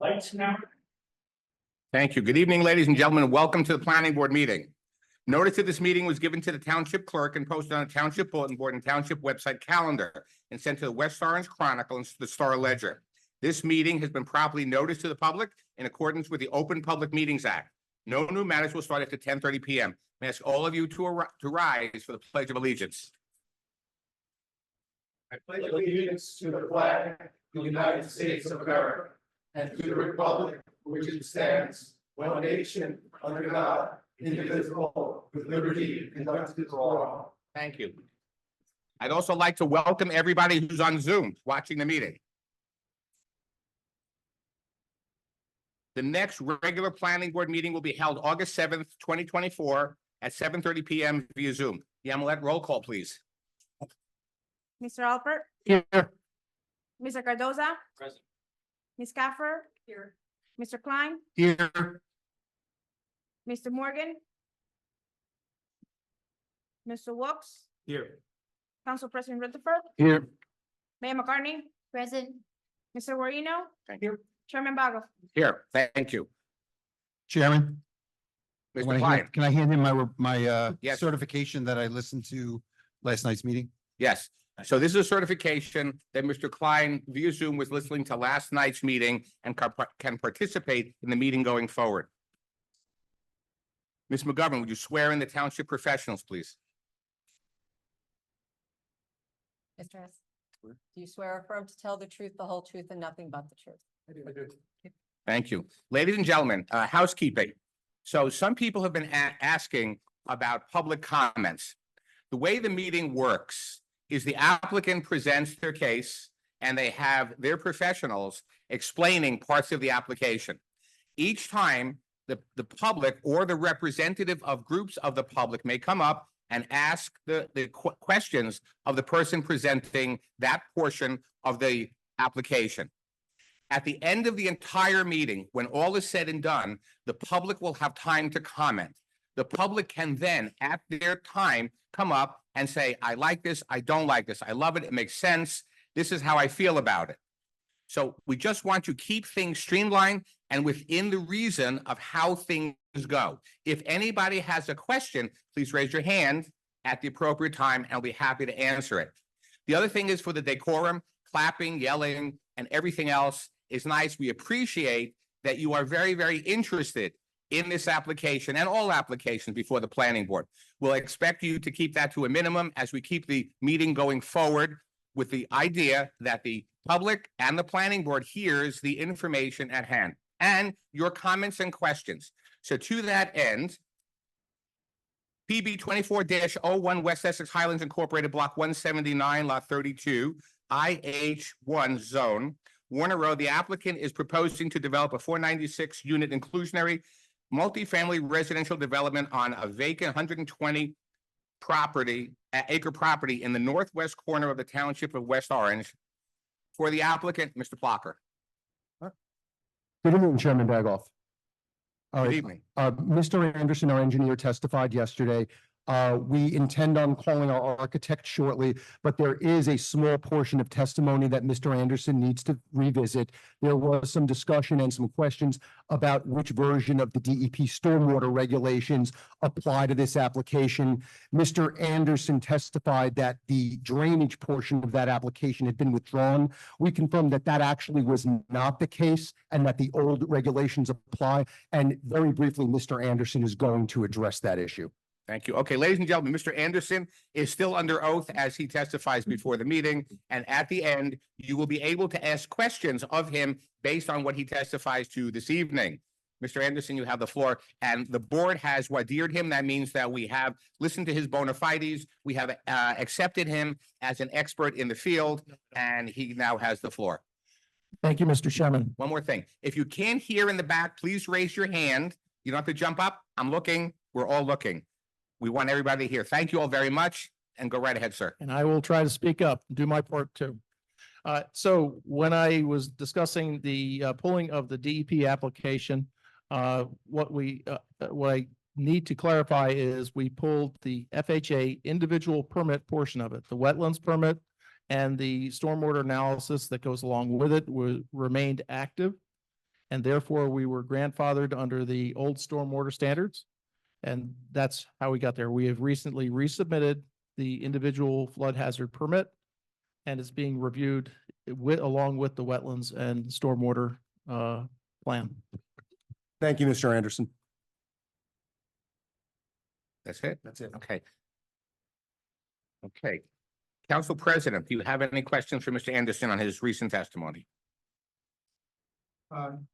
Lights now. Thank you. Good evening, ladies and gentlemen. Welcome to the planning board meeting. Notice of this meeting was given to the township clerk and posted on the township bulletin board and township website calendar and sent to the West Orange Chronicle and the Star Ledger. This meeting has been properly noticed to the public in accordance with the Open Public Meetings Act. No new matters will start after 10:30 p.m. I ask all of you to rise for the Pledge of Allegiance. I pledge allegiance to the flag of the United States of America and to the republic for which it stands, one nation, under God, indivisible, with liberty and justice for all. Thank you. I'd also like to welcome everybody who's on Zoom watching the meeting. The next regular planning board meeting will be held August 7th, 2024 at 7:30 p.m. via Zoom. Yamilet, roll call, please. Mr. Alpert, Here. Mr. Cardoza, Present. Ms. Caffer, here, Mr. Klein, Here. Mr. Morgan, Mr. Wooks, Here. Council President Rutherford, Here. Mayor McCartney, present, Mr. Guarino, Thank you. Chairman Bago. Here, thank you. Chairman, Mr. Klein. can I hand in my Yes. certification that I listened to last night's meeting? Yes, so this is a certification that Mr. Klein via Zoom was listening to last night's meeting and can participate in the meeting going forward. Ms. McGovern, would you swear in the township professionals, please? Mr. Hess, do you swear or affirm to tell the truth, the whole truth, and nothing but the truth? I do. Thank you. Ladies and gentlemen, housekeeping. So some people have been asking about public comments. The way the meeting works is the applicant presents their case and they have their professionals explaining parts of the application. Each time, the public or the representative of groups of the public may come up and ask the questions of the person presenting that portion of the application. At the end of the entire meeting, when all is said and done, the public will have time to comment. The public can then, at their time, come up and say, I like this, I don't like this, I love it, it makes sense, this is how I feel about it. So we just want to keep things streamlined and within the reason of how things go. If anybody has a question, please raise your hand at the appropriate time and I'll be happy to answer it. The other thing is for the decorum, clapping, yelling, and everything else is nice. We appreciate that you are very, very interested in this application and all applications before the planning board. We'll expect you to keep that to a minimum as we keep the meeting going forward with the idea that the public and the planning board hears the information at hand and your comments and questions. So to that end, PB 24-01 West Essex Highlands Incorporated Block 179, Lot 32, IH1 zone, Warner Road. The applicant is proposing to develop a 496 unit inclusionary multifamily residential development on a vacant 120 acre property in the northwest corner of the township of West Orange. For the applicant, Mr. Plucker. Good evening, Chairman Bagoff. All Good right, evening. Mr. Anderson, our engineer, testified yesterday. We intend on calling our architect shortly, but there is a small portion of testimony that Mr. Anderson needs to revisit. There was some discussion and some questions about which version of the DEP stormwater regulations apply to this application. Mr. Anderson testified that the drainage portion of that application had been withdrawn. We confirmed that that actually was not the case and that the old regulations apply. And very briefly, Mr. Anderson is going to address that issue. Thank you. Okay, ladies and gentlemen, Mr. Anderson is still under oath as he testifies before the meeting. And at the end, you will be able to ask questions of him based on what he testifies to this evening. Mr. Anderson, you have the floor, and the board has wadeered him. That means that we have listened to his bona fides. We have accepted him as an expert in the field, and he now has the floor. Thank you, Mr. Chairman. One more thing. If you can't hear in the back, please raise your hand. You don't have to jump up. I'm looking. We're all looking. We want everybody here. Thank you all very much, and go right ahead, sir. And I will try to speak up, and do my part too. So when I was discussing the pulling of the DEP application, what I need to clarify is we pulled the FHA individual permit portion of it, the wetlands permit and the stormwater analysis that goes along with it remained active. and therefore we were grandfathered under the old stormwater standards. And that's how we got there. We have recently resubmitted the individual flood hazard permit, and it's being reviewed along with the wetlands and stormwater plan. Thank you, Mr. Anderson. That's it? That's it. Okay. Okay. Council President, do you have any questions for Mr. Anderson on his recent testimony?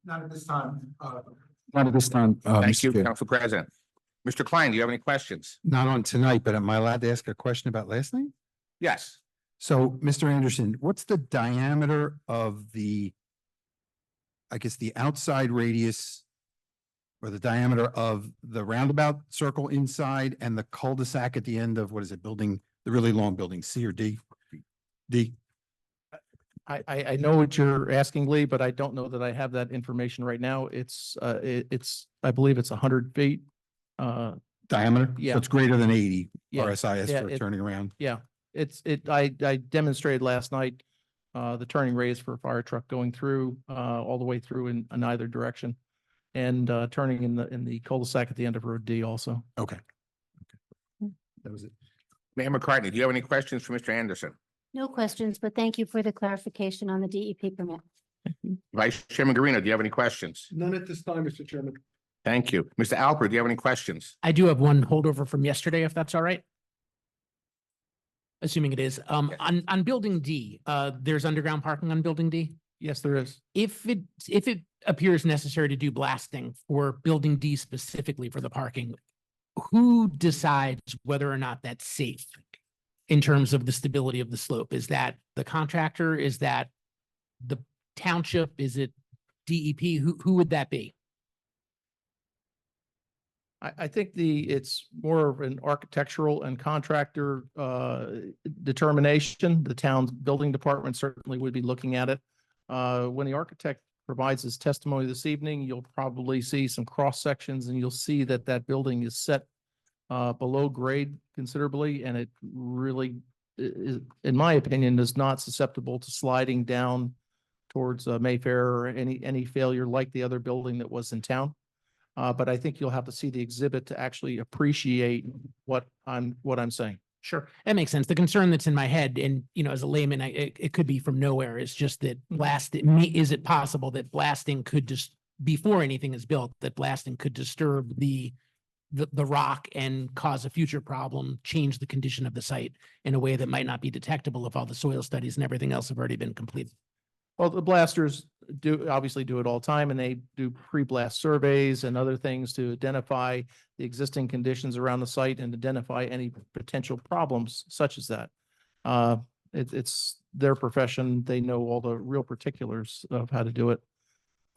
Not at this time. Not at this time. Thank you, Council President. Mr. Klein, do you have any questions? Not on tonight, but am I allowed to ask a question about last night? Yes. So, Mr. Anderson, what's the diameter of I guess, the outside radius or the diameter of the roundabout circle inside and the cul-de-sac at the end of, what is it, building, the really long building, C or D? D. I know what you're asking, Lee, but I don't know that I have that information right now. It's, I believe it's 100 feet. Diameter? Yeah. So it's greater than 80 Yeah. RSIS Yeah, for it- turning around. Yeah, I demonstrated last night, the turning rays for a fire truck going through, all the way through in either direction. And, turning in the cul-de-sac at the end of Road D also. Okay. That was it. Mayor McCartney, do you have any questions for Mr. Anderson? No questions, but thank you for the clarification on the DEP permit. Vice Chairman Garino, do you have any questions? None at this time, Mr. Chairman. Thank you. Mr. Alper, do you have any questions? I do have one holdover from yesterday, if that's all right. Assuming it is, on building D, there's underground parking on building D. Yes, there is. If it appears necessary to do blasting for building D specifically for the parking, who decides whether or not that's safe in terms of the stability of the slope? Is that the contractor? Is that the township? Is it DEP? Who would that be? I think it's more of an architectural and contractor determination. The town's building department certainly would be looking at it. When the architect provides his testimony this evening, you'll probably see some cross sections and you'll see that that building is set below grade considerably, and it really is, in my opinion, is not susceptible to sliding down towards Mayfair or any failure like the other building that was in town. But I think you'll have to see the exhibit to actually appreciate what I'm saying. Sure, that makes sense. The concern that's in my head, and as a layman, it could be from nowhere, is just that is it possible that blasting could just, before anything is built, that blasting could disturb the rock and cause a future problem, change the condition of the site in a way that might not be detectable if all the soil studies and everything else have already been completed? Well, the blasters obviously do it all the time, and they do pre-blast surveys and other things to identify the existing conditions around the site and identify any potential problems such as that. It's their profession. They know all the real particulars of how to do it.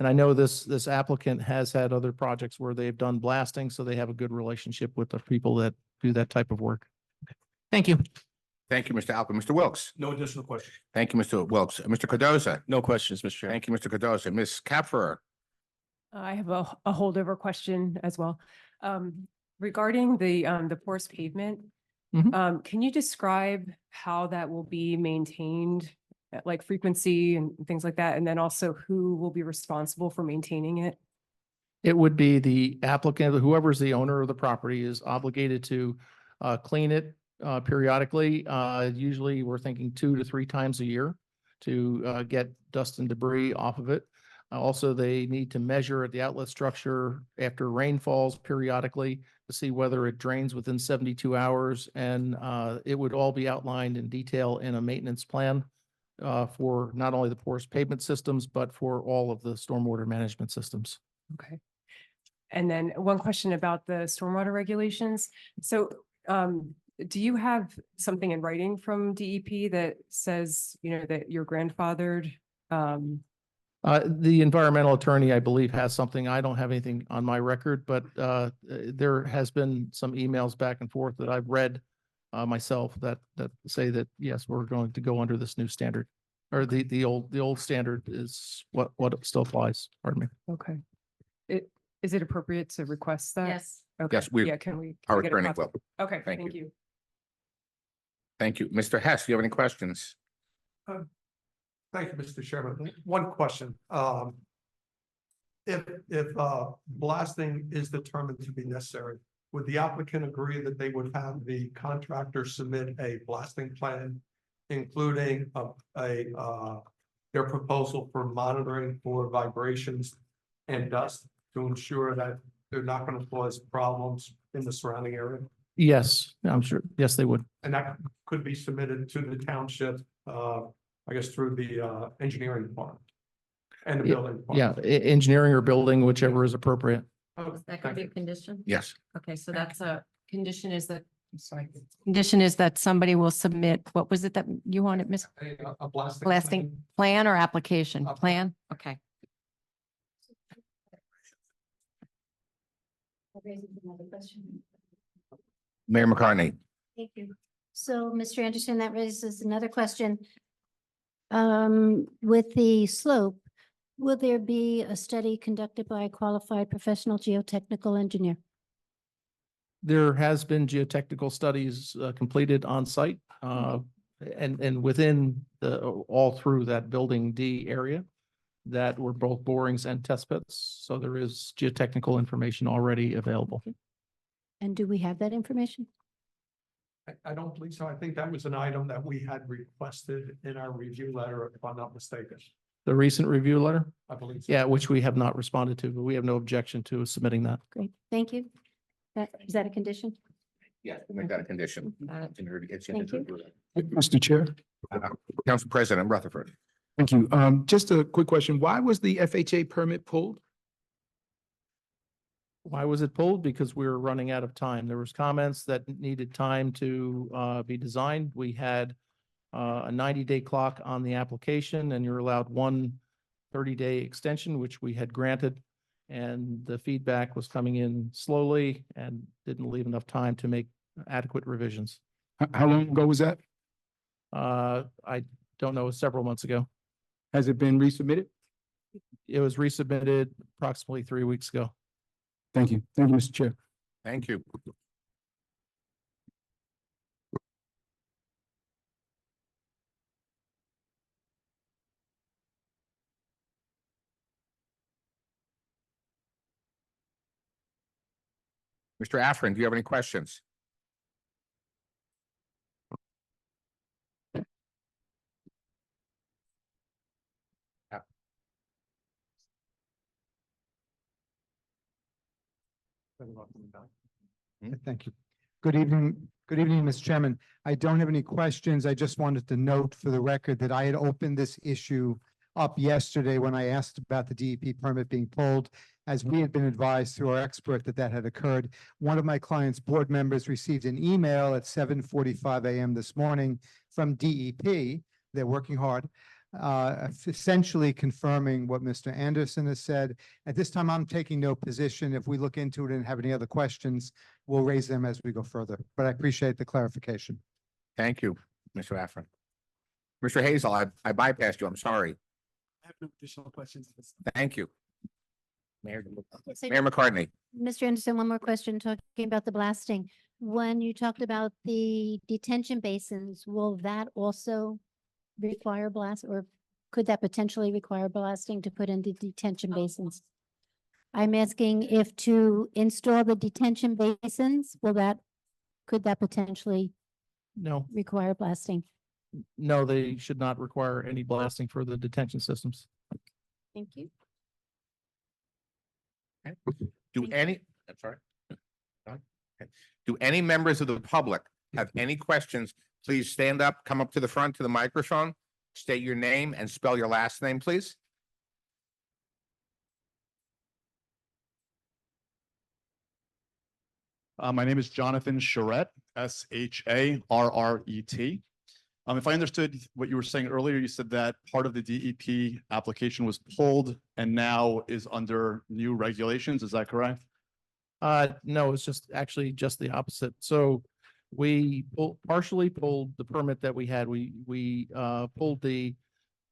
And I know this applicant has had other projects where they've done blasting, so they have a good relationship with the people that do that type of work. Thank you. Thank you, Mr. Alper. Mr. Wilks? No additional questions. Thank you, Mr. Wilks. Mr. Cardoza? No questions, Mr. Chair. Thank you, Mr. Cardoza. Ms. Capfer? I have a holdover question as well. Regarding the porous pavement, can you describe how that will be maintained, like frequency and things like that? And then also who will be responsible for maintaining it? It would be the applicant, whoever's the owner of the property is obligated to clean it periodically. Usually we're thinking 2 to 3 times a year to get dust and debris off of it. Also, they need to measure at the outlet structure after rainfalls periodically to see whether it drains within 72 hours. And it would all be outlined in detail in a maintenance plan for not only the porous pavement systems, but for all of the stormwater management systems. Okay. And then one question about the stormwater regulations. So do you have something in writing from DEP that says, that you're grandfathered? The environmental attorney, I believe, has something. I don't have anything on my record, but there has been some emails back and forth that I've read myself that say that, yes, we're going to go under this new standard, or the old standard is what still applies. Pardon me. Okay. Is it appropriate to request that? Yes. Okay. Yes, Yeah, can we? Our get a attorney copy? will. Okay, Thank thank you. you. Thank you. Mr. Hess, do you have any questions? Thank you, Mr. Chairman. One question. if blasting is determined to be necessary, would the applicant agree that they would have the contractor submit a blasting plan, including their proposal for monitoring for vibrations and dust to ensure that they're not going to cause problems in the surrounding area? Yes, I'm sure. Yes, they would. And that could be submitted to the township, I guess, through the engineering department and the Yeah, building Yeah, department. engineering or building, whichever is appropriate. Oh, Is that gonna be a thank you. condition? Yes. Okay, so that's a condition is that, I'm sorry. Condition is that somebody will submit, what was it that you wanted, Miss? A blasting. Blasting plan or application? A Plan? Okay. Mayor McCartney. Thank you. So, Mr. Anderson, that raises another question. With the slope, will there be a study conducted by a qualified professional geotechnical engineer? There has been geotechnical studies completed on site and within all through that building D area that were both borings and test pits. So there is geotechnical information already available. And do we have that information? I don't believe so. I think that was an item that we had requested in our review letter, if I'm not mistaken. The recent review letter? I believe. so. Yeah, which we have not responded to, but we have no objection to submitting that. Great, thank you. Is that a condition? Yes, we'll make that a condition. Thank you. Mr. Chair, Council President Rutherford. thank you. Just a quick question. Why was the FHA permit pulled? Why was it pulled? Because we were running out of time. There was comments that needed time to be designed. We had a 90-day clock on the application and you're allowed one 30-day extension, which we had granted. And the feedback was coming in slowly and didn't leave enough time to make adequate revisions. How long ago was that? I don't know, several months ago. Has it been resubmitted? It was resubmitted approximately 3 weeks ago. Thank you. Thank you, Mr. Chair. Thank you. Mr. Afrin, do you have any questions? Thank you. Good evening, Mr. Chairman. I don't have any questions. I just wanted to note for the record that I had opened this issue up yesterday when I asked about the DEP permit being pulled, as we had been advised through our expert that that had occurred. One of my client's board members received an email at 7:45 a.m. this morning from DEP. They're working hard, essentially confirming what Mr. Anderson has said. At this time, I'm taking no position. If we look into it and have any other questions, we'll raise them as we go further. But I appreciate the clarification. Thank you, Mr. Afrin. Mr. Hazel, I bypassed you. I'm sorry. I have no additional questions. Thank you. Mayor So- Mayor McCartney. Mr. Anderson, one more question, talking about the blasting. When you talked about the detention basins, will that also require blast, or could that potentially require blasting to put in the detention basins? I'm asking if to install the detention basins, could that potentially No, require blasting? no, they should not require any blasting for the detention systems. Thank you. Do any, I'm sorry. Okay. Do any members of the public have any questions? Please stand up, come up to the front to the microphone, state your name and spell your last name, please. My name is Jonathan Charette, Sharret. If I understood what you were saying earlier, you said that part of the DEP application was pulled and now is under new regulations. Is that correct? No, it's just actually just the opposite. So we partially pulled the permit that we had. We pulled the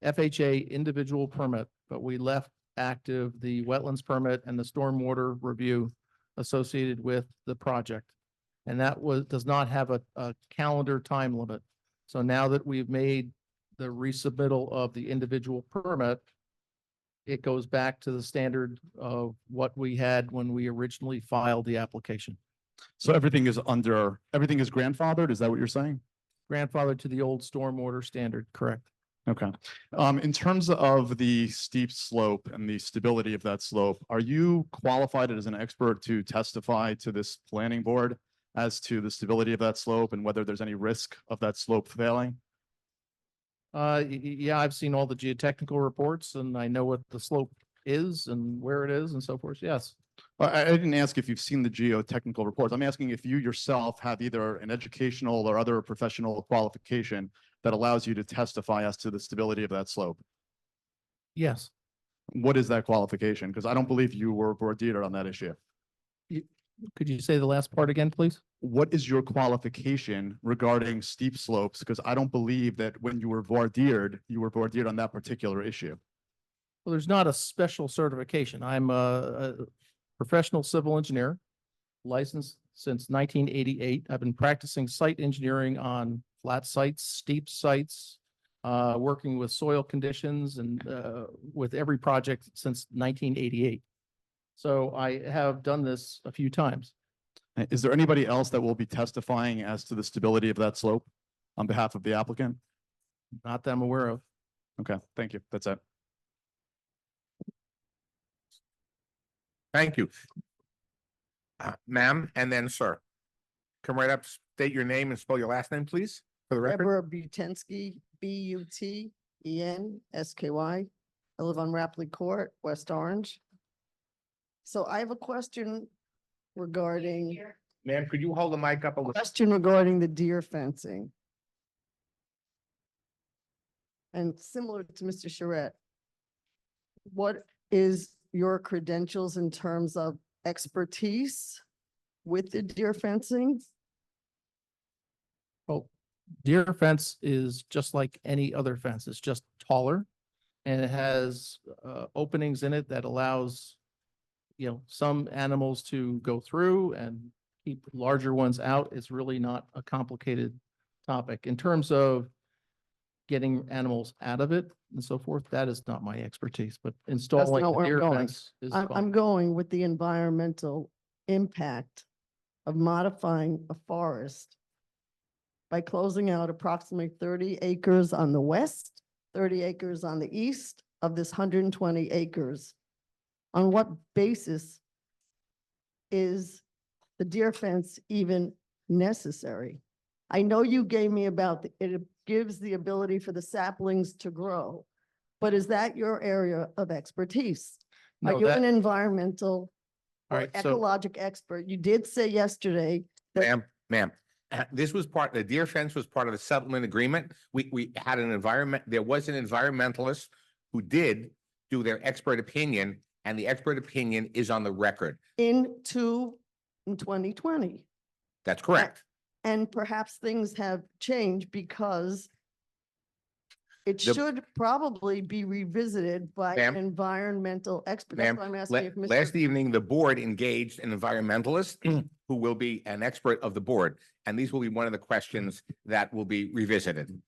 FHA individual permit, but we left active the wetlands permit and the stormwater review associated with the project. And that does not have a calendar time limit. So now that we've made the resubmittal of the individual permit, it goes back to the standard of what we had when we originally filed the application. So everything is grandfathered? Is that what you're saying? Grandfathered to the old stormwater standard, correct? Okay. In terms of the steep slope and the stability of that slope, are you qualified as an expert to testify to this planning board as to the stability of that slope and whether there's any risk of that slope failing? Yeah, I've seen all the geotechnical reports and I know what the slope is and where it is and so forth. Yes. I didn't ask if you've seen the geotechnical reports. I'm asking if you yourself have either an educational or other professional qualification that allows you to testify as to the stability of that slope. Yes. What is that qualification? Because I don't believe you were voir dire on that issue. Could you say the last part again, please? What is your qualification regarding steep slopes? Because I don't believe that when you were voir dired on that particular issue. Well, there's not a special certification. I'm a professional civil engineer, licensed since 1988. I've been practicing site engineering on flat sites, steep sites, working with soil conditions and with every project since 1988. So I have done this a few times. Is there anybody else that will be testifying as to the stability of that slope on behalf of the applicant? Not that I'm aware of. Okay, thank you. That's it. Thank you. Ma'am, and then sir. Come right up, state your name and spell your last name, please, for the record. Deborah Butensky, Butensky. I live on Rapley Court, West Orange. So I have a question regarding, Ma'am, could you hold the mic up a little? the deer fencing. And similar to Mr. Charette, what is your credentials in terms of expertise with the deer fencing? Well, deer fence is just like any other fence. It's just taller and it has openings in it that allows, some animals to go through and keep larger ones out. It's really not a complicated topic. In terms of getting animals out of it and so forth, that is not my expertise, but installing not a where I'm deer going. fence is I'm fine. going with the environmental impact of modifying a forest by closing out approximately 30 acres on the west, 30 acres on the east of this 120 acres. On what basis is the deer fence even necessary? I know you gave me about, it gives the ability for the saplings to grow, but is that your area of expertise? Are No, you that- an environmental All or right, so ecologic expert? You did say yesterday that Ma'am, this was the deer fence was part of the settlement agreement. We had an environment, there was an environmentalist who did do their expert opinion, and the expert opinion is on the record. in 2020. That's correct. And perhaps things have changed because it The- should probably be revisited by Ma'am. environmental experts. That's Ma'am, why I'm asking if last Mr. evening, the board engaged an environmentalist who will be an expert of the board, and these will be one of the questions that will be revisited.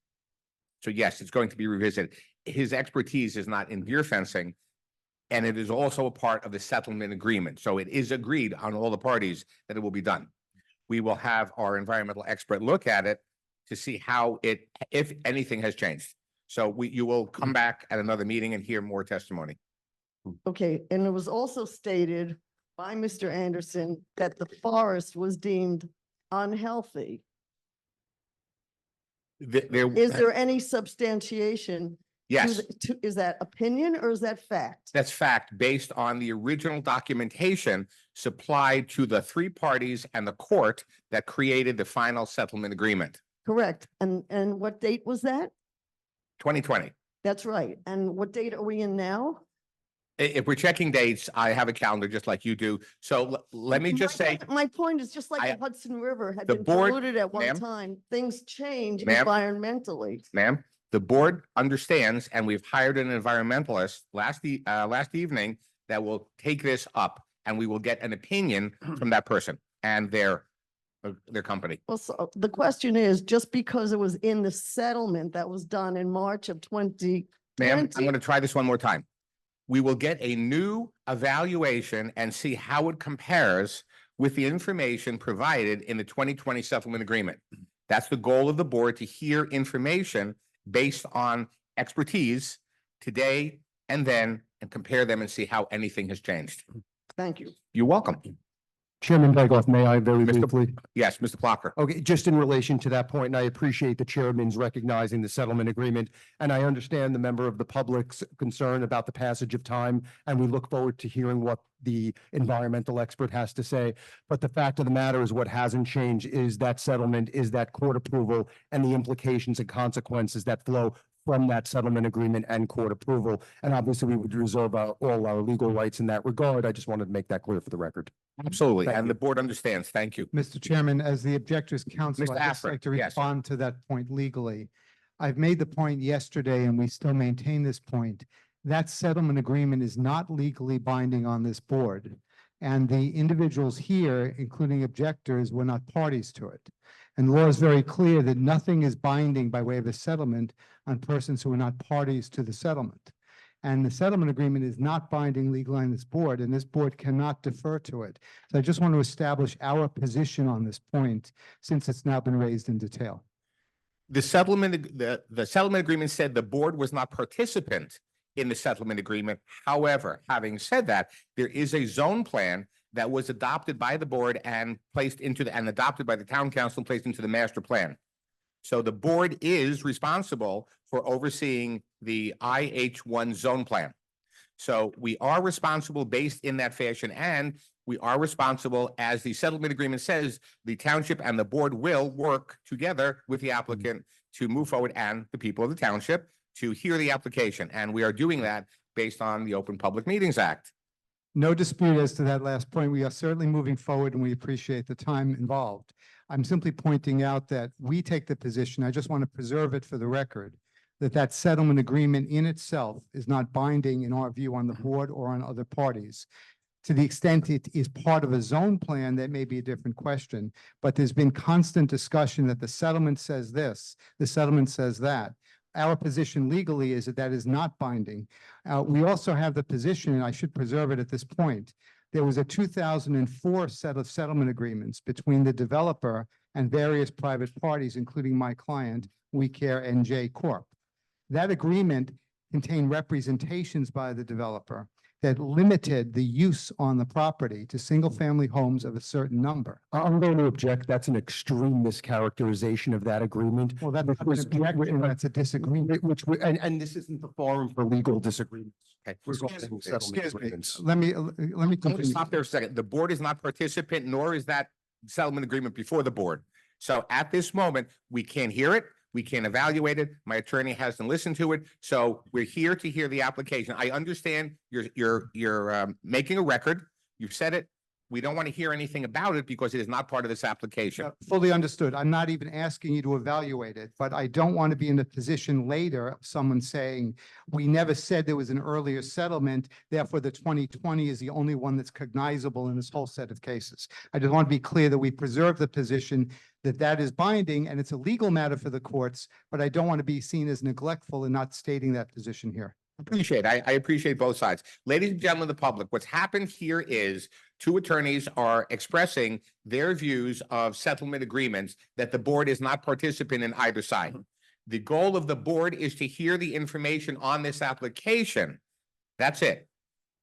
So yes, it's going to be revisited. His expertise is not in deer fencing, and it is also a part of the settlement agreement. So it is agreed on all the parties that it will be done. We will have our environmental expert look at it to see how it, if anything has changed. So you will come back at another meeting and hear more testimony. Okay, and it was also stated by Mr. Anderson that the forest was deemed unhealthy. Is there any substantiation? Yes. Is that opinion or is that fact? That's fact, based on the original documentation supplied to the three parties and the court that created the final settlement agreement, Correct. And what date was that? 2020. That's right. And what date are we in now? If we're checking dates, I have a calendar just like you do. So let me just say, My point is just like I- the Hudson River had the been board- polluted at one ma'am? time, things change Ma'am? environmentally. ma'am, the board understands, and we've hired an environmentalist last evening that will take this up, and we will get an opinion from that person and their company. Well, so the question is, just because it was in the settlement that was done in March of Ma'am, I'm going to try this one more time. we will get a new evaluation and see how it compares with the information provided in the 2020 settlement agreement. That's the goal of the board, to hear information based on expertise today and then, and compare them and see how anything has changed. Thank you. You're welcome. Chairman Dykoff, may I very Mr. briefly? Yes, Mr. Plucker. Okay, just in relation to that point, and I appreciate the chairman's recognizing the settlement agreement, and I understand the member of the public's concern about the passage of time, and we look forward to hearing what the environmental expert has to say. But the fact of the matter is, what hasn't changed is that settlement, is that court approval, and the implications and consequences that flow from that settlement agreement and court approval. And obviously, we would reserve all our legal rights in that regard. I just wanted to make that clear for the record. Absolutely. Thank And you. the board understands. Thank you. Mr. Chairman, as the objector's counsel, Mr. I'd just Affra, like to yes. respond to that point legally. I've made the point yesterday, and we still maintain this point. That settlement agreement is not legally binding on this board. And the individuals here, including objectors, were not parties to it. And the law is very clear that nothing is binding by way of a settlement on persons who are not parties to the settlement. And the settlement agreement is not binding legally on this board, and this board cannot defer to it. So I just want to establish our position on this point, since it's now been raised in detail. The settlement, the settlement agreement said the board was not participant in the settlement agreement. However, having said that, there is a zone plan that was adopted by the board and placed into and adopted by the town council and placed into the master plan. So the board is responsible for overseeing the IH1 zone plan. So we are responsible based in that fashion, and we are responsible, as the settlement agreement says, the township and the board will work together with the applicant to move forward, and the people of the township to hear the application. And we are doing that based on the Open Public Meetings Act. No dispute as to that last point. We are certainly moving forward, and we appreciate the time involved. I'm simply pointing out that we take the position, I just want to preserve it for the record, that that settlement agreement in itself is not binding in our view on the board or on other parties. To the extent it is part of a zone plan, that may be a different question, but there's been constant discussion that the settlement says this, the settlement says that. Our position legally is that that is not binding. We also have the position, and I should preserve it at this point, there was a 2004 set of settlement agreements between the developer and various private parties, including my client, We Care NJ Corp. That agreement contained representations by the developer that limited the use on the property to single-family homes of a certain number. I'm going to object. That's an extreme mischaracterization of that agreement. Well, that's not an objection, that's a disagreement. And this isn't the forum for legal disagreements. Okay. regarding settlement Excuse me, agreements. let me I'm going to continue. stop there a second. The board is not participant, nor is that settlement agreement before the board. So at this moment, we can't hear it. We can't evaluate it. My attorney hasn't listened to it. So we're here to hear the application. I understand you're making a record. You've said it. We don't want to hear anything about it because it is not part of this application. Fully understood. I'm not even asking you to evaluate it, but I don't want to be in a position later of someone saying, we never said there was an earlier settlement, therefore the 2020 is the only one that's cognizable in this whole set of cases. I just want to be clear that we preserve the position that that is binding, and it's a legal matter for the courts, but I don't want to be seen as neglectful in not stating that position here. Appreciate. I appreciate both sides. Ladies and gentlemen of the public, what's happened here is two attorneys are expressing their views of settlement agreements that the board is not participant in either side. The goal of the board is to hear the information on this application. That's it.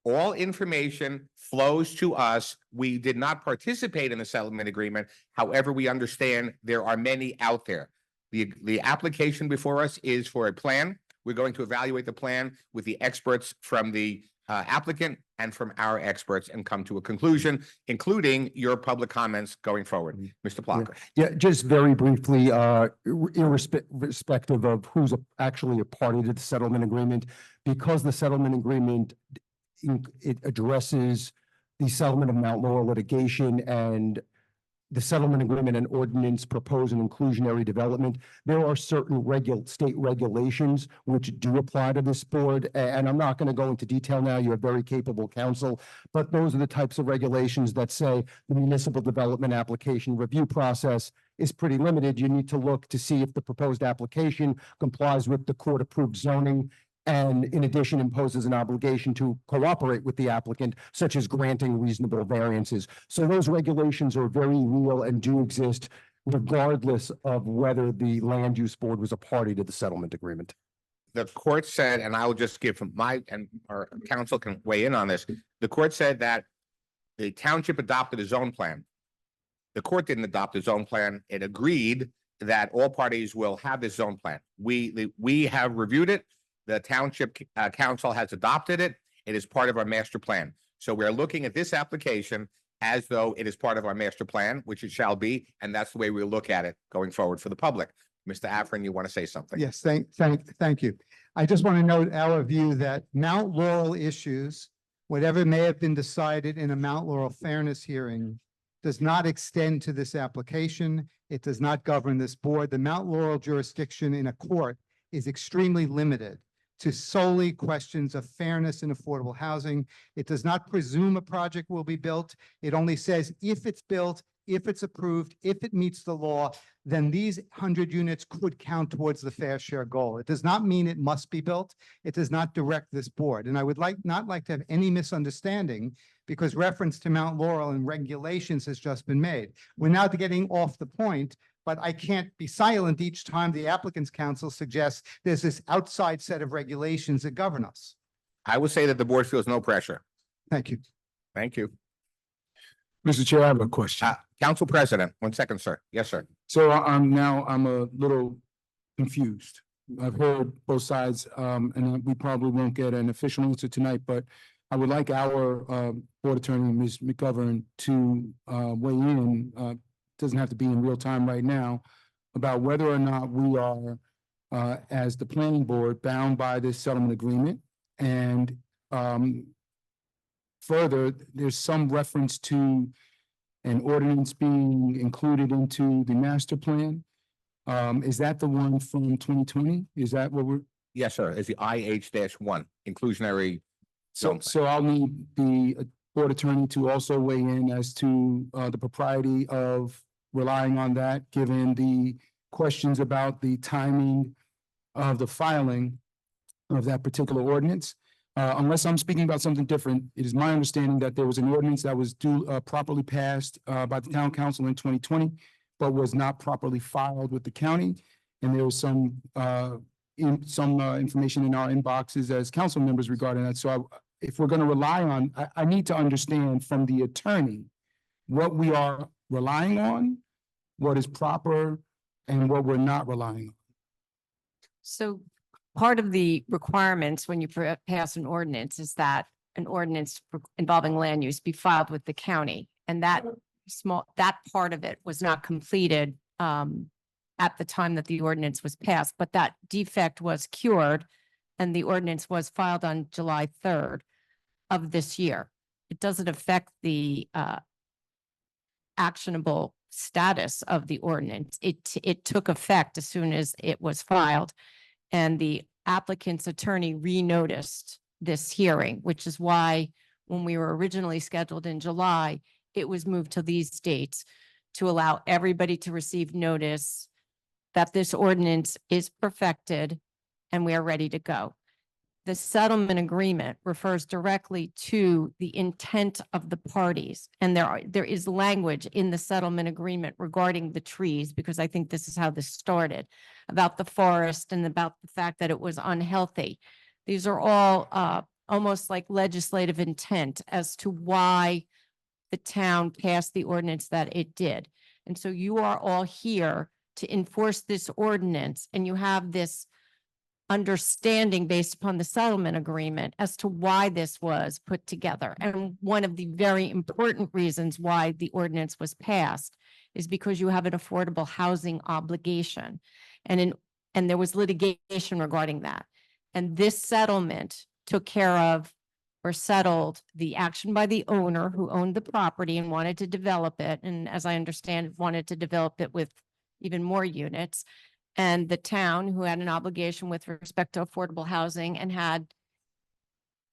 All information flows to us. We did not participate in the settlement agreement. However, we understand there are many out there. The application before us is for a plan. We're going to evaluate the plan with the experts from the applicant and from our experts and come to a conclusion, including your public comments going forward. Mr. Plucker. Yeah, just very briefly, irrespective of who's actually a party to the settlement agreement, because the settlement agreement, it addresses the settlement of Mount Laurel litigation, and the settlement agreement and ordinance propose an inclusionary development. There are certain state regulations which do apply to this board, and I'm not going to go into detail now. You're a very capable counsel, but those are the types of regulations that say the municipal development application review process is pretty limited. You need to look to see if the proposed application complies with the court-approved zoning And in addition, imposes an obligation to cooperate with the applicant, such as granting reasonable variances. So those regulations are very real and do exist regardless of whether the land use board was a party to the settlement agreement. The court said, and I will just give from my, and our council can weigh in on this. The court said that the township adopted a zone plan. The court didn't adopt a zone plan. It agreed that all parties will have this zone plan. We have reviewed it. The township council has adopted it. It is part of our master plan. So we're looking at this application as though it is part of our master plan, which it shall be, and that's the way we look at it going forward for the public. Mr. Afrin, you want to say something? Yes, thank you. I just want to note our view that Mount Laurel issues, whatever may have been decided in a Mount Laurel fairness hearing, does not extend to this application. It does not govern this board. The Mount Laurel jurisdiction in a court is extremely limited to solely questions of fairness and affordable housing. It does not presume a project will be built. It only says if it's built, if it's approved, if it meets the law, then these 100 units could count towards the fair share goal. It does not mean it must be built. It does not direct this board. And I would not like to have any misunderstanding because reference to Mount Laurel and regulations has just been made. We're now getting off the point, but I can't be silent each time the applicant's counsel suggests there's this outside set of regulations that govern us. I would say that the board feels no pressure. Thank you. Thank you. Mr. Chair, I have a question. Council President, 1 second, sir. Yes, sir. So I'm a little confused. I've heard both sides, and we probably won't get an official answer tonight, but I would like our board attorney, Ms. McGovern, to weigh in. Doesn't have to be in real time right now, about whether or not we are, as the planning board, bound by this settlement agreement. And further, there's some reference to an ordinance being included into the master plan. Is that the one from 2020? Is that what we're? Yes, sir. It's the IH-1 inclusionary. So I'll need the board attorney to also weigh in as to the propriety of relying on that, given the questions about the timing of the filing of that particular ordinance. Unless I'm speaking about something different, it is my understanding that there was an ordinance that was properly passed by the town council in 2020, but was not properly filed with the county. And there was some information in our inboxes as council members regarding that. So if we're going to rely on, I need to understand from the attorney what we are relying on, what is proper, and what we're not relying on. So part of the requirements when you pass an ordinance is that an ordinance involving land use be filed with the county. And that part of it was not completed at the time that the ordinance was passed, but that defect was cured and the ordinance was filed on July 3rd of this year. It doesn't affect the actionable status of the ordinance. It took effect as soon as it was filed. And the applicant's attorney re-noticed this hearing, which is why when we were originally scheduled in July, it was moved to these dates to allow everybody to receive notice that this ordinance is perfected and we are ready to go. The settlement agreement refers directly to the intent of the parties. And there is language in the settlement agreement regarding the trees, because I think this is how this started, about the forest and about the fact that it was unhealthy. These are all almost like legislative intent as to why the town passed the ordinance that it did. And so you are all here to enforce this ordinance, and you have this understanding based upon the settlement agreement as to why this was put together. And one of the very important reasons why the ordinance was passed is because you have an affordable housing obligation. And there was litigation regarding that. And this settlement took care of or settled the action by the owner who owned the property and wanted to develop it. And as I understand, wanted to develop it with even more units. And the town, who had an obligation with respect to affordable housing and had,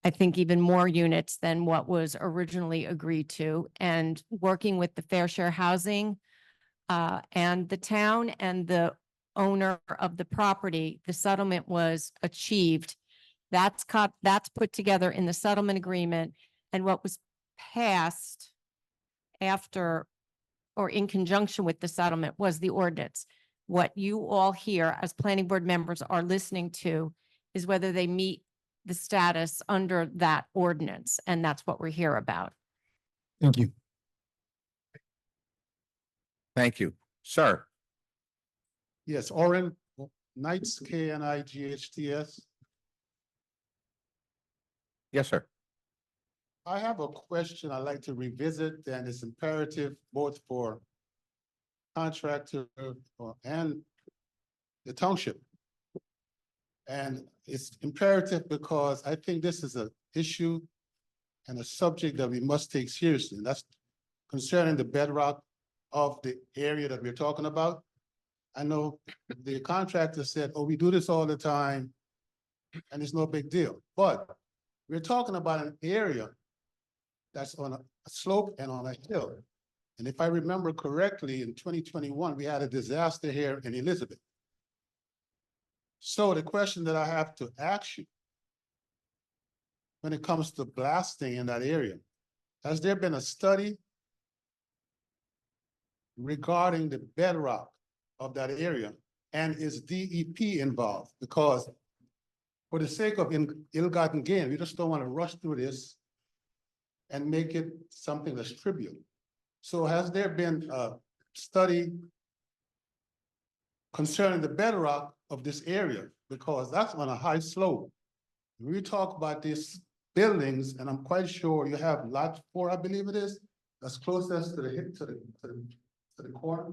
I think, even more units than what was originally agreed to. And working with the Fair Share Housing and the town and the owner of the property, the settlement was achieved That's put together in the settlement agreement, and what was passed after or in conjunction with the settlement was the ordinance. What you all here as planning board members are listening to is whether they meet the status under that ordinance, and that's what we're here about. Thank you. Thank you. Sir, Yes, Oren Knights, Knights. yes, sir. I have a question I'd like to revisit, and it's imperative both for contractor and the township. And it's imperative because I think this is an issue and a subject that we must take seriously. And that's concerning the bedrock of the area that we're talking about. I know the contractor said, oh, we do this all the time and it's no big deal. But we're talking about an area that's on a slope and on a hill. And if I remember correctly, in 2021, we had a disaster here in Elizabeth. So the question that I have to ask you, when it comes to blasting in that area, has there been a study regarding the bedrock of that area? And is DEP involved? Because for the sake of ill-gotten gain, we just don't want to rush through this and make it something that's trivial. So has there been a study concerning the bedrock of this area? Because that's on a high slope. When we talk about these buildings, and I'm quite sure you have lot 4, I believe it is, that's closest to the hit to the corner.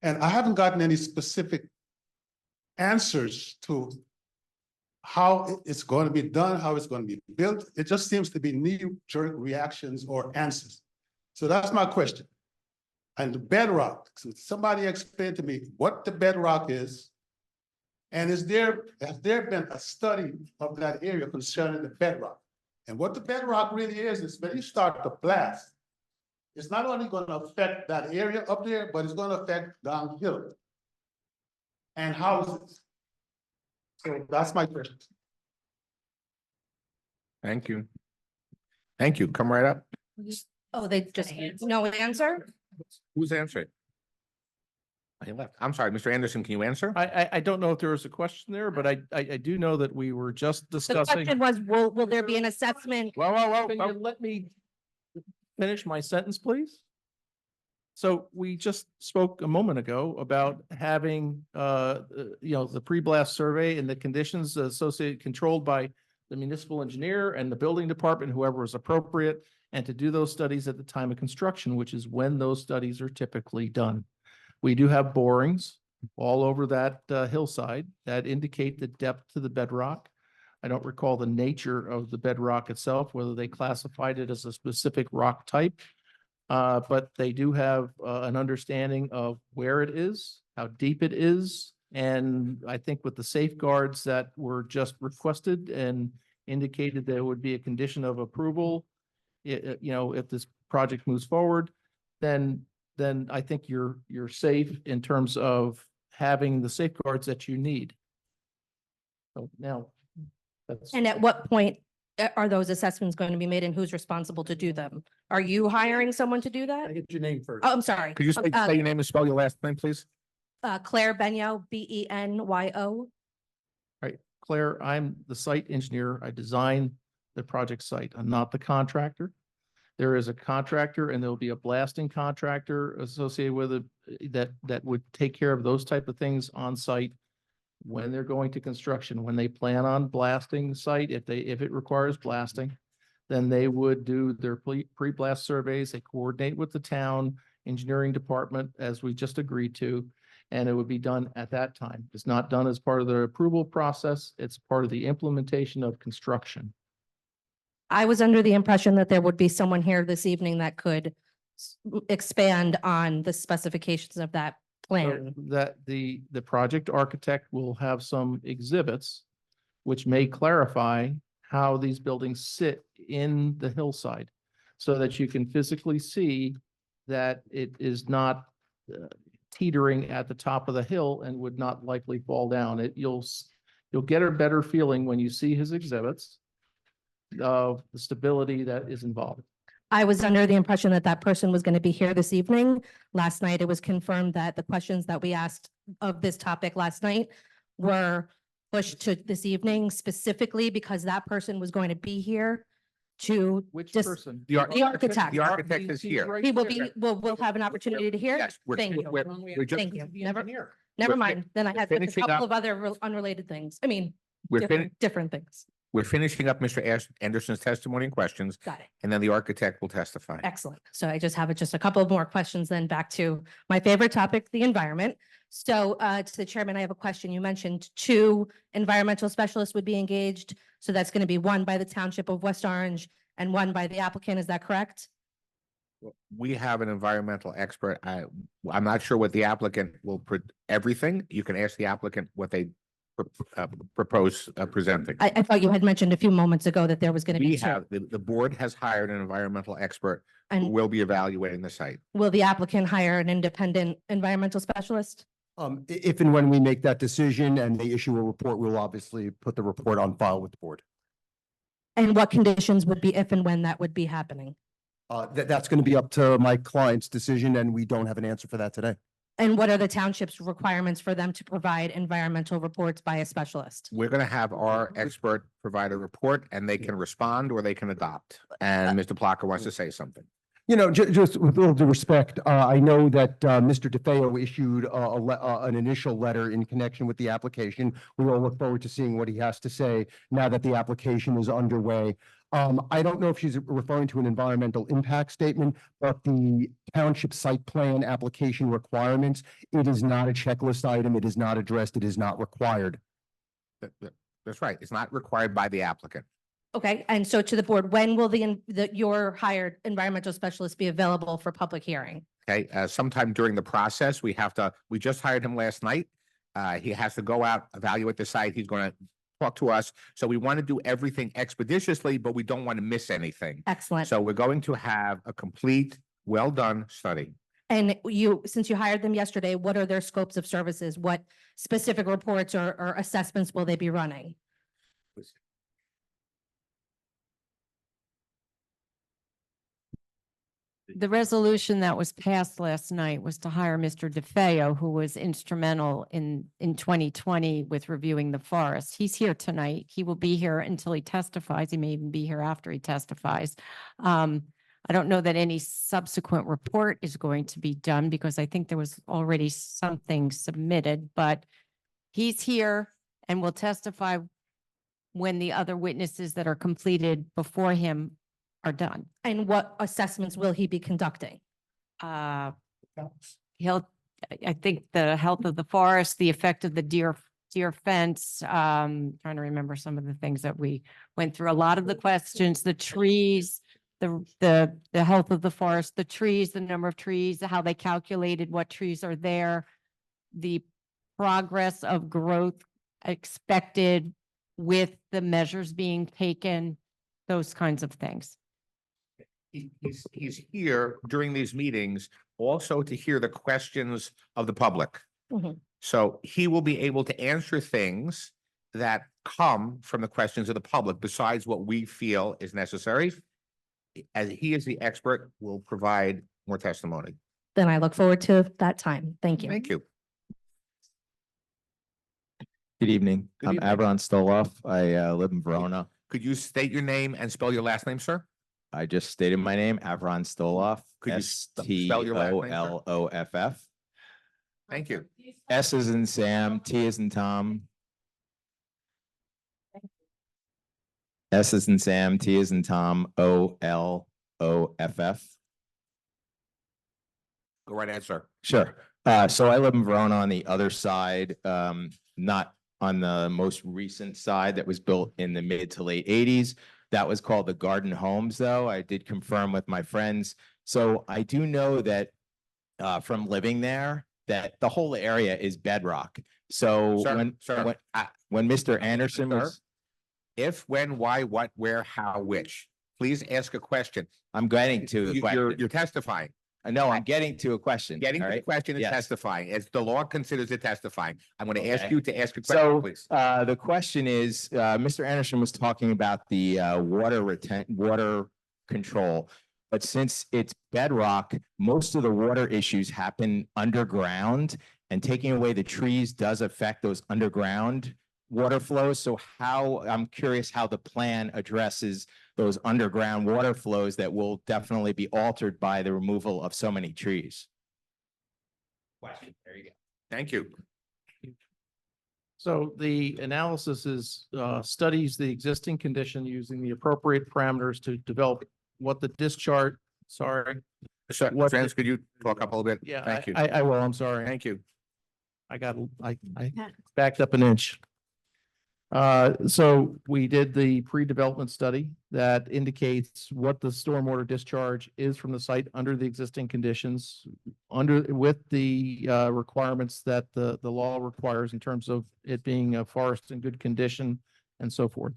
And I haven't gotten any specific answers to how it's going to be done, how it's going to be built. It just seems to be knee-jerk reactions or answers. So that's my question. And the bedrock, so somebody explain to me what the bedrock is, and has there been a study of that area concerning the bedrock? And what the bedrock really is when you start to blast, it's not only going to affect that area up there, but it's going to affect downhill and houses. So that's my question. Thank you. Thank you. Come right up. Oh, they just, no answer? Who's answering? I left. I'm sorry, Mr. Anderson, can you answer? I don't know if there was a question there, but I do know that we were just The discussing. question was, will there be an assessment? Whoa. Can you let me finish my sentence, please? So we just spoke a moment ago about having, the pre-blast survey and the conditions associated, controlled by the municipal engineer and the building department, whoever is appropriate, and to do those studies at the time of construction, which is when those studies are typically done. We do have borings all over that hillside that indicate the depth to the bedrock. I don't recall the nature of the bedrock itself, whether they classified it as a specific rock type. But they do have an understanding of where it is, how deep it is. And I think with the safeguards that were just requested and indicated there would be a condition of approval, if this project moves forward, then I think you're safe in terms of having the safeguards that you need. So now that's. And at what point are those assessments going to be made and who's responsible to do them? Are you hiring someone to do that? I get your name first. Oh, I'm sorry. Could you say your name and spell your last name, please? Claire Benyo, Benyo. Right, Claire, I'm the site engineer. I design the project site. I'm not the contractor. There is a contractor and there'll be a blasting contractor associated with it that would take care of those type of things on site when they're going to construction, when they plan on blasting the site, if it requires blasting, then they would do their pre-blast surveys. They coordinate with the town engineering department as we just agreed to, and it would be done at that time. It's not done as part of the approval process. It's part of the implementation of construction. I was under the impression that there would be someone here this evening that could expand on the specifications of that plan. So that the project architect will have some exhibits which may clarify how these buildings sit in the hillside so that you can physically see that it is not teetering at the top of the hill and would not likely fall down. You'll You'll get a better feeling when you see his exhibits of the stability that is involved. I was under the impression that that person was going to be here this evening. Last night, it was confirmed that the questions that we asked of this topic last night were pushed to this evening specifically because that person was going to be here to Which just- person? The architect. The architect is He's here. right He will there. be, we'll have an opportunity to hear. Yes, we're, Thank you. we're just, Thank you. Never We're Never mind. Then I we're had a finishing couple up- of other unrelated things. I mean, we're different things. we're finishing up Mr. Anderson's testimony and questions, Got it. and then the architect will testify. Excellent. So I just have just a couple of more questions then back to my favorite topic, the environment. So to the chairman, I have a question. You mentioned 2 environmental specialists would be engaged. So that's going to be 1 by the township of West Orange and 1 by the applicant. Is that correct? We have an environmental expert. I'm not sure what the applicant will, everything. You can ask the applicant what they propose presenting. I thought you had mentioned a few moments ago that there was going to We be 2. have, the board has hired an environmental expert who And will be evaluating the site. will the applicant hire an independent environmental specialist? If and when we make that decision and they issue a report, we'll obviously put the report on file with the board. And what conditions would be if and when that would be happening? That's going to be up to my client's decision, and we don't have an answer for that today. And what are the township's requirements for them to provide environmental reports by a specialist? We're going to have our expert provide a report and they can respond or they can adopt. And Mr. Plucker wants to say something. You know, just with all due respect, I know that Mr. DeFeo issued an initial letter in connection with the application. We all look forward to seeing what he has to say now that the application is underway. I don't know if she's referring to an environmental impact statement, but the township site plan application requirements, it is not a checklist item. It is not addressed. It is not required. That's right. It's not required by the applicant. Okay, and so to the board, when will your hired environmental specialist be available for public hearing? Okay, sometime during the process, we just hired him last night. He has to go out, evaluate the site. He's going to talk to us. So we want to do everything expeditiously, but we don't want to miss anything. Excellent. So we're going to have a complete, well-done study. And since you hired them yesterday, what are their scopes of services? What specific reports or assessments will they be running? The resolution that was passed last night was to hire Mr. DeFeo, who was instrumental in 2020 with reviewing the forest. He's here tonight. He will be here until he testifies. He may even be here after he testifies. I don't know that any subsequent report is going to be done because I think there was already something submitted, but he's here and will testify when the other witnesses that are completed before him are done. And what assessments will he be conducting? I think the health of the forest, the effect of the deer fence, trying to remember some of the things that we went through. A lot of the questions, the trees, the health of the forest, the trees, the number of trees, how they calculated what trees are there, the progress of growth expected with the measures being taken, those kinds of things. He's here during these meetings also to hear the questions of the public. Mhm. So he will be able to answer things that come from the questions of the public besides what we feel is necessary. As he is the expert, will provide more testimony. Then I look forward to that time. Thank you. Thank you. Good evening. Good I'm evening. Avron Stoloff. I live in Verona. Could you state your name and spell your last name, sir? I just stated my name, Avron Stoloff. Could you spell your last name, sir? Stoloff. Thank you. S is in Sam, T is in Tom. S is in Sam, T is in Tom, Oloff. Go right ahead, sir. Sure. So I live in Verona on the other side, not on the most recent side that was built in the mid to late 80s. That was called the Garden Homes, though. I did confirm with my friends. So I do know that from living there, that the whole area is bedrock. So when Mr. Anderson Sir? was, If, when, why, what, where, how, which. Please ask a question. I'm getting to the question. You're testifying. No, I'm getting to a question. Getting all to the right? question is Yes. testifying, as the law considers it testifying. I'm going to ask Okay. you to ask a question, So, please. the question is, Mr. Anderson was talking about the, water control. But since it's bedrock, most of the water issues happen underground, and taking away the trees does affect those underground water flows. So I'm curious how the plan addresses those underground water flows that will definitely be altered by the removal of so many trees. Question, there you go. Thank you. So the analysis is, studies the existing condition using the appropriate parameters to develop what the discharge, sorry. Sir, What Francis, the- could you talk up a little bit? Yeah, Thank you. I will, I'm sorry. Thank you. I backed up an inch. So we did the pre-development study that indicates what the stormwater discharge is from the site under the existing conditions, with the requirements that the law requires in terms of it being a forest in good condition and so forth.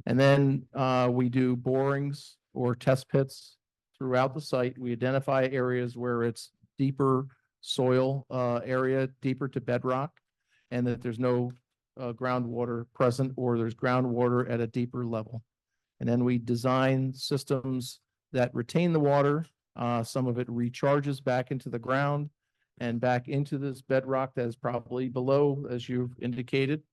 And then we do borings or test pits throughout the site. We identify areas where it's deeper soil area, deeper to bedrock, and that there's no groundwater present, or there's groundwater at a deeper level. And then we design systems that retain the water. Some of it recharges back into the ground and back into this bedrock that is probably below, as you've indicated.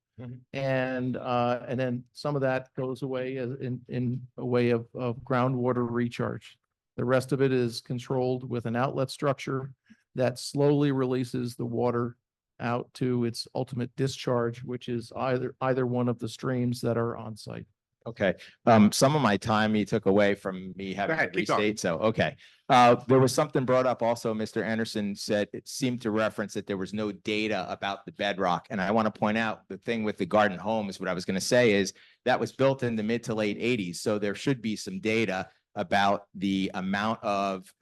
And then some of that goes away in a way of groundwater recharge. The rest of it is controlled with an outlet structure that slowly releases the water out to its ultimate discharge, which is either one of the streams that are on site. Okay, some of my time you took away from me having to ahead, keep going. restate, so, okay. There was something brought up also, Mr. Anderson said it seemed to reference that there was no data about the bedrock. And I want to point out the thing with the Garden Homes, what I was going to say is that was built in the mid to late 80s. So there should be some data about the amount of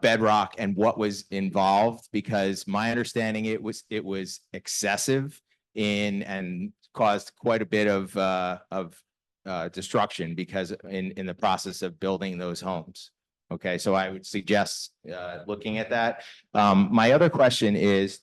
bedrock and what was involved, because my understanding it was excessive and caused quite a bit of destruction because in the process of building those homes. Okay, so I would suggest looking at that. My other question is,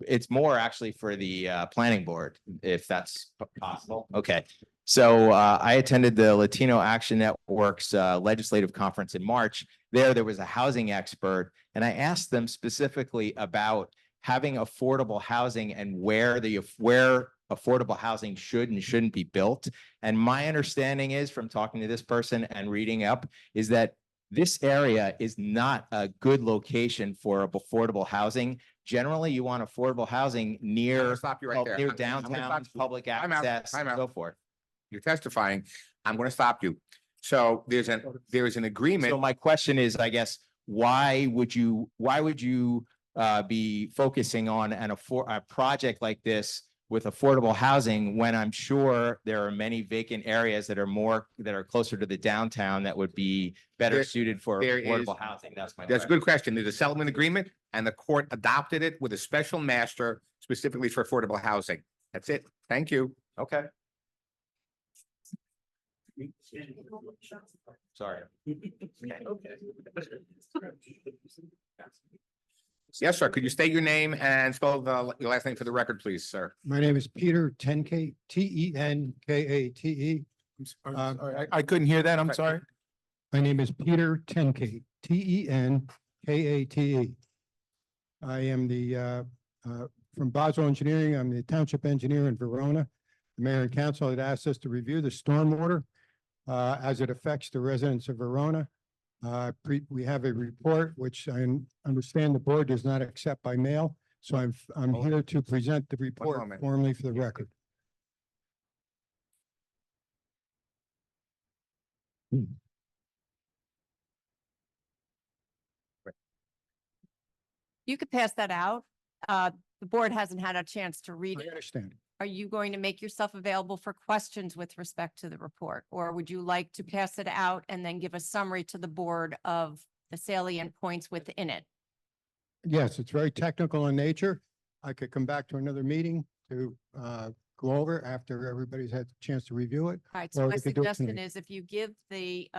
it's more actually for the planning board, if that's possible. Okay. So I attended the Latino Action Network's legislative conference in March. There was a housing expert, and I asked them specifically about having affordable housing and where affordable housing should and shouldn't be built. And my understanding is, from talking to this person and reading up, is that this area is not a good location for affordable housing. Generally, you want affordable housing near Stop you right there. near I'm gonna downtown, stop you. public Time out, access, time and out. so forth. You're testifying. I'm going to stop you. So there is an agreement. So my question is, I guess, why would you be focusing on a project like this with affordable housing when I'm sure there are many vacant areas that are closer to the downtown that would be better suited for affordable housing? That's my That's a question. good question. There's a settlement agreement and the court adopted it with a special master specifically for affordable housing. That's it. Thank you. Okay. Sorry. Yes, sir. Could you state your name and spell your last name for the record, please, sir? My name is Peter Tenkate, Tenkate. I couldn't hear that. I'm sorry. My name is Peter Tenkate, Tenkate. I am from Boswell Engineering. I'm the township engineer in Verona. The mayor and council had asked us to review the stormwater as it affects the residents of Verona. We have a report, which I understand the board does not accept by mail. So I'm here to present the report moment. formally for the record. You could pass that out. The board hasn't had a chance to read I it. understand. Are you going to make yourself available for questions with respect to the report? Or would you like to pass it out and then give a summary to the board of the salient points within it? Yes, it's very technical in nature. I could come back to another meeting to go go over after everybody's had a chance to review it? All right, Or so my we could do it suggestion tonight. is if you give the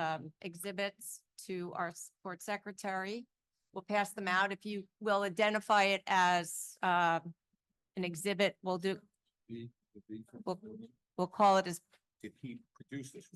exhibits to our board secretary, we'll pass them out. If you will identify it as an exhibit, we'll call it as, Did he produce this?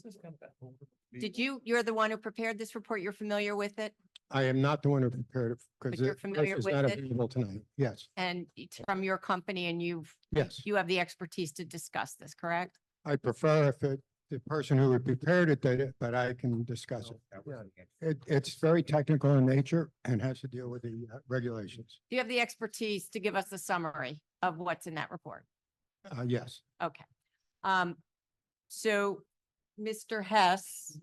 you're the one who prepared this report, you're familiar with it? I am not the one who prepared it But because you're it familiar is with not it? available tonight. Yes, And it's from your company and yes. you have the expertise to discuss this, correct? I prefer if the person who had prepared it did it, but I can discuss it. It's very technical in nature and has to deal with the regulations. Do you have the expertise to give us a summary of what's in that report? Yes. Okay. So Mr. Hess,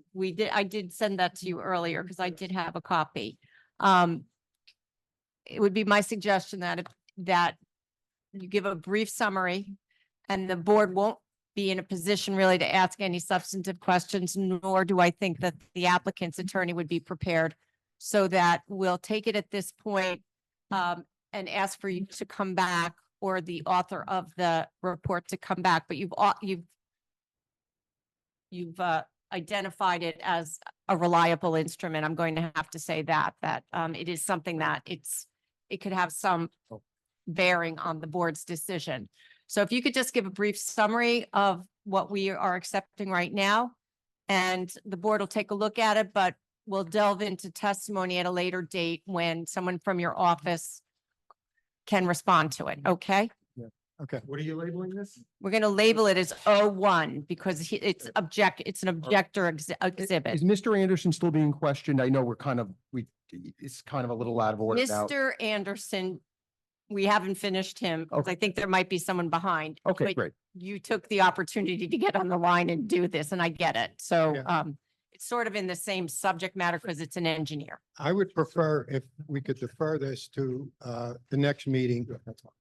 I did send that to you earlier because I did have a copy. It would be my suggestion that you give a brief summary and the board won't be in a position really to ask any substantive questions, nor do I think that the applicant's attorney would be prepared. So that we'll take it at this point, and ask for you to come back or the author of the report to come back, but you've identified it as a reliable instrument. I'm going to have to say that it is something that it could have some bearing on the board's decision. So if you could just give a brief summary of what we are accepting right now, and the board will take a look at it, but we'll delve into testimony at a later date when someone from your office can respond to it, okay? Okay. What are you labeling this? We're going to label it as O1 because it's an objector exhibit. Is Mr. Anderson still being questioned? I know it's kind of a little out of order now. Mr. Anderson, we haven't finished him. 'Cause I think there might be someone behind. Okay, but great. You took the opportunity to get on the line and do this, and I get it. So Yeah. it's sort of in the same subject matter because it's an engineer. I would prefer if we could defer this to the next meeting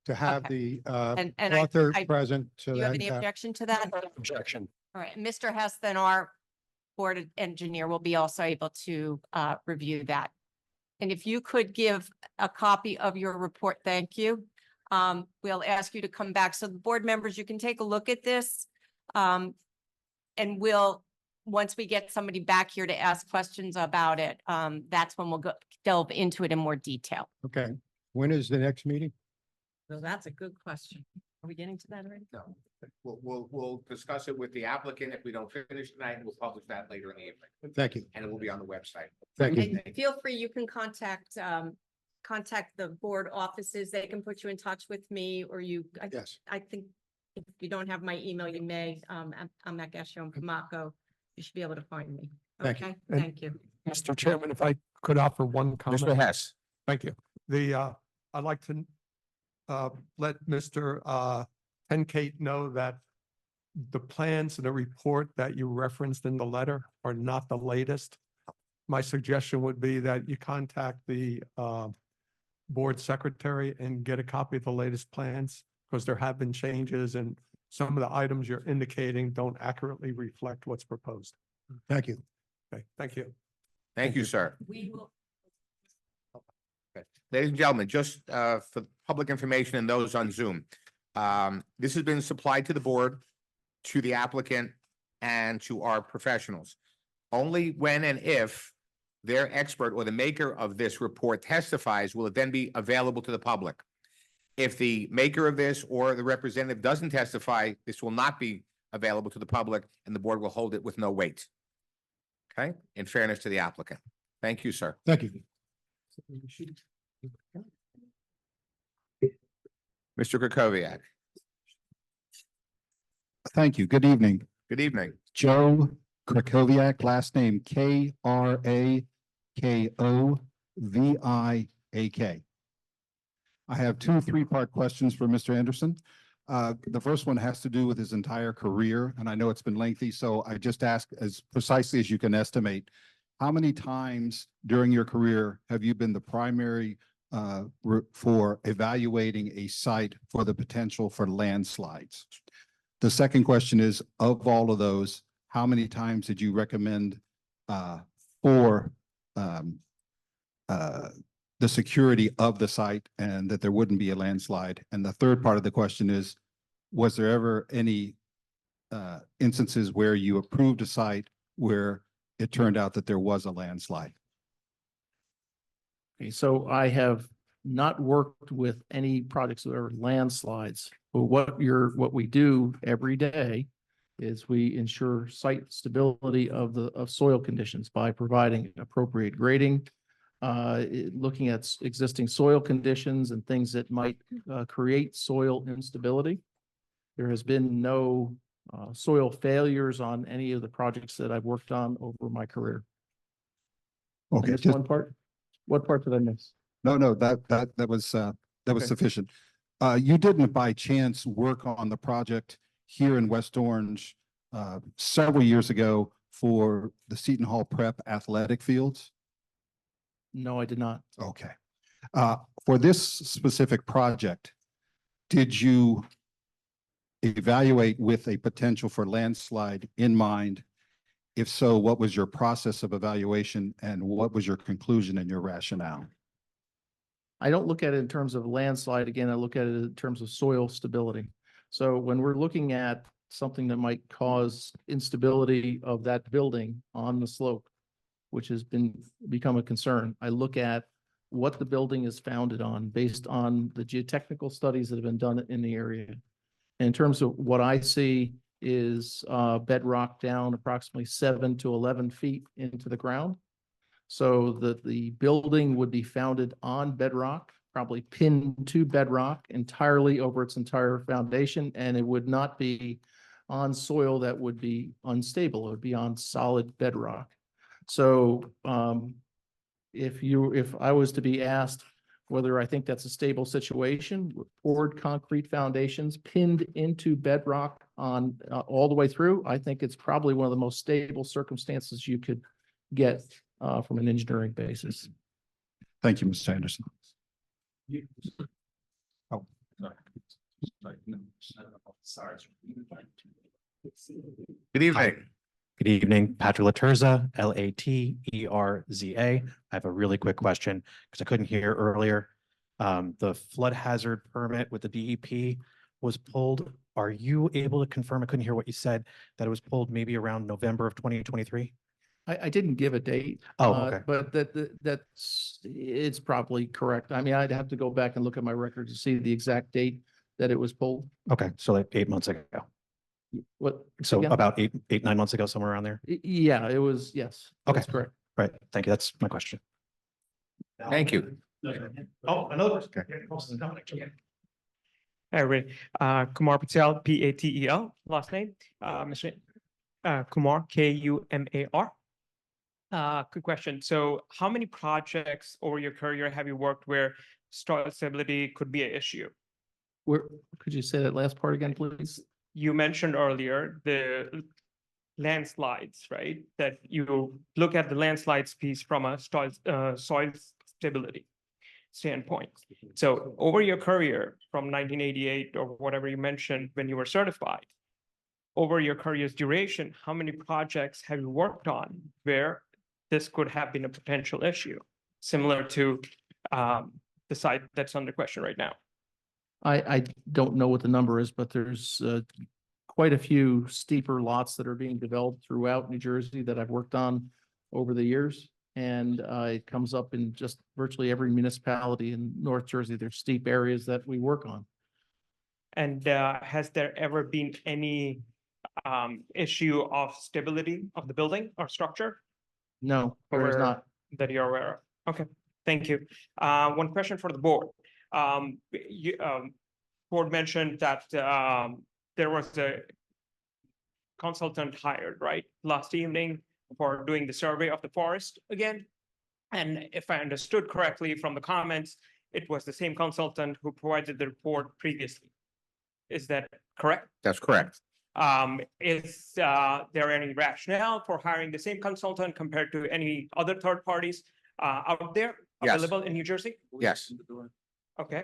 to have Okay. the And author I- present so Do you have that any objection to that? Objection. All right, Mr. Hess, then our board engineer will be also able to review that. And if you could give a copy of your report, thank you. We'll ask you to come back. So the board members, you can take a look at this. And once we get somebody back here to ask questions about it, that's when we'll delve into it in more detail. Okay, when is the next meeting? So that's a good question. Are we getting to that already? No. We'll discuss it with the applicant. If we don't finish tonight, we'll publish that later in the evening. Thank you. And it will be on the website. Thank you. And feel free, you can contact the board offices. They can put you in touch with me or Yes. I think if you don't have my email, you may, I'm at Gassion Pamaco. You should be able to find me. Thank you. Okay, And- thank you. Mr. Chairman, if I could offer one comment. Mr. Hess. Thank you. I'd like to let Mr. Tenkate know that the plans and the report that you referenced in the letter are not the latest. My suggestion would be that you contact the board secretary and get a copy of the latest plans because there have been changes and some of the items you're indicating don't accurately reflect what's proposed. Thank you. Okay, thank you. Thank you, sir. We will. Ladies and gentlemen, just for public information and those on Zoom. This has been supplied to the board, to the applicant, and to our professionals. Only when and if their expert or the maker of this report testifies will it then be available to the public. If the maker of this or the representative doesn't testify, this will not be available to the public and the board will hold it with no weight. Okay, in fairness to the applicant. Thank you, sir. Thank you. Mr. Krakowiak, Thank you. Good evening. good evening. Joe Krakowiak, last name Krakoviak. I have two three-part questions for Mr. Anderson. The first one has to do with his entire career, and I know it's been lengthy, so I just ask as precisely as you can estimate, how many times during your career have you been the primary for evaluating a site for the potential for landslides? The second question is, of all of those, how many times did you recommend for the security of the site and that there wouldn't be a landslide? And the third part of the question is, was there ever any instances where you approved a site where it turned out that there was a landslide? Okay, so I have not worked with any projects that are landslides, but what we do every day is we ensure site stability of soil conditions by providing appropriate grading, looking at existing soil conditions and things that might create soil instability. There has been no soil failures on any of the projects that I've worked on over my career. I Okay, missed just, one part? What part did I miss? no, that was Okay. sufficient. You didn't by chance work on the project here in West Orange several years ago for the Seton Hall Prep athletic fields? No, I did not. Okay. For this specific project, did you evaluate with a potential for landslide in mind? If so, what was your process of evaluation and what was your conclusion and your rationale? I don't look at it in terms of landslide. Again, I look at it in terms of soil stability. So when we're looking at something that might cause instability of that building on the slope, which has become a concern, I look at what the building is founded on based on the geotechnical studies that have been done in the area. In terms of what I see is bedrock down approximately 7 to 11 feet into the ground. So that the building would be founded on bedrock, probably pinned to bedrock entirely over its entire foundation, and it would not be on soil that would be unstable. It would be on solid bedrock. So if I was to be asked whether I think that's a stable situation, poured concrete foundations pinned into bedrock on all the way through, I think it's probably one of the most stable circumstances you could get from an engineering basis. Thank you, Mr. Anderson. Oh, sorry. Good evening. Good evening, Patrick Laterza, Laterza. I have a really quick question because I couldn't hear earlier. The flood hazard permit with the DEP was pulled. Are you able to confirm? I couldn't hear what you said, that it was pulled maybe around November of 2023? I didn't give a date. Oh, okay. But it's probably correct. I mean, I'd have to go back and look at my records to see the exact date that it was pulled. Okay, so like 8 months ago. What? So again? about 9 months ago, somewhere around there. Yeah, it was, yes. Okay. That's correct. Right. Thank you. That's my question. Thank you. Oh, another person. Hi, everybody. Kumar Patel, Patel, last name. Mr. Kumar, Kumar. Quick question. So how many projects over your career have you worked where soil stability could be an issue? Could you say that last part again, please? You mentioned earlier the landslides, right? That you look at the landslides piece from a soil stability standpoint. So over your career from 1988 or whatever you mentioned when you were certified, over your career's duration, how many projects have you worked on where this could have been a potential issue, similar to the site that's under question right now? I don't know what the number is, but there's quite a few steeper lots that are being developed throughout New Jersey that I've worked on over the years. And it comes up in just virtually every municipality in North Jersey. There's steep areas that we work on. And has there ever been any issue of stability of the building or structure? No, there is not. That you're aware of. Okay, thank you. One question for the board. Board mentioned that there was a consultant hired, right, last evening for doing the survey of the forest again. And if I understood correctly from the comments, it was the same consultant who provided the report previously. Is that correct? That's correct. Is there any rationale for hiring the same consultant compared to any other third parties out there Yes. available in New Jersey? Yes. Okay.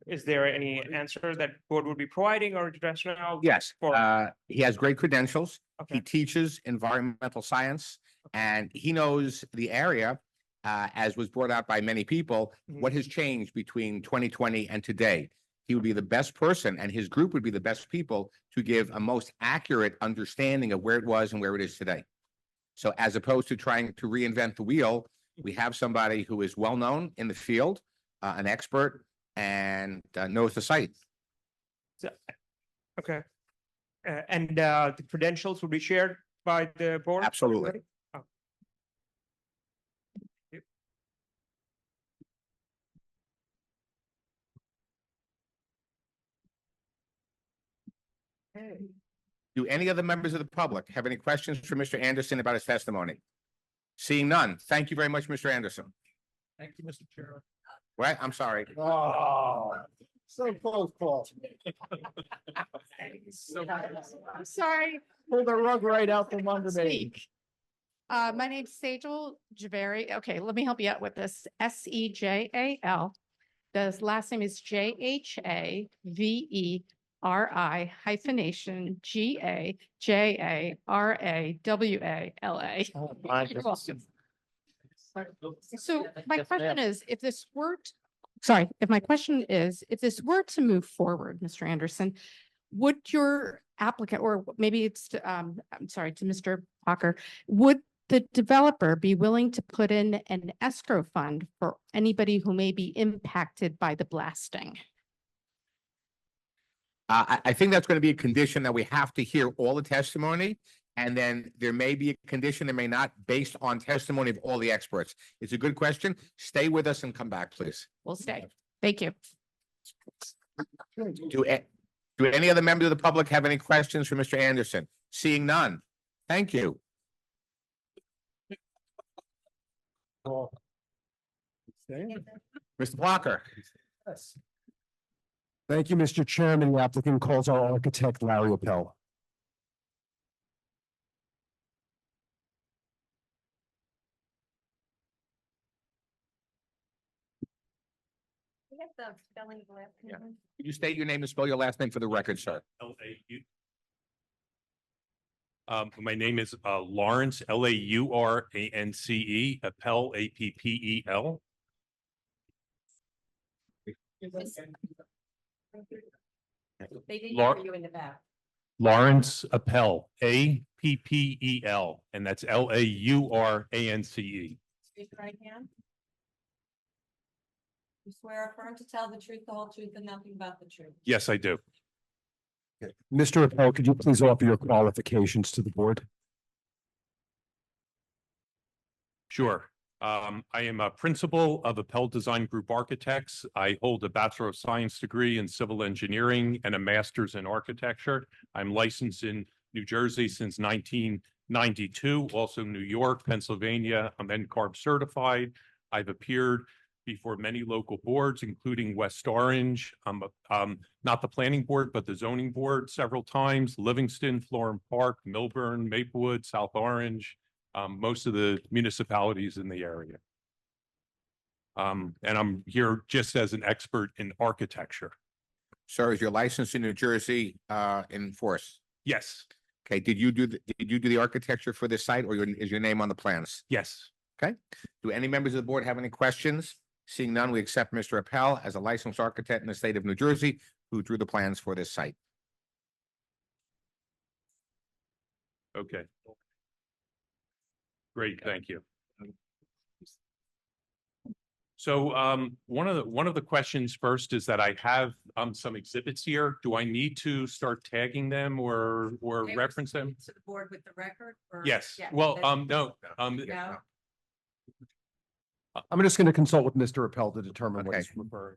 Is there any answer that board would be providing or rationale? Yes, For, he has great credentials. He okay, teaches environmental science and he knows the area, as was brought out by many people, what has changed between 2020 and today. he would be the best person and his group would be the best people to give a most accurate understanding of where it was and where it is today. So as opposed to trying to reinvent the wheel, we have somebody who is well-known in the field, an expert, and knows the site. So, okay. And the credentials will be shared by the board? Absolutely. Oh. Thank you. Do any of the members of the public have any questions for Mr. Anderson about his testimony? Seeing none, thank you very much, Mr. Anderson. Thank you, Mr. Chair. What? I'm sorry. Oh, so close, Paul. I'm sorry. Pull the rug right out from under me. Speak. My name's Sejal Javeri. Okay, let me help you out with this. Sejal. The last name is Jhaveri hyphenation GajaraWala. Oh, my You're welcome. goodness. So my Yes, question ma'am. is, if this were, sorry, if my question is, if this were to move forward, Mr. Anderson, would your applicant, or maybe it's to, I'm sorry, to Mr. Walker, would the developer be willing to put in an escrow fund for anybody who may be impacted by the blasting? I think that's going to be a condition that we have to hear all the testimony. And then there may be a condition, there may not, based on testimony of all the experts. It's a good question. Stay with us and come back, please. We'll stay. Thank you. Do any other members of the public have any questions for Mr. Anderson? Seeing none. Thank you. Mr. Blocker. Thank you, Mr. Chairman. The applicant calls our architect Larry Appel. Yeah. Can you state your name and spell your last name for the record, sir? L-A-U. My name is Lawrence, Laurance, Appel, Appel. They didn't Lar- hear you in the back. Lawrence Appel, Appel, and that's Laurance. Raise your right hand. You swear affirm to tell the truth, the whole truth, and nothing but the truth. Yes, I do. Mr. Appel, could you please offer your qualifications to the board? Sure. I am a principal of Appel Design Group Architects. I hold a Bachelor of Science degree in Civil Engineering and a Master's in Architecture. I'm licensed in New Jersey since 1992, also New York, Pennsylvania. I'm NCARB certified. I've appeared before many local boards, including West Orange, not the planning board, but the zoning board several times, Livingston, Florham Park, Milburn, Maplewood, South Orange, most of the municipalities in the area. And I'm here just as an expert in architecture. Sir, is your license in New Jersey in force? Yes, Okay, did you do the architecture for this site or is your name on the plans? yes. Okay, do any members of the board have any questions? Seeing none, we accept Mr. Appel as a licensed architect in the state of New Jersey who drew the plans for this site. Okay. Great, thank you. So one of the questions first is that I have some exhibits here. Do I need to start tagging them or reference them? To the board with the record? Or- Yes, Yeah, well, that's- no, No? I'm just going to consult with Mr. Appel to determine what Okay. he's referring.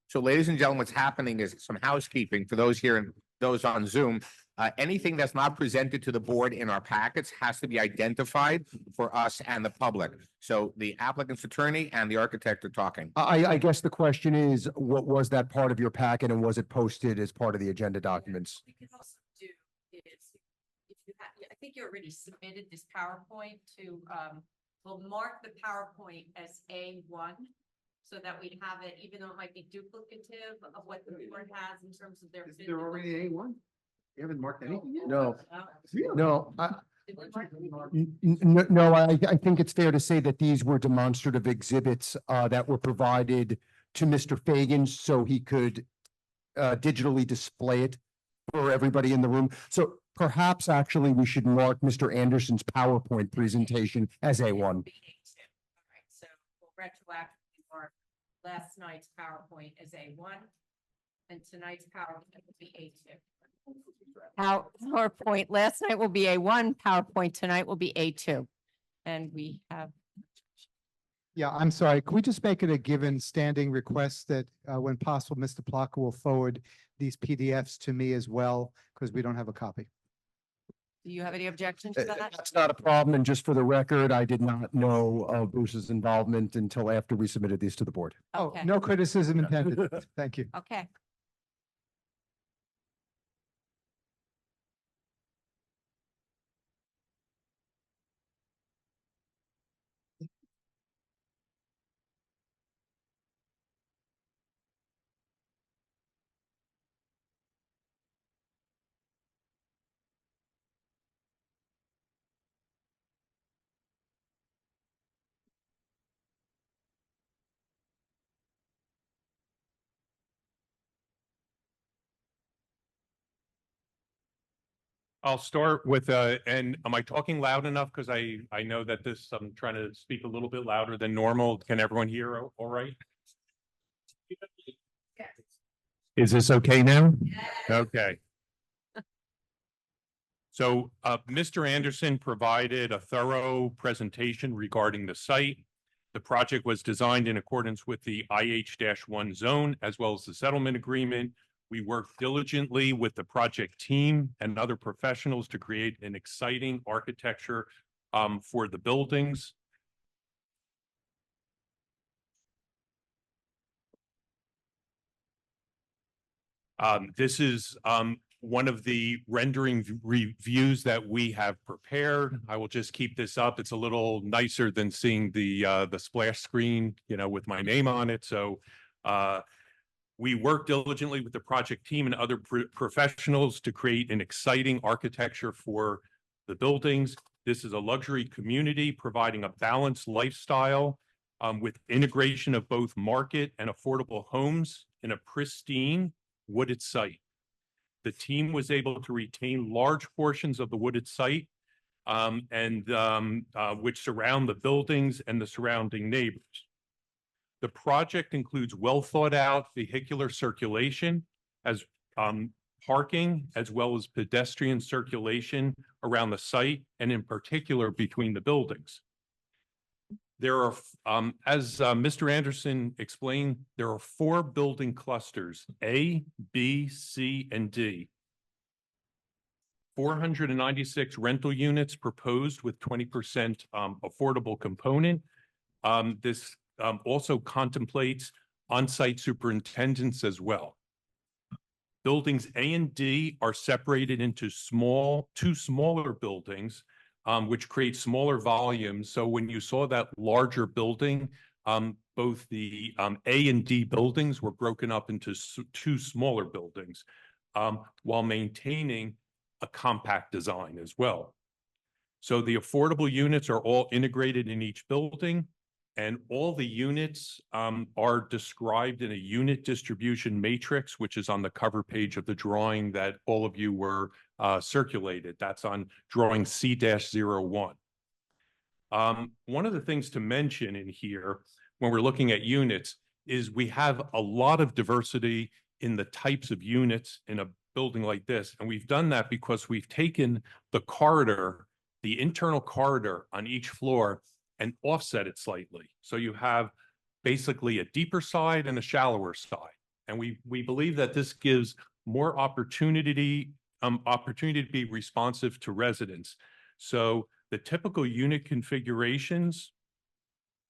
So ladies and gentlemen, what's happening is some housekeeping for those here and those on Zoom. Anything that's not presented to the board in our packets has to be identified for us and the public. So the applicant's attorney and the architect are talking. I guess the question is, what was that part of your packet and was it posted as part of the agenda documents? We can also do is, if you have, I think you already submitted this PowerPoint to, we'll mark the PowerPoint as A1. So that we'd have it, even though it might be duplicative of what the board has in terms of their. They're already A1? You haven't marked anything yet? No, no, Did we mark no, I think it's fair to say that these were demonstrative exhibits that were provided to Mr. Fagan so he could digitally display it for everybody in the room. So perhaps actually we should mark Mr. Anderson's PowerPoint presentation as A1. So we'll retroactively mark last night's PowerPoint as A1 and tonight's PowerPoint will be A2. PowerPoint last night will be A1, PowerPoint tonight will be A2. And we have. Yeah, I'm sorry. Can we just make it a given standing request that when possible, Mr. Plucker will forward these PDFs to me as well, because we don't have a copy. Do you have any objections to that? That's not a problem. And just for the record, I did not know of Bruce's involvement until after we submitted these to the board. Oh, Okay. no criticism intended. Thank you. Okay. I'll start with, and am I talking loud enough? Because I know that this, I'm trying to speak a little bit louder than normal. Can everyone hear all right? Is this okay now? Okay. So Mr. Anderson provided a thorough presentation regarding the site. The project was designed in accordance with the IH-1 zone as well as the settlement agreement. We worked diligently with the project team and other professionals to create an exciting architecture for the buildings. This is one of the rendering reviews that we have prepared. I will just keep this up. It's a little nicer than seeing the splash screen, you know, with my name on it. So we work diligently with the project team and other professionals to create an exciting architecture for the buildings. This is a luxury community providing a balanced lifestyle with integration of both market and affordable homes in a pristine wooded site. The team was able to retain large portions of the wooded site which surround the buildings and the surrounding neighbors. The project includes well thought out vehicular circulation as parking, as well as pedestrian circulation around the site and in particular between the buildings. There are, as Mr. Anderson explained, there are 4 building clusters, A, B, C, and D. 496 rental units proposed with 20% affordable component. This also contemplates on-site superintendents as well. Buildings A and D are separated into two smaller buildings, which create smaller volumes. So when you saw that larger building, both the A and D buildings were broken up into 2 smaller buildings, while maintaining a compact design as well. So the affordable units are all integrated in each building, and all the units are described in a unit distribution matrix, which is on the cover page of the drawing that all of you were circulated. That's on drawing C-01. One of the things to mention in here when we're looking at units is we have a lot of diversity in the types of units in a building like this. And we've done that because we've taken the corridor, the internal corridor on each floor, and offset it slightly. So you have basically a deeper side and a shallower side. And we believe that this gives more opportunity to be responsive to residents. So the typical unit configurations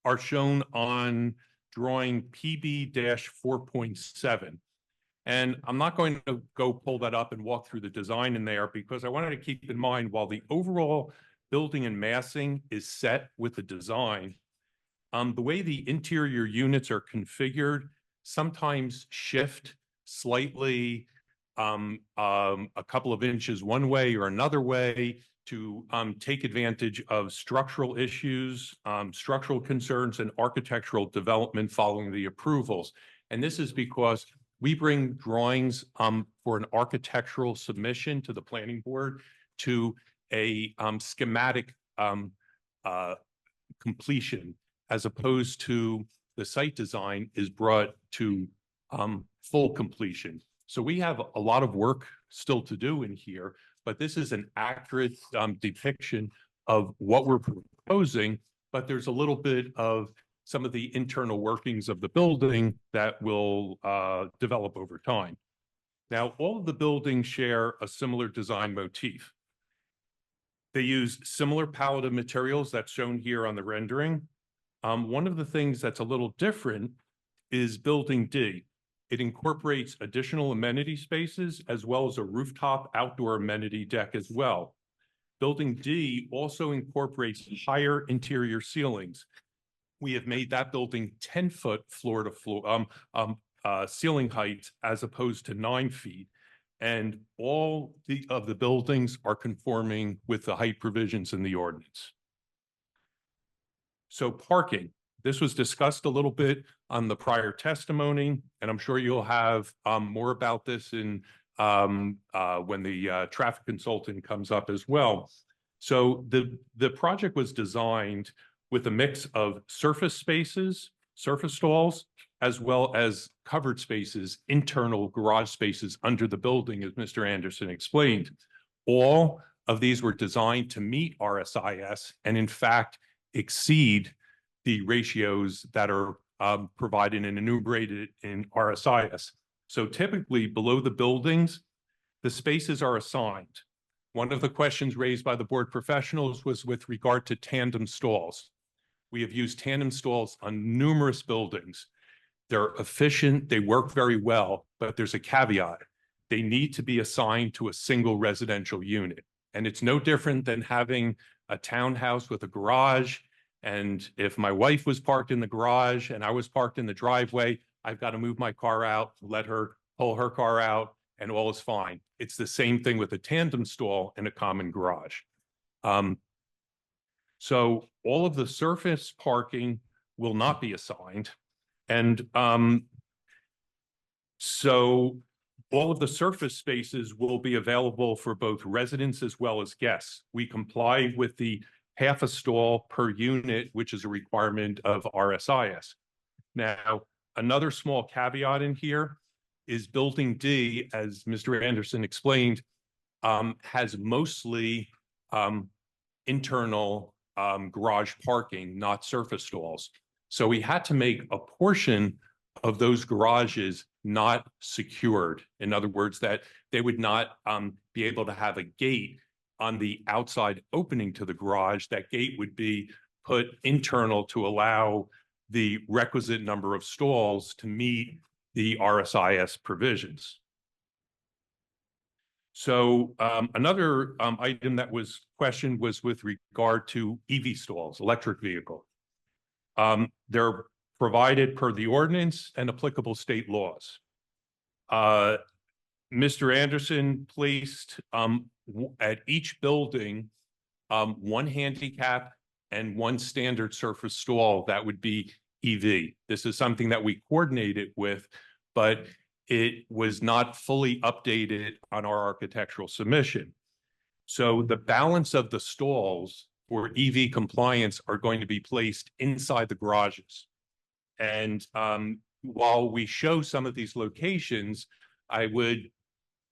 are shown on drawing PB-4.7. And I'm not going to go pull that up and walk through the design in there because I wanted to keep in mind while the overall building and massing is set with the design, the way the interior units are configured sometimes shift slightly a couple of inches one way or another way to take advantage of structural issues, structural concerns, and architectural development following the approvals. And this is because we bring drawings for an architectural submission to the planning board to a schematic completion, as opposed to the site design is brought to full completion. So we have a lot of work still to do in here, but this is an accurate depiction of what we're proposing, but there's a little bit of some of the internal workings of the building that will develop over time. Now, all of the buildings share a similar design motif. They use similar palette of materials that's shown here on the rendering. One of the things that's a little different is Building D. It incorporates additional amenity spaces as well as a rooftop outdoor amenity deck as well. Building D also incorporates higher interior ceilings. We have made that building 10-foot floor to floor ceiling height as opposed to 9 feet. And all of the buildings are conforming with the height provisions in the ordinance. So parking, this was discussed a little bit on the prior testimony, and I'm sure you'll have more about this in when the traffic consultant comes up as well. So the project was designed with a mix of surface spaces, surface stalls, as well as covered spaces, internal garage spaces under the building, as Mr. Anderson explained. All of these were designed to meet RSIS and in fact exceed the ratios that are provided and enumerated in RSIS. So typically below the buildings, the spaces are assigned. One of the questions raised by the board professionals was with regard to tandem stalls. We have used tandem stalls on numerous buildings. They're efficient, they work very well, but there's a caveat. They need to be assigned to a single residential unit. And it's no different than having a townhouse with a garage. And if my wife was parked in the garage and I was parked in the driveway, I've got to move my car out, let her pull her car out, and all is fine. It's the same thing with a tandem stall in a common garage. So all of the surface parking will not be assigned. And so all of the surface spaces will be available for both residents as well as guests. We comply with the half a stall per unit, which is a requirement of RSIS. Now, another small caveat in here is Building D, as Mr. Anderson explained, has mostly internal garage parking, not surface stalls. So we had to make a portion of those garages not secured. In other words, that they would not be able to have a gate on the outside opening to the garage. That gate would be put internal to allow the requisite number of stalls to meet the RSIS provisions. So another item that was questioned was with regard to EV stalls, electric vehicle. They're provided per the ordinance and applicable state laws. Mr. Anderson placed at each building one handicap and one standard surface stall that would be EV. This is something that we coordinated with, but it was not fully updated on our architectural submission. So the balance of the stalls for EV compliance are going to be placed inside the garages. And while we show some of these locations, I would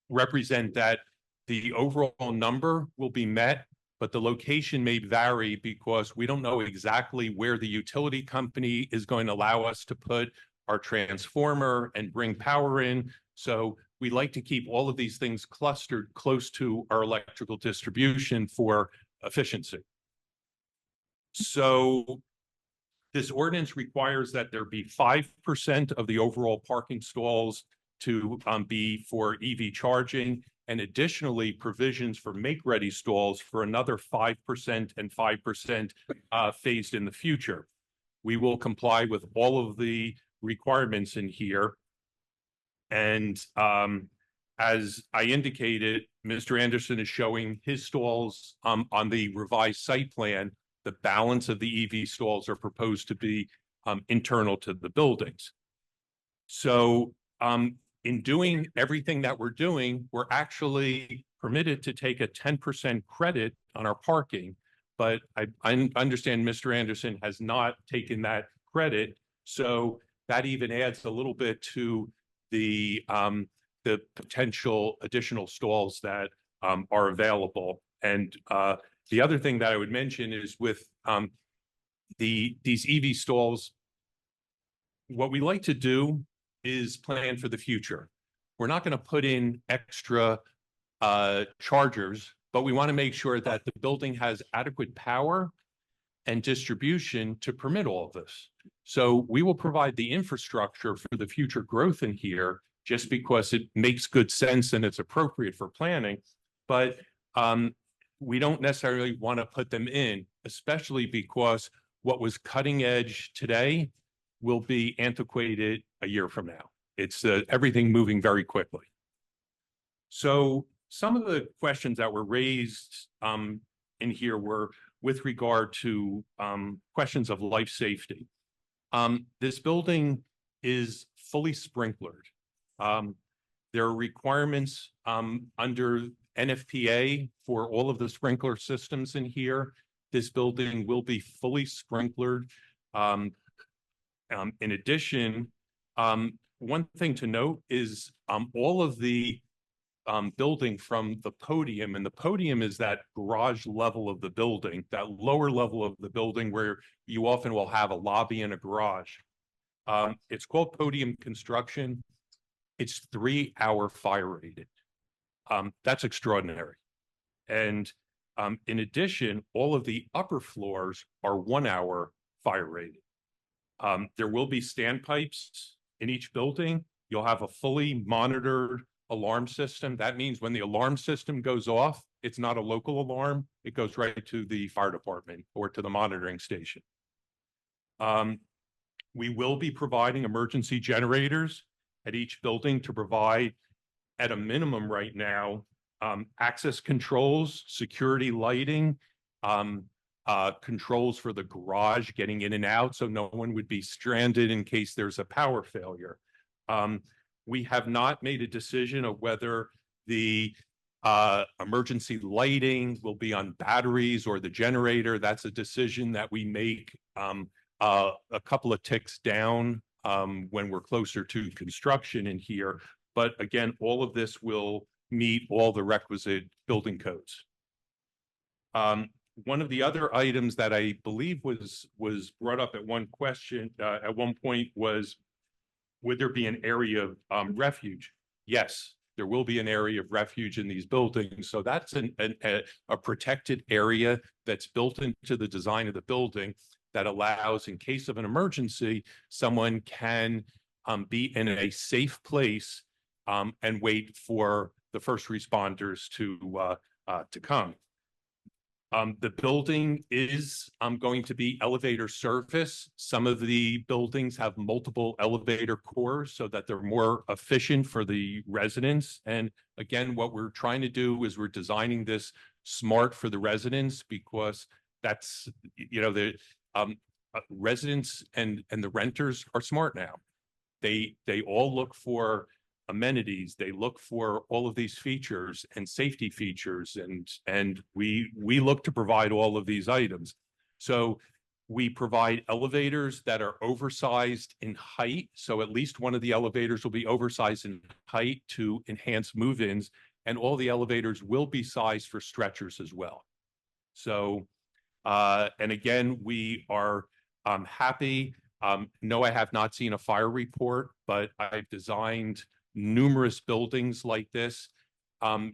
represent that the overall number will be met, but the location may vary because we don't know exactly where the utility company is going to allow us to put our transformer and bring power in. So we like to keep all of these things clustered close to our electrical distribution for efficiency. So this ordinance requires that there be 5% of the overall parking stalls to be for EV charging, and additionally provisions for make-ready stalls for another 5% and 5% phased in the future. We will comply with all of the requirements in here. And as I indicated, Mr. Anderson is showing his stalls on the revised site plan. The balance of the EV stalls are proposed to be internal to the buildings. So in doing everything that we're doing, we're actually permitted to take a 10% credit on our parking. But I understand Mr. Anderson has not taken that credit. So that even adds a little bit to the potential additional stalls that are available. And the other thing that I would mention is with these EV stalls, what we like to do is plan for the future. We're not going to put in extra chargers, but we want to make sure that the building has adequate power and distribution to permit all of this. So we will provide the infrastructure for the future growth in here just because it makes good sense and it's appropriate for planning. But we don't necessarily want to put them in, especially because what was cutting edge today will be antiquated a year from now. It's everything moving very quickly. So some of the questions that were raised in here were with regard to questions of life safety. This building is fully sprinklered. There are requirements under NFPA for all of the sprinkler systems in here. This building will be fully sprinklered. In addition, one thing to note is all of the building from the podium, and the podium is that garage level of the building, that lower level of the building where you often will have a lobby and a garage. It's called podium construction. It's 3-hour fire rated. That's extraordinary. And in addition, all of the upper floors are 1-hour fire rated. There will be standpipes in each building. You'll have a fully monitored alarm system. That means when the alarm system goes off, it's not a local alarm. It goes right to the fire department or to the monitoring station. We will be providing emergency generators at each building to provide, at a minimum right now, access controls, security lighting, controls for the garage getting in and out so no one would be stranded in case there's a power failure. We have not made a decision of whether the emergency lighting will be on batteries or the generator. That's a decision that we make a couple of ticks down when we're closer to construction in here. But again, all of this will meet all the requisite building codes. One of the other items that I believe was brought up at one point was, would there be an area of refuge? Yes, there will be an area of refuge in these buildings. So that's a protected area that's built into the design of the building that allows, in case of an emergency, someone can be in a safe place and wait for the first responders to come. The building is going to be elevator service. Some of the buildings have multiple elevator cores so that they're more efficient for the residents. And again, what we're trying to do is we're designing this smart for the residents, because that's, you know, the residents and the renters are smart now. They all look for amenities. They look for all of these features and safety features, and we look to provide all of these items. So we provide elevators that are oversized in height. So at least one of the elevators will be oversized in height to enhance move-ins, and all the elevators will be sized for stretchers as well. So, and again, we are happy. No, I have not seen a fire report, but I've designed numerous buildings like this.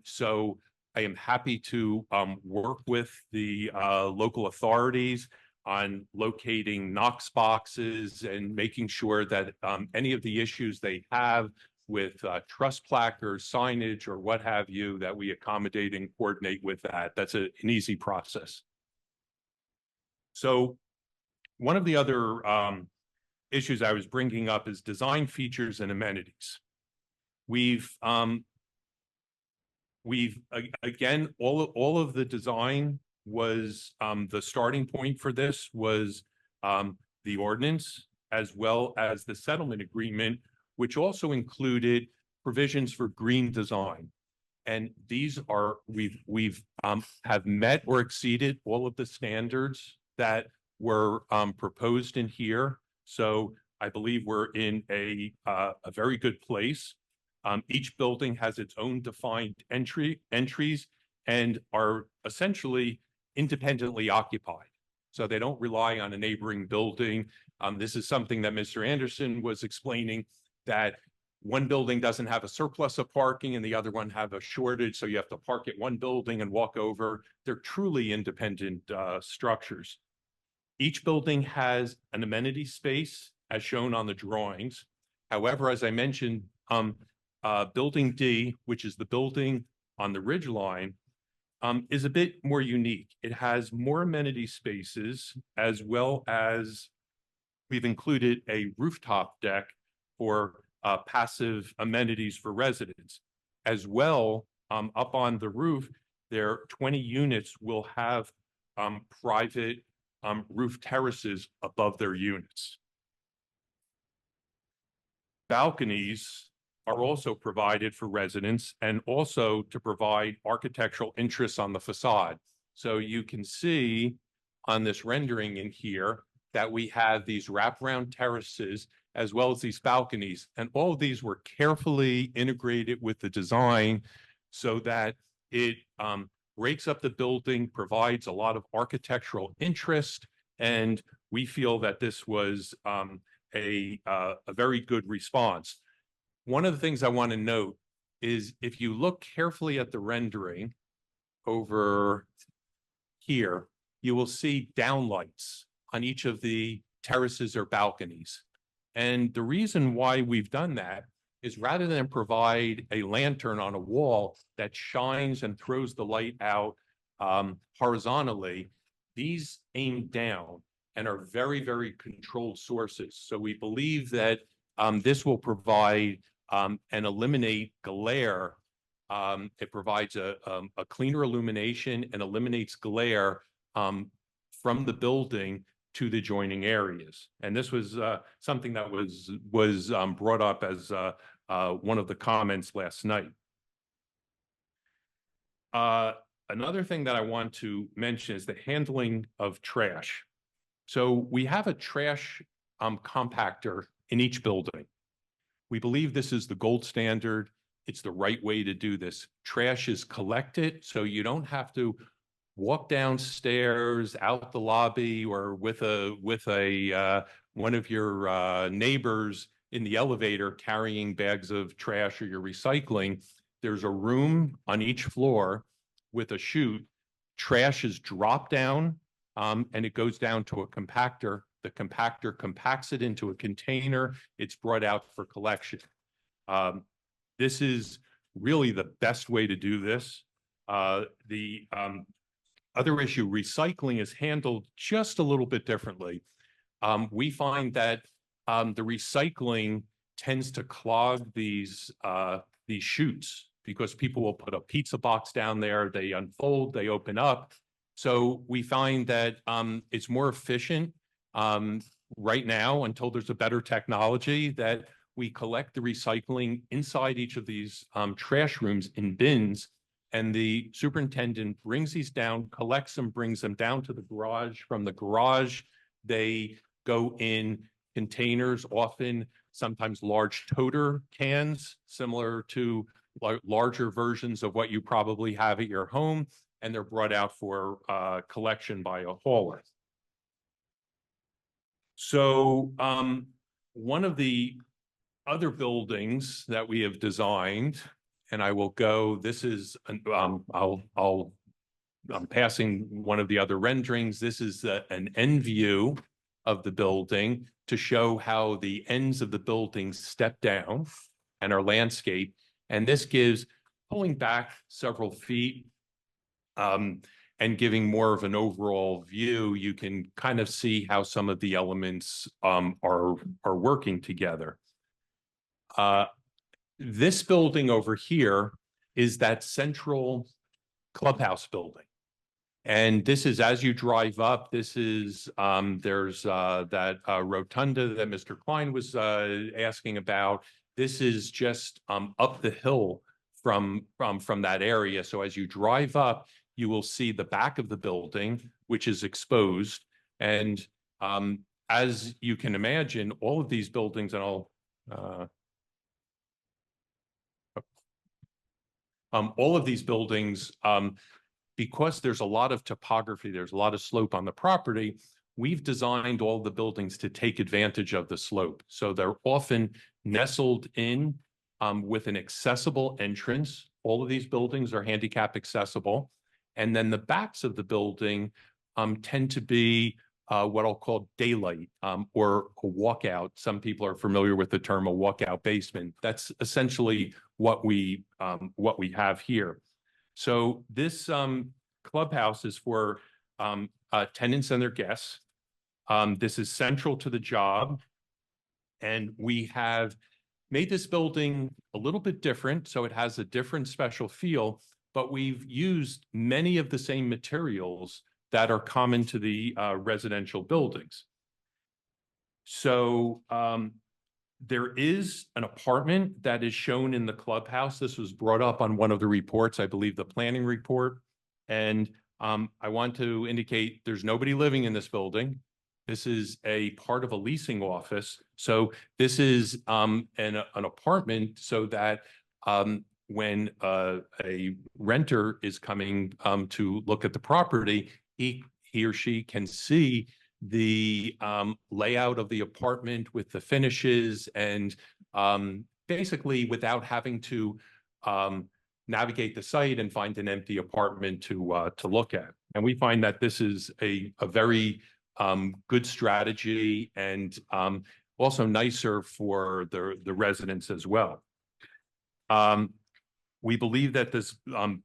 So I am happy to work with the local authorities on locating Knox boxes and making sure that any of the issues they have with truss placards, signage, or what have you, that we accommodate and coordinate with that. That's an easy process. So one of the other issues I was bringing up is design features and amenities. We've again, all of the design was the starting point for this was the ordinance, as well as the settlement agreement, which also included provisions for green design. And these are, we've have met or exceeded all of the standards that were proposed in here. So I believe we're in a very good place. Each building has its own defined entries and are essentially independently occupied. So they don't rely on a neighboring building. This is something that Mr. Anderson was explaining, that one building doesn't have a surplus of parking and the other one have a shortage. So you have to park at one building and walk over. They're truly independent structures. Each building has an amenity space as shown on the drawings. However, as I mentioned, Building D, which is the building on the ridge line, is a bit more unique. It has more amenity spaces, as well as we've included a rooftop deck for passive amenities for residents. As well, up on the roof, there 20 units will have private roof terraces above their units. Balconies are also provided for residents and also to provide architectural interests on the facade. So you can see on this rendering in here that we have these wraparound terraces as well as these balconies. And all of these were carefully integrated with the design so that it breaks up the building, provides a lot of architectural interest, and we feel that this was a very good response. One of the things I want to note is if you look carefully at the rendering over here, you will see downlights on each of the terraces or balconies. And the reason why we've done that is rather than provide a lantern on a wall that shines and throws the light out horizontally, these aim down and are very, very controlled sources. So we believe that this will provide and eliminate glare. It provides a cleaner illumination and eliminates glare from the building to the adjoining areas. And this was something that was brought up as one of the comments last night. Another thing that I want to mention is the handling of trash. So we have a trash compactor in each building. We believe this is the gold standard. It's the right way to do this. Trash is collected, so you don't have to walk downstairs, out the lobby, or with one of your neighbors in the elevator carrying bags of trash or your recycling. There's a room on each floor with a chute. Trash is dropped down and it goes down to a compactor. The compactor compacts it into a container. It's brought out for collection. This is really the best way to do this. The other issue, recycling, is handled just a little bit differently. We find that the recycling tends to clog these chutes because people will put a pizza box down there, they unfold, they open up. So we find that it's more efficient right now, until there's a better technology, that we collect the recycling inside each of these trash rooms in bins, and the superintendent brings these down, collects them, brings them down to the garage. From the garage, they go in containers, often sometimes large toter cans, similar to larger versions of what you probably have at your home, and they're brought out for collection by a hauler. So one of the other buildings that we have designed, and I will go, this is, I'm passing one of the other renderings. This is an end view of the building to show how the ends of the building step down and are landscaped. And this gives, pulling back several feet and giving more of an overall view, you can kind of see how some of the elements are working together. This building over here is that central clubhouse building. And this is, as you drive up, this is, there's that rotunda that Mr. Klein was asking about. this is just up the hill from that area. So as you drive up, you will see the back of the building, which is exposed. And as you can imagine, all of these buildings, and all of these buildings, because there's a lot of topography, there's a lot of slope on the property, we've designed all the buildings to take advantage of the slope. So they're often nestled in with an accessible entrance. All of these buildings are handicap accessible. And then the backs of the building tend to be what I'll call daylight or a walkout. Some people are familiar with the term a walkout basement. That's essentially what we have here. So this clubhouse is for tenants and their guests. This is central to the job. And we have made this building a little bit different, so it has a different special feel, but we've used many of the same materials that are common to the residential buildings. So there is an apartment that is shown in the clubhouse. This was brought up on one of the reports, I believe the planning report. And I want to indicate there's nobody living in this building. This is a part of a leasing office. So this is an apartment so that when a renter is coming to look at the property, he or she can see the layout of the apartment with the finishes and basically without having to navigate the site and find an empty apartment to look at. And we find that this is a very good strategy and also nicer for the residents as well. We believe that this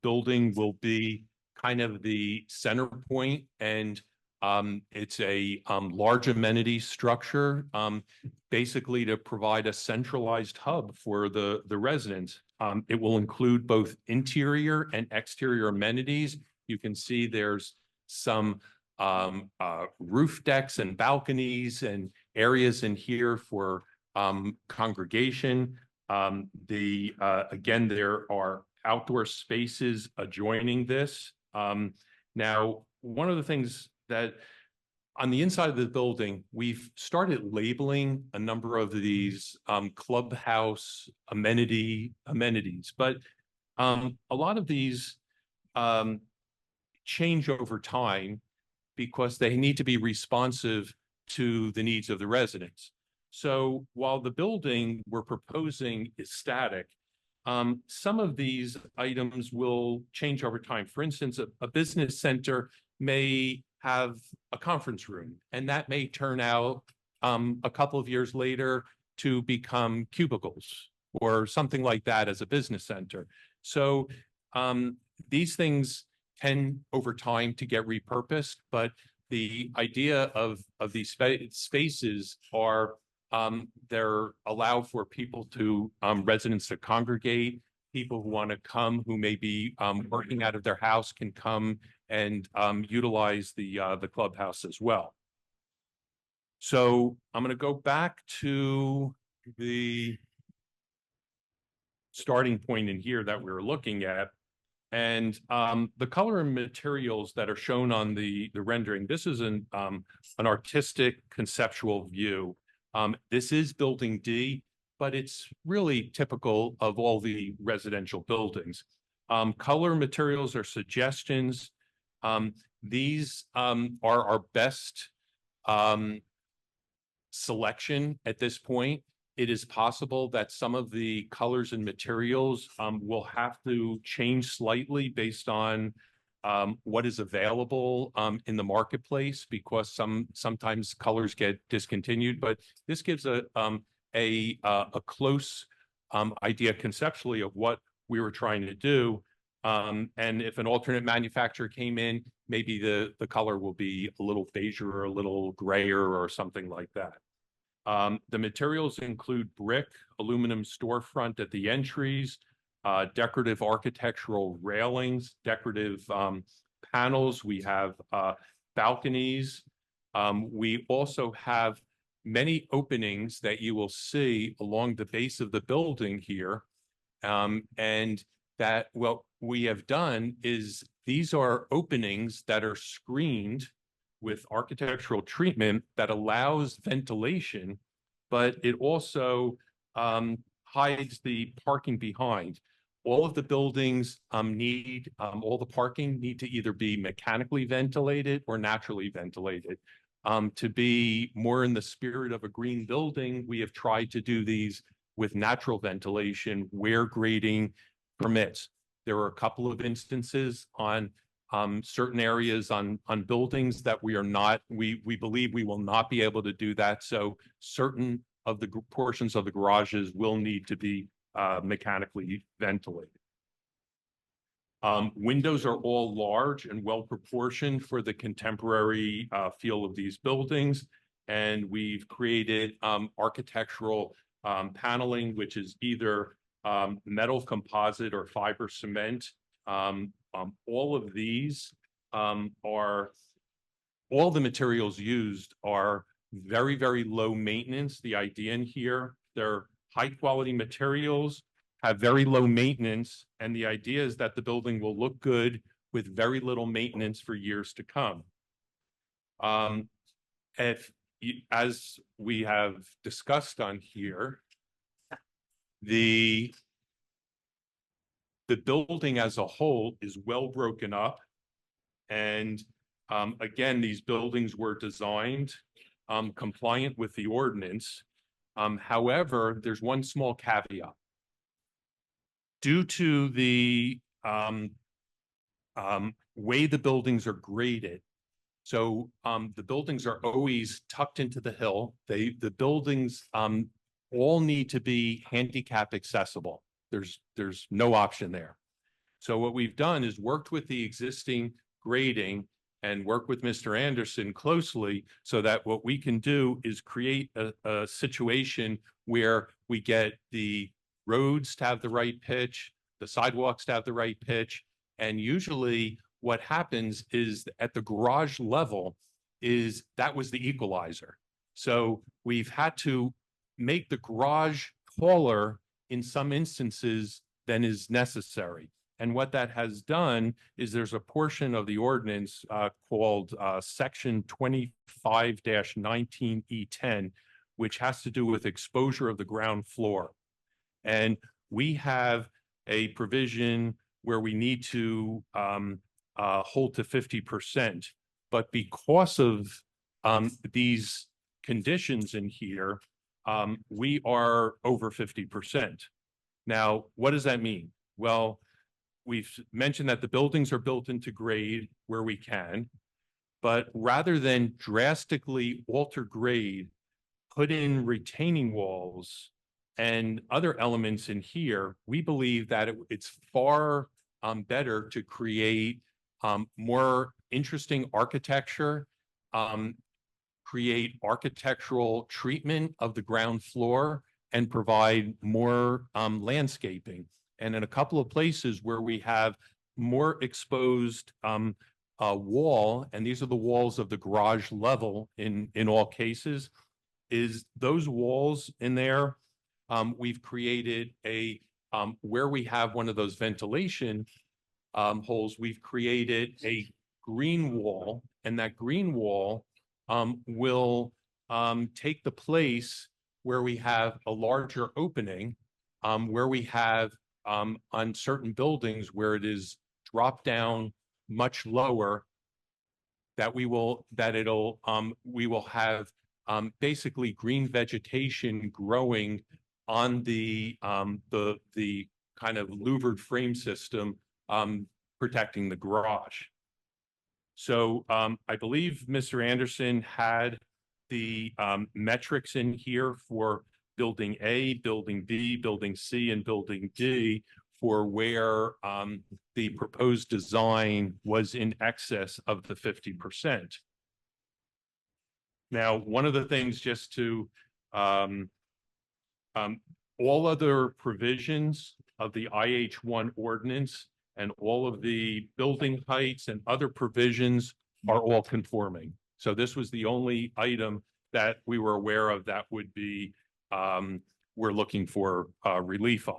building will be kind of the center point, and it's a large amenity structure, basically to provide a centralized hub for the residents. It will include both interior and exterior amenities. You can see there's some roof decks and balconies and areas in here for congregation. Again, there are outdoor spaces adjoining this. Now, one of the things that on the inside of the building, we've started labeling a number of these clubhouse amenities, but a lot of these change over time because they need to be responsive to the needs of the residents. So while the building we're proposing is static, some of these items will change over time. For instance, a business center may have a conference room, and that may turn out a couple of years later to become cubicles or something like that as a business center. So these things tend over time to get repurposed, but the idea of these spaces are they're allowed for people to residents to congregate. People who want to come who may be working out of their house can come and utilize the clubhouse as well. So I'm going to go back to the starting point in here that we were looking at. And the color and materials that are shown on the rendering, this is an artistic conceptual view. This is building D, but it's really typical of all the residential buildings. Color materials are suggestions. These are our best selection at this point. It is possible that some of the colors and materials will have to change slightly based on what is available in the marketplace, because sometimes colors get discontinued. But this gives a close idea conceptually of what we were trying to do. And if an alternate manufacturer came in, maybe the color will be a little beige or a little grayer or something like that. The materials include brick, aluminum storefront at the entries, decorative architectural railings, decorative panels. We have balconies. We also have many openings that you will see along the base of the building here. And that what we have done is these are openings that are screened with architectural treatment that allows ventilation, but it also hides the parking behind. All of the buildings all the parking need to either be mechanically ventilated or naturally ventilated. To be more in the spirit of a green building, we have tried to do these with natural ventilation where grading permits. There are a couple of instances on certain areas on buildings that we believe we will not be able to do that. So certain of the portions of the garages will need to be mechanically ventilated. Windows are all large and well proportioned for the contemporary feel of these buildings. And we've created architectural paneling, which is either metal composite or fiber cement. All of these all the materials used are very, very low maintenance. The idea in here, they're high quality materials, have very low maintenance, and the idea is that the building will look good with very little maintenance for years to come. As we have discussed on here, the building as a whole is well broken up. And again, these buildings were designed compliant with the ordinance. However, there's one small caveat. Due to the way the buildings are graded, so the buildings are always tucked into the hill. The buildings all need to be handicap accessible. There's no option there. So what we've done is worked with the existing grading and work with Mr. Anderson closely so that what we can do is create a situation where we get the roads to have the right pitch, the sidewalks to have the right pitch. And usually what happens is at the garage level is that was the equalizer. So we've had to make the garage taller in some instances than is necessary. And what that has done is there's a portion of the ordinance called section 25-19E10, which has to do with exposure of the ground floor. And we have a provision where we need to hold to 50%. But because of these conditions in here, we are over 50%. Now, what does that mean? Well, we've mentioned that the buildings are built into grade where we can, but rather than drastically alter grade, put in retaining walls and other elements in here, we believe that it's far better to create more interesting architecture, create architectural treatment of the ground floor, and provide more landscaping. And in a couple of places where we have more exposed wall, and these are the walls of the garage level in all cases, is those walls in there, we've created a, where we have one of those ventilation holes, we've created a green wall, and that green wall will take the place where we have a larger opening, where we have on certain buildings where it is dropped down much lower, that we will have basically green vegetation growing on the kind of louvered frame system protecting the garage. So I believe Mr. Anderson had the metrics in here for building A, building B, building C, and building D for where the proposed design was in excess of the 50%. Now, one of the things just to, all other provisions of the IH1 ordinance and all of the building heights and other provisions are all conforming. So this was the only item that we were aware of that would be, we're looking for relief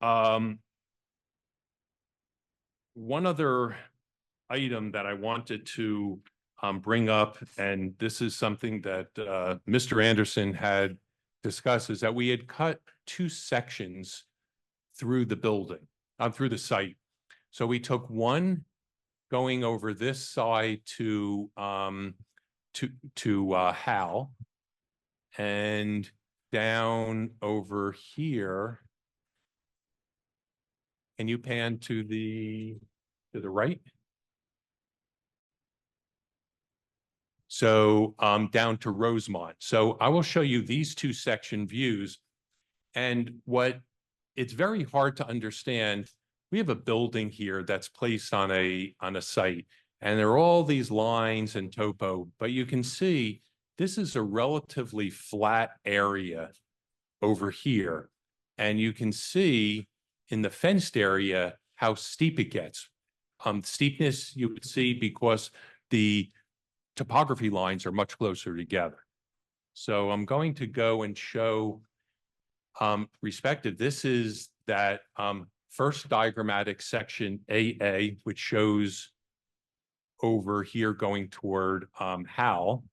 on. One other item that I wanted to bring up, and this is something that Mr. Anderson had discussed, is that we had cut 2 sections through the building, through the site. So we took one going over this side to Hal, and down over here. Can you pan to the right? So down to Rosemont. So I will show you these 2 section views. And it's very hard to understand. We have a building here that's placed on a site, and there are all these lines and topo, but you can see this is a relatively flat area over here. And you can see in the fenced area how steep it gets. Steepness you would see because the topography lines are much closer together. So I'm going to go and show respective. This is that first diagrammatic section AA, which shows over here going toward Hal.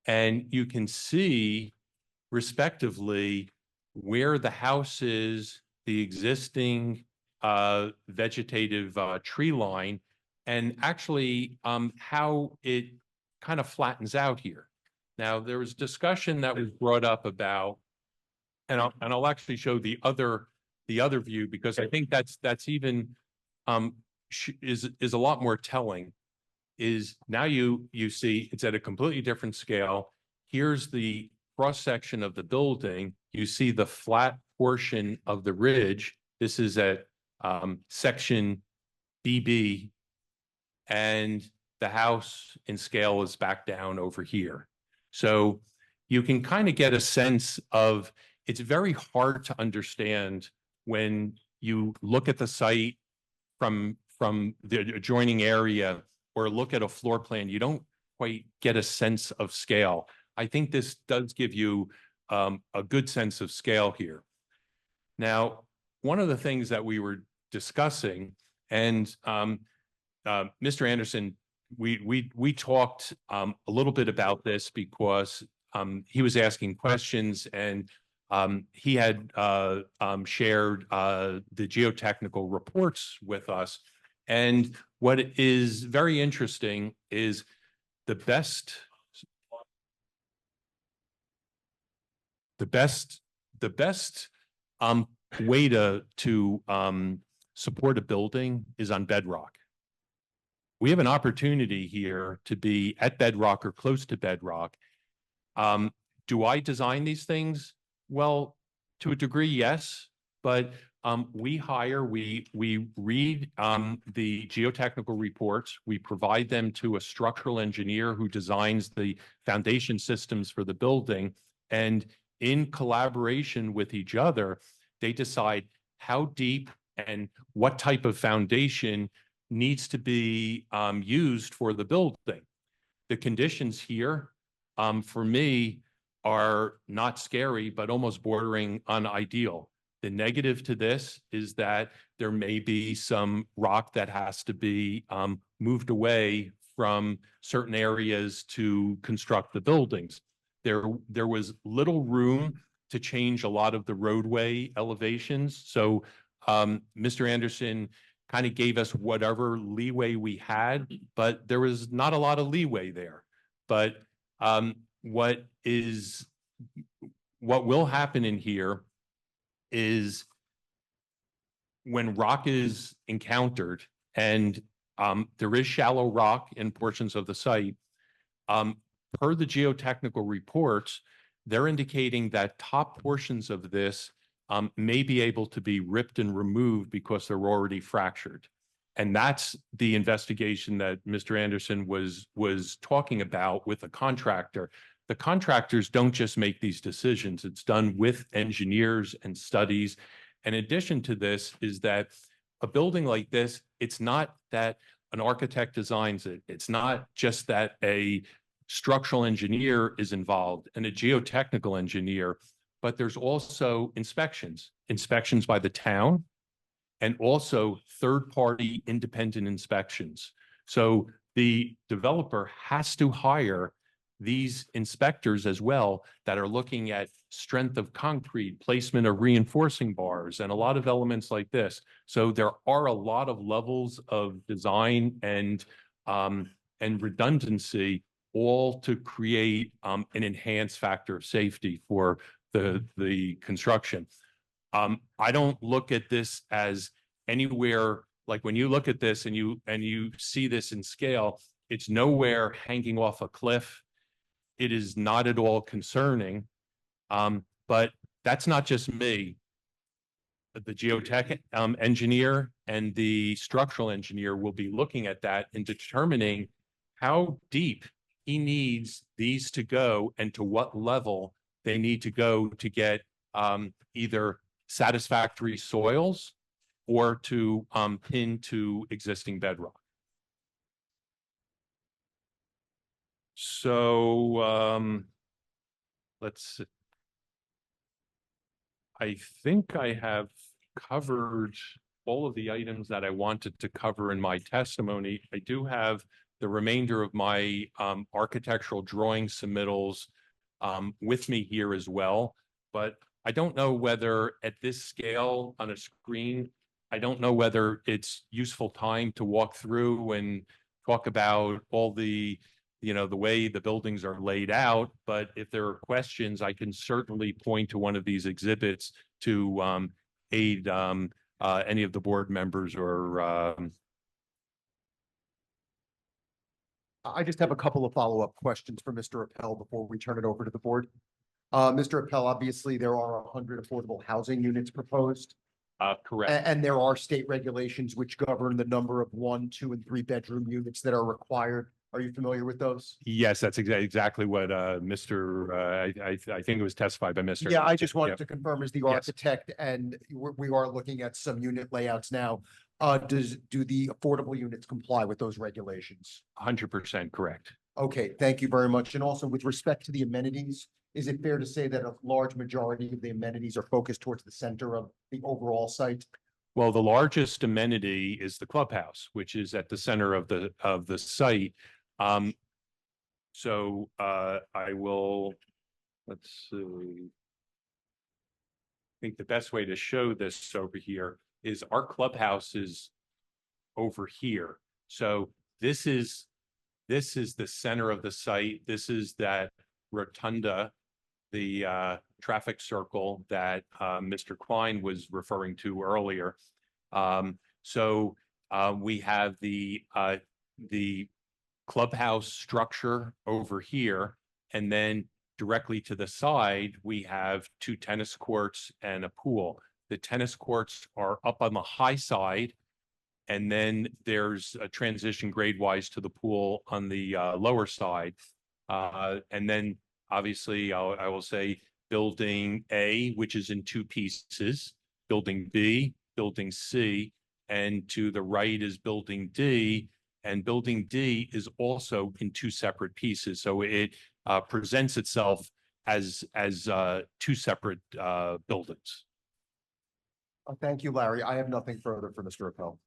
And you can see respectively where the house is, the existing vegetative tree line, and actually how it kind of flattens out here. Now, there was discussion that was brought up about, and I'll actually show the other view, because I think that's even is a lot more telling. Is now you see it's at a completely different scale. Here's the cross section of the building. You see the flat portion of the ridge. This is at section BB, and the house in scale is back down over here. So you can kind of get a sense of, it's very hard to understand when you look at the site from the adjoining area or look at a floor plan. You don't quite get a sense of scale. I think this does give you a good sense of scale here. Now, one of the things that we were discussing, and Mr. Anderson, we talked a little bit about this because he was asking questions, and he had shared the geotechnical reports with us. And what is very interesting is the best way to support a building is on bedrock. We have an opportunity here to be at bedrock or close to bedrock. Do I design these things? Well, to a degree, yes, but we read the geotechnical reports. We provide them to a structural engineer who designs the foundation systems for the building. And in collaboration with each other, they decide how deep and what type of foundation needs to be used for the building. The conditions here, for me, are not scary, but almost bordering on ideal. The negative to this is that there may be some rock that has to be moved away from certain areas to construct the buildings. There was little room to change a lot of the roadway elevations. So Mr. Anderson kind of gave us whatever leeway we had, but there was not a lot of leeway there. But what will happen in here is when rock is encountered, and there is shallow rock in portions of the site, per the geotechnical reports, they're indicating that top portions of this may be able to be ripped and removed because they're already fractured. And that's the investigation that Mr. Anderson was talking about with the contractor. The contractors don't just make these decisions. It's done with engineers and studies. In addition to this is that a building like this, it's not that an architect designs it. It's not just that a structural engineer is involved and a geotechnical engineer, but there's also inspections by the town, and also third-party independent inspections. So the developer has to hire these inspectors as well that are looking at strength of concrete, placement of reinforcing bars, and a lot of elements like this. So there are a lot of levels of design and redundancy, all to create an enhanced factor of safety for the construction. I don't look at this as anywhere, like when you look at this and you see this in scale, it's nowhere hanging off a cliff. It is not at all concerning. But that's not just me. The geotech engineer and the structural engineer will be looking at that and determining how deep he needs these to go and to what level they need to go to get either satisfactory soils or to pin to existing bedrock. So let's see. I think I have covered all of the items that I wanted to cover in my testimony. I do have the remainder of my architectural drawing submittals with me here as well, but I don't know whether at this scale on a screen, I don't know whether it's useful time to walk through and talk about all the, the way the buildings are laid out. But if there are questions, I can certainly point to one of these exhibits to aid any of the board members or I just have a couple of follow-up questions for Mr. Appel before we turn it over to the board. Mr. Appel, obviously there are 100 affordable housing units proposed. Correct. And there are state regulations which govern the number of 1, 2, and 3 bedroom units that are required. Are you familiar with those? Yes, that's exactly what Mr. I think it was testified by Mr. Yeah, I just wanted Yep. to confirm as the Yes. architect, and we are looking at some unit layouts now. Do the affordable units comply with those regulations? 100% correct. Okay, thank you very much. And also with respect to the amenities, is it fair to say that a large majority of the amenities are focused towards the center of the overall site? Well, the largest amenity is the clubhouse, which is at the center of the site. So I will, let's see. I think the best way to show this over here is our clubhouse is over here. So this is the center of the site. This is that rotunda, the traffic circle that Mr. Klein was referring to earlier. So we have the clubhouse structure over here, and then directly to the side, we have 2 tennis courts and a pool. The tennis courts are up on the high side, and then there's a transition grade-wise to the pool on the lower side. And then obviously I will say building A, which is in 2 pieces, building B, building C, and to the right is building D. And building D is also in 2 separate pieces. So it presents itself as 2 separate buildings. Thank you, Larry. I have nothing further for Mr. Appel.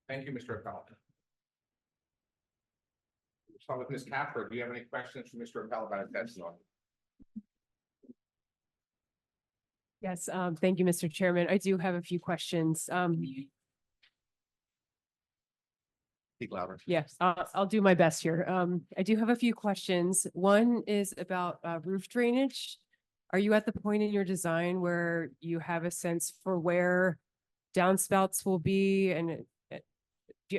Thank you, Mr. Appel. We'll start with Ms. Capper. Do you have any questions for Mr. Appel about his testimony? Yes, thank you, Mr. Chairman. I do have a few questions. Speak louder. Yes, I'll do my best here. I do have a few questions. One is about roof drainage. Are you at the point in your design where you have a sense for where downspouts will be, and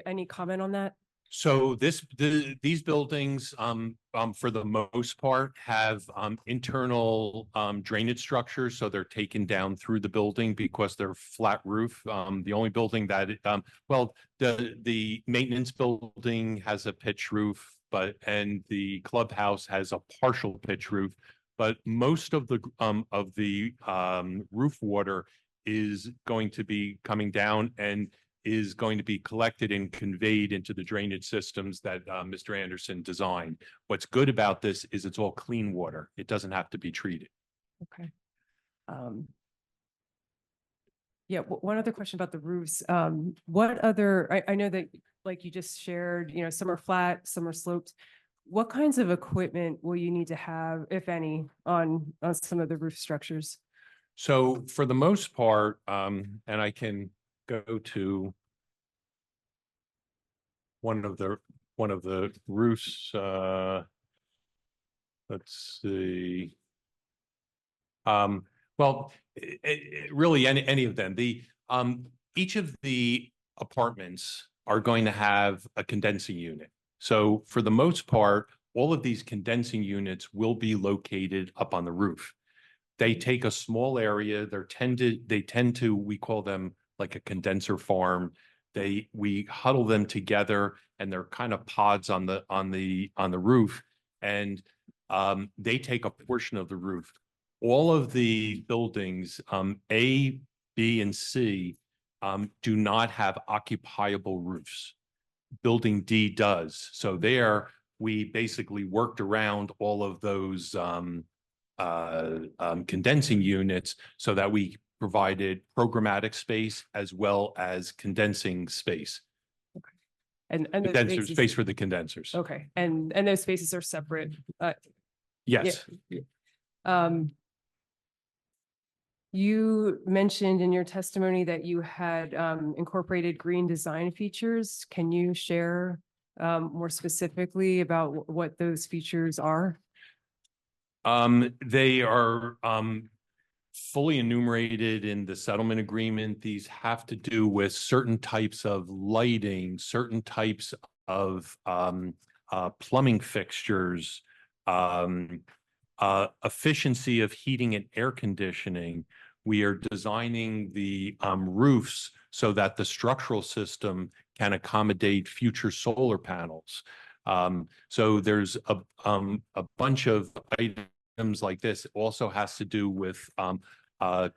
any comment on that? So these buildings, for the most part, have internal drainage structures, so they're taken down through the building because they're flat roof. The only building that, the maintenance building has a pitch roof, and the clubhouse has a partial pitch roof, but most of the roof water is going to be coming down, and is going to be collected and conveyed into the drainage systems that Mr. Anderson designed. What's good about this is it's all clean water. It doesn't have to be treated. Okay. Yeah, one other question about the roofs. What other, I know that like you just shared, you know, some are flat, some are sloped. What kinds of equipment will you need to have, if any, on some of the roof structures? So for the most part, and I can go to one of the roofs, let's see. Well, really any of them. Each of the apartments are going to have a condensing unit. So for the most part, all of these condensing units will be located up on the roof. They take a small area. They tend to, we call them like a condenser farm. We huddle them together, and they're kind of pods on the roof, and they take a portion of the roof. All of the buildings, A, B, and C, do not have occupiable roofs. Building D does. So there, we basically worked around all of those condensing units so that we provided programmatic space as well as condensing space. Okay. And those Condenser spaces- space for the condensers. Okay, and those spaces are separate. Yes. Yeah. You mentioned in your testimony that you had incorporated green design features. Can you share more specifically about what those features are? They are fully enumerated in the settlement agreement. These have to do with certain types of lighting, certain types of plumbing fixtures, efficiency of heating and air conditioning. We are designing the roofs so that the structural system can accommodate future solar panels. So there's a bunch of items like this. Also has to do with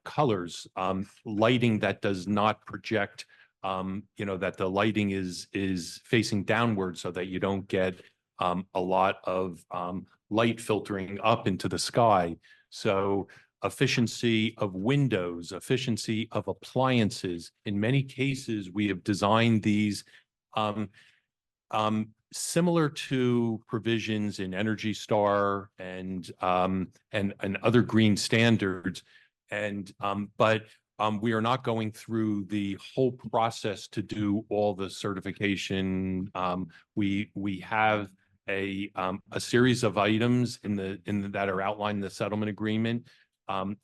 colors, lighting that does not project, that the lighting is facing downward so that you don't get a lot of light filtering up into the sky. So efficiency of windows, efficiency of appliances. In many cases, we have designed these similar to provisions in Energy Star and other green standards. But we are not going through the whole process to do all the certification. We have a series of items that are outlined in the settlement agreement.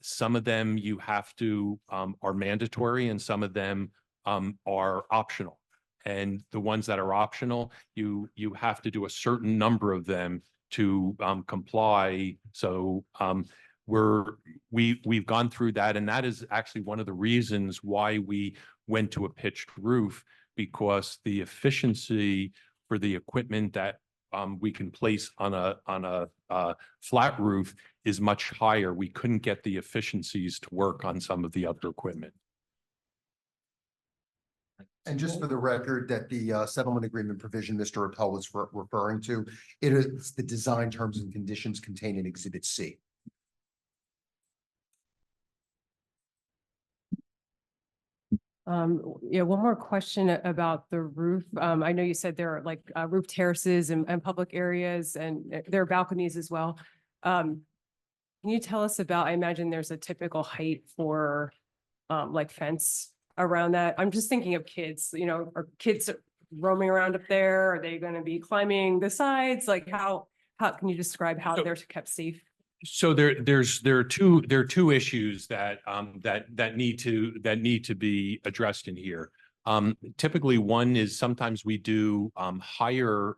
Some of them you have to are mandatory, and some of them are optional. And the ones that are optional, you have to do a certain number of them to comply. So we've gone through that, and that is actually one of the reasons why we went to a pitched roof, because the efficiency for the equipment that we can place on a flat roof is much higher. We couldn't get the efficiencies to work on some of the other equipment. And just for the record, that the settlement agreement provision Mr. Appel was referring to, it is the design terms and conditions contained in Exhibit C. Yeah, one more question about the roof. I know you said there are like roof terraces and public areas, and there are balconies as well. Can you tell us about, I imagine there's a typical height for like fence around that? I'm just thinking of kids, are kids roaming around up there? Are they going to be climbing the sides? Like how can you describe how they're kept safe? So there are two issues that need to be addressed in here. Typically, one is sometimes we do higher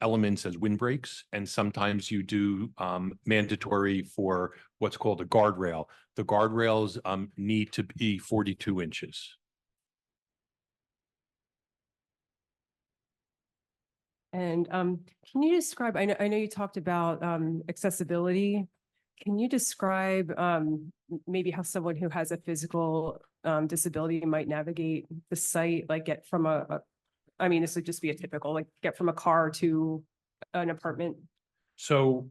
elements as windbreaks, and sometimes you do mandatory for what's called a guardrail. The guardrails need to be 42 inches. And can you describe, I know you talked about accessibility can you describe maybe how someone who has a physical disability might navigate the site, like get from I mean, this would just be a typical, like get from a car to an apartment? So,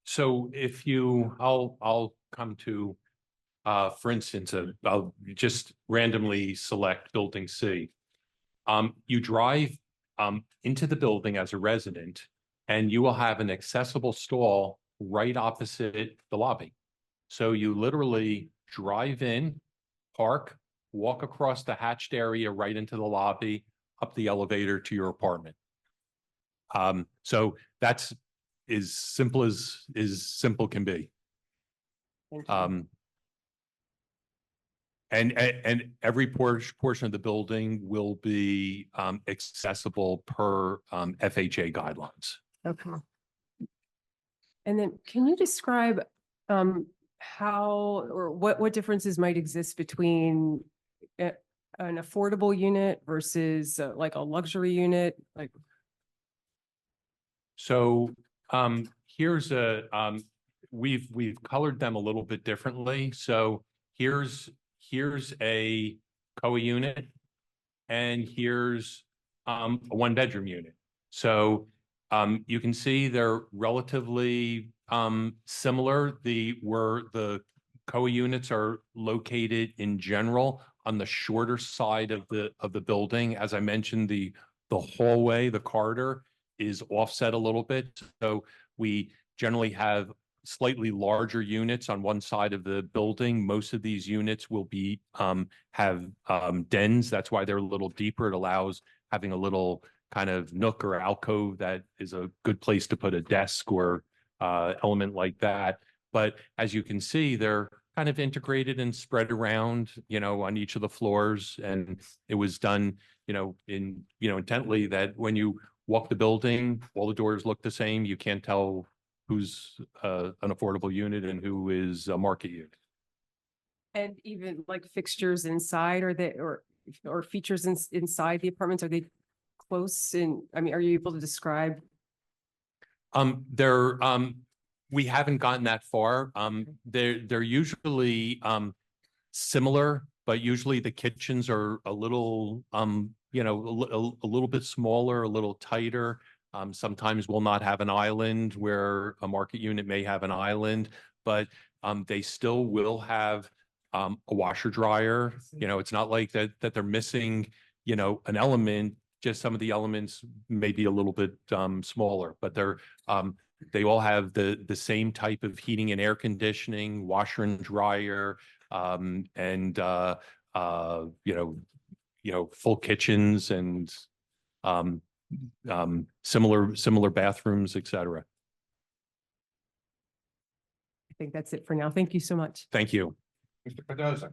so if you, I'll come to, for instance, I'll just randomly select building C. You drive, into the building as a resident, and you will have an accessible stall right opposite the lobby. So you literally drive in, park, walk across the hatched area right into the lobby, up the elevator to your apartment. So that's as simple can be. And every portion of the building will be accessible per FHA guidelines. Okay. And then can you describe how or what differences might exist between an affordable unit versus like a luxury unit? Like, so here's we've colored them a little bit differently. So here's a COA unit, and here's a 1-bedroom unit. So you can see they're relatively similar. Where the COA units are located in general on the shorter side of the building. As I mentioned, the hallway, the corridor is offset a little bit. So we generally have slightly larger units on one side of the building. Most of these units will be have dens. That's why they're a little deeper. It allows having a little kind of nook or alcove that is a good place to put a desk or element like that. But as you can see, they're kind of integrated and spread around, on each of the floors. And it was done, intently that when you walk the building, all the doors look the same. You can't tell who's an affordable unit and who is a market unit. and even like fixtures inside, or features inside the apartments, are they close? And I mean, are you able to describe? We haven't gotten that far. They're usually similar, but usually the kitchens are a little a little bit smaller, a little tighter. Sometimes we'll not have an island where a market unit may have an island, but they still will have a washer dryer. It's not like that they're missing, an element. Just some of the elements may be a little bit smaller, but they all have the same type of heating and air conditioning, washer and dryer, and full kitchens and similar bathrooms, et cetera. I think that's it for now. Thank you so much. Thank you. Mr. Cardoza.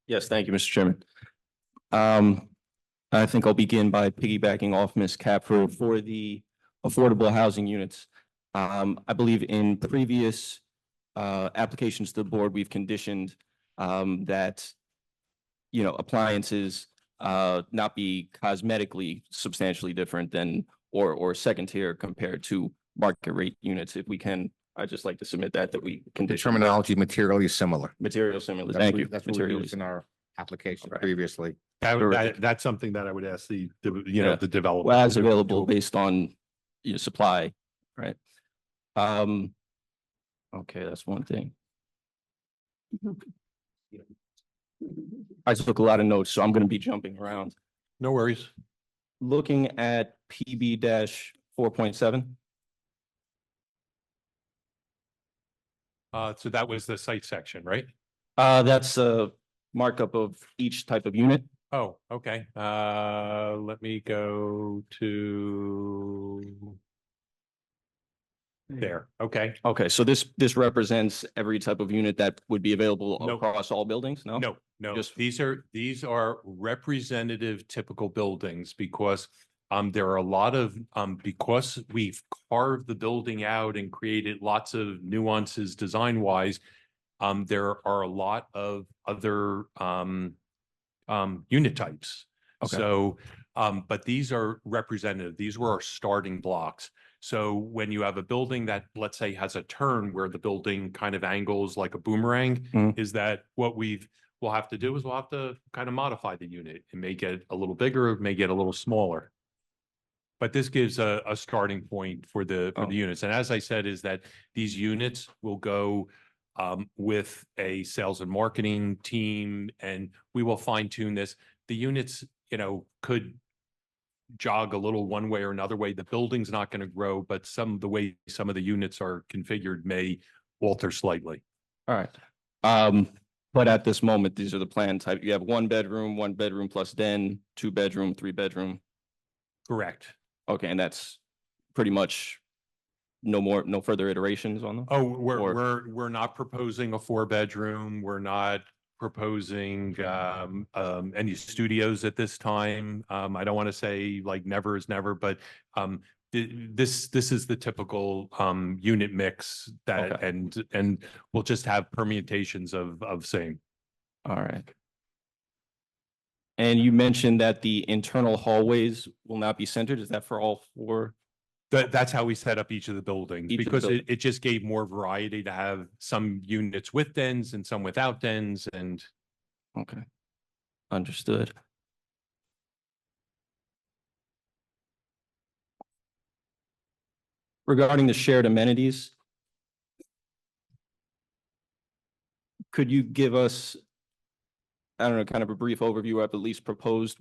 Yes, thank you, Mr. Chairman. I think I'll begin by piggybacking off Ms. Capro for the affordable housing units. I believe in previous applications to the board, we've conditioned that, appliances not be cosmetically substantially different than or second tier compared to market rate units. If we can, I'd just like to submit that we The condition. terminology materially similar. Material similar, That's thank what- you. That's what we Materially used in our application Right. previously. That's something that I would ask the developer. Well, as available based on your supply, right? Okay, that's one thing. I took a lot of notes, so I'm going to be jumping around. No worries. Looking at PB-4.7. So that was the site section, right? That's a markup of each type of unit. Oh, okay. Let me go to there. Okay. Okay, so this represents every type of unit that would be available No. across all buildings, no? No, Just- these are representative typical buildings because there are a lot of because we've carved the building out and created lots of nuances design wise. There are a lot of other unit types. Okay. So but these are representative. These were our starting blocks. So when you have a building that, let's say, has a turn where the building kind of angles like a boomerang, is that what we'll have to do is we'll have to kind of modify the unit. It may get a little bigger, it may get a little smaller. But this gives a starting point for the units. And as I said, is that these units will go with a sales and marketing team, and we will fine tune this. The units, could jog a little one way or another way. The building's not going to grow, but the way some of the units are configured may alter slightly. All right. But at this moment, these are the plan type. You have 1 bedroom plus den, 2 bedroom, 3 bedroom. Correct. Okay, and that's pretty much no further iterations on them? Oh, we're not proposing a 4-bedroom. We're not proposing any studios at this time. I don't want to say like never is never, but this is the typical unit mix that and we'll just have permutations of same. All right. And you mentioned that the internal hallways will not be centered. Is that for all 4? That's how we set up each of the buildings, Each of the because buildings. it just gave more variety to have some units with dens and some without dens, and Okay, understood. Regarding the shared amenities, could you give us, I don't know, kind of a brief overview, or at least proposed,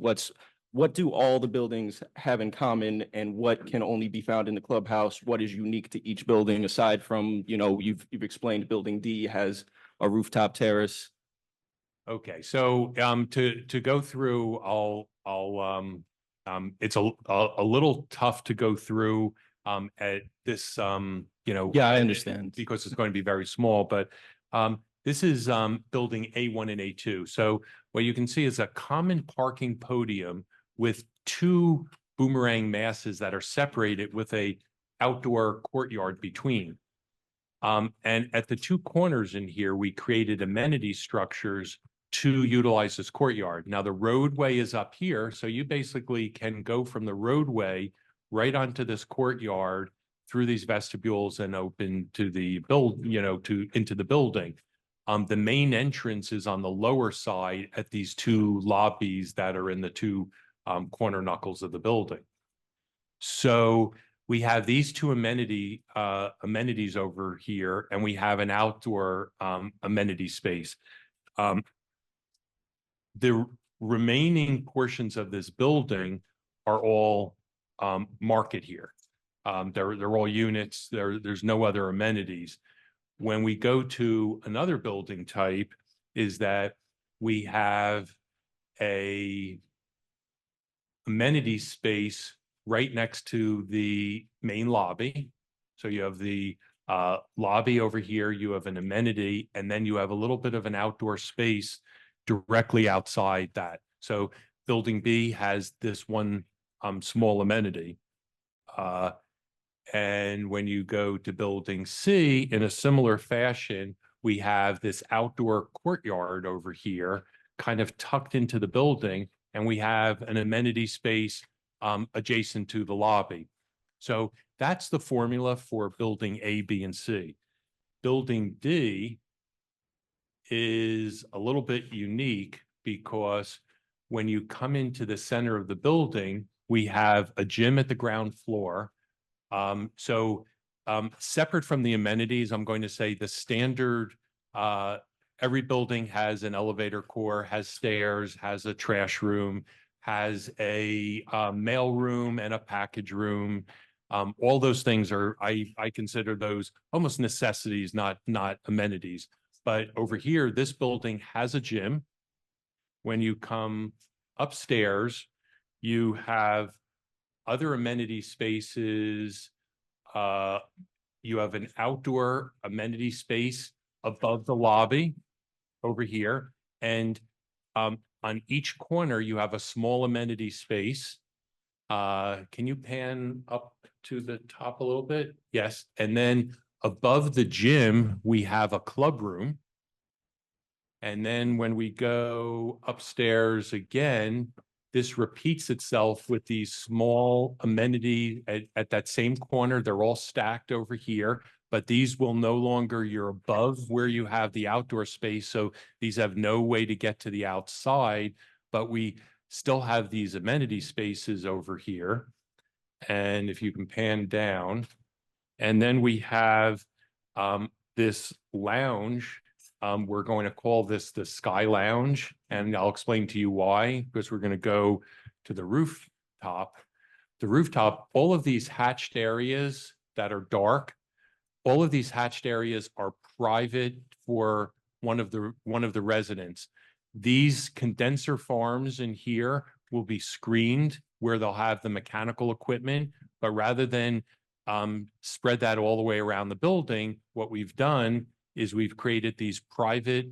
what do all the buildings have in common, and what can only be found in the clubhouse? What is unique to each building aside from, you've explained Building D has a rooftop terrace. okay, so to go through, it's a little tough to go through at this Yeah, I understand. because it's going to be very small, but this is building A1 and A2. So what you can see is a common parking podium with 2 boomerang masses that are separated with a outdoor courtyard between. And at the 2 corners in here, we created amenity structures to utilize this courtyard. Now the roadway is up here, so you basically can go from the roadway right onto this courtyard through these vestibules and open to the into the building. The main entrance is on the lower side at these 2 lobbies that are in the 2 corner knuckles of the building. So we have these 2 amenities over here, and we have an outdoor amenity space. The remaining portions of this building are all market here. They're all units. There's no other amenities. When we go to another building type, is that we have a amenity space right next to the main lobby. So you have the lobby over here, you have an amenity, and then you have a little bit of an outdoor space directly outside that. So Building B has this one small amenity. And when you go to Building C, in a similar fashion, we have this outdoor courtyard over here, kind of tucked into the building, and we have an amenity space adjacent to the lobby. So that's the formula for Building A, B, and C. Building D is a little bit unique because when you come into the center of the building, we have a gym at the ground floor. Separate from the amenities, I'm going to say the standard, every building has an elevator core, has stairs, has a trash room, has a mail room and a package room. All those things are, I consider those almost necessities, not amenities. But over here, this building has a gym. When you come upstairs, you have other amenity spaces. You have an outdoor amenity space above the lobby over here. And on each corner, you have a small amenity space. Can you pan up to the top a little bit? Yes. And then above the gym, we have a club room. And then when we go upstairs again, this repeats itself with these small amenity at that same corner. They're all stacked over here, but these will no longer, you're above where you have the outdoor space. So these have no way to get to the outside, but we still have these amenity spaces over here. And if you can pan down, and then we have this lounge. We're going to call this the Sky Lounge, and I'll explain to you why, because we're going to go to the rooftop. The rooftop, all of these hatched areas that are dark, all of these hatched areas are private for one of the residents. These condenser farms in here will be screened where they'll have the mechanical equipment, but rather than spread that all the way around the building, what we've done is we've created these private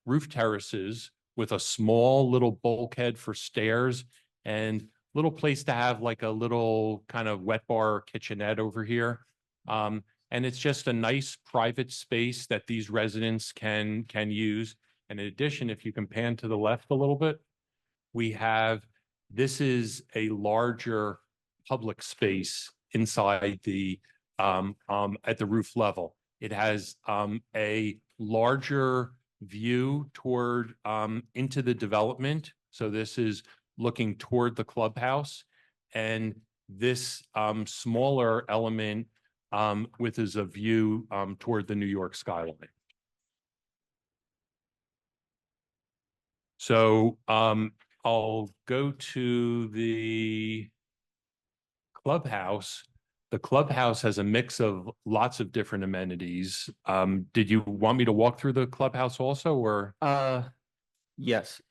roof terraces with a small little bulkhead for stairs and little place to have like a little kind of wet bar kitchenette over here. And it's just a nice private space that these residents can use. And in addition, if you can pan to the left a little bit, this is a larger public space inside the at the roof level. It has a larger view toward into the development. So this is looking toward the clubhouse, and this smaller element with is a view toward the New York skyline. So I'll go to the clubhouse. The clubhouse has a mix of lots of different amenities. Did you want me to walk through the clubhouse also, or? Yes.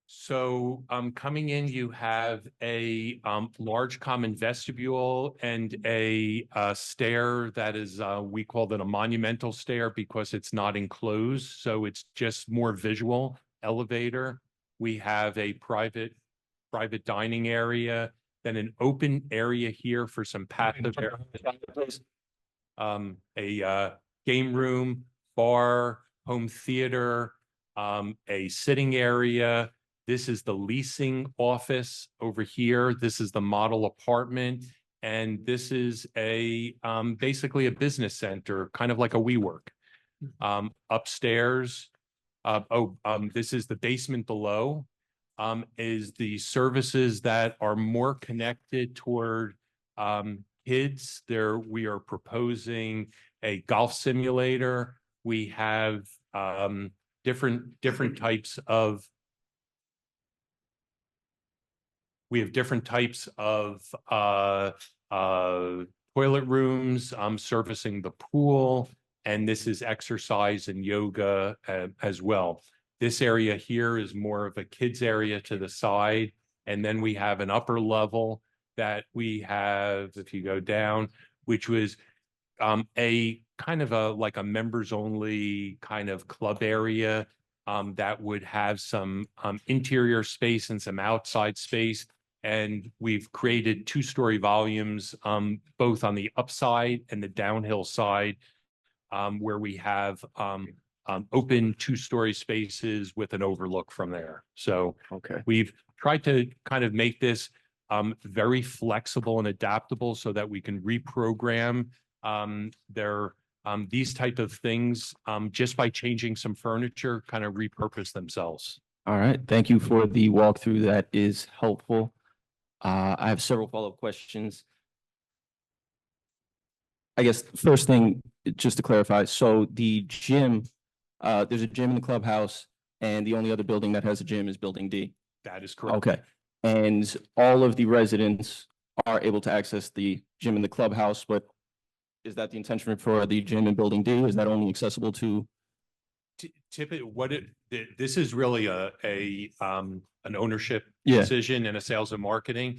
So coming in, you have a large common vestibule and a stair that is, we call that a monumental stair because it's not enclosed. So it's just more visual elevator. We have a private dining area, then an open area here for some passive areas. A game room, bar, home theater, a sitting area. This is the leasing office over here. This is the model apartment. And this is a basically a business center, kind of like a WeWork. Upstairs, this is the basement below, is the services that are more connected toward kids. We are proposing a golf simulator. We have different types of toilet rooms, servicing the pool, and this is exercise and yoga as well. This area here is more of a kids area to the side, and then we have an upper level that we have, if you go down, which was a kind of like a members only kind of club area that would have some interior space and some outside space. And we've created 2-story volumes, both on the upside and the downhill side, where we have open 2-story spaces with an overlook from there. So we've tried to kind of make this very flexible and adaptable so that we can reprogram these type of things just by changing some furniture, kind of repurpose themselves. All right. Thank you for the walkthrough. That is helpful. I have several follow-up questions. I guess first thing, just to clarify, so the gym, there's a gym in the clubhouse, and the only other building that has a gym is Building D. That is correct. Okay. And all of the residents are able to access the gym in the clubhouse, but is that the intention for the gym in Building D? Is that only accessible to? Typically, this is really an ownership decision and a sales and marketing.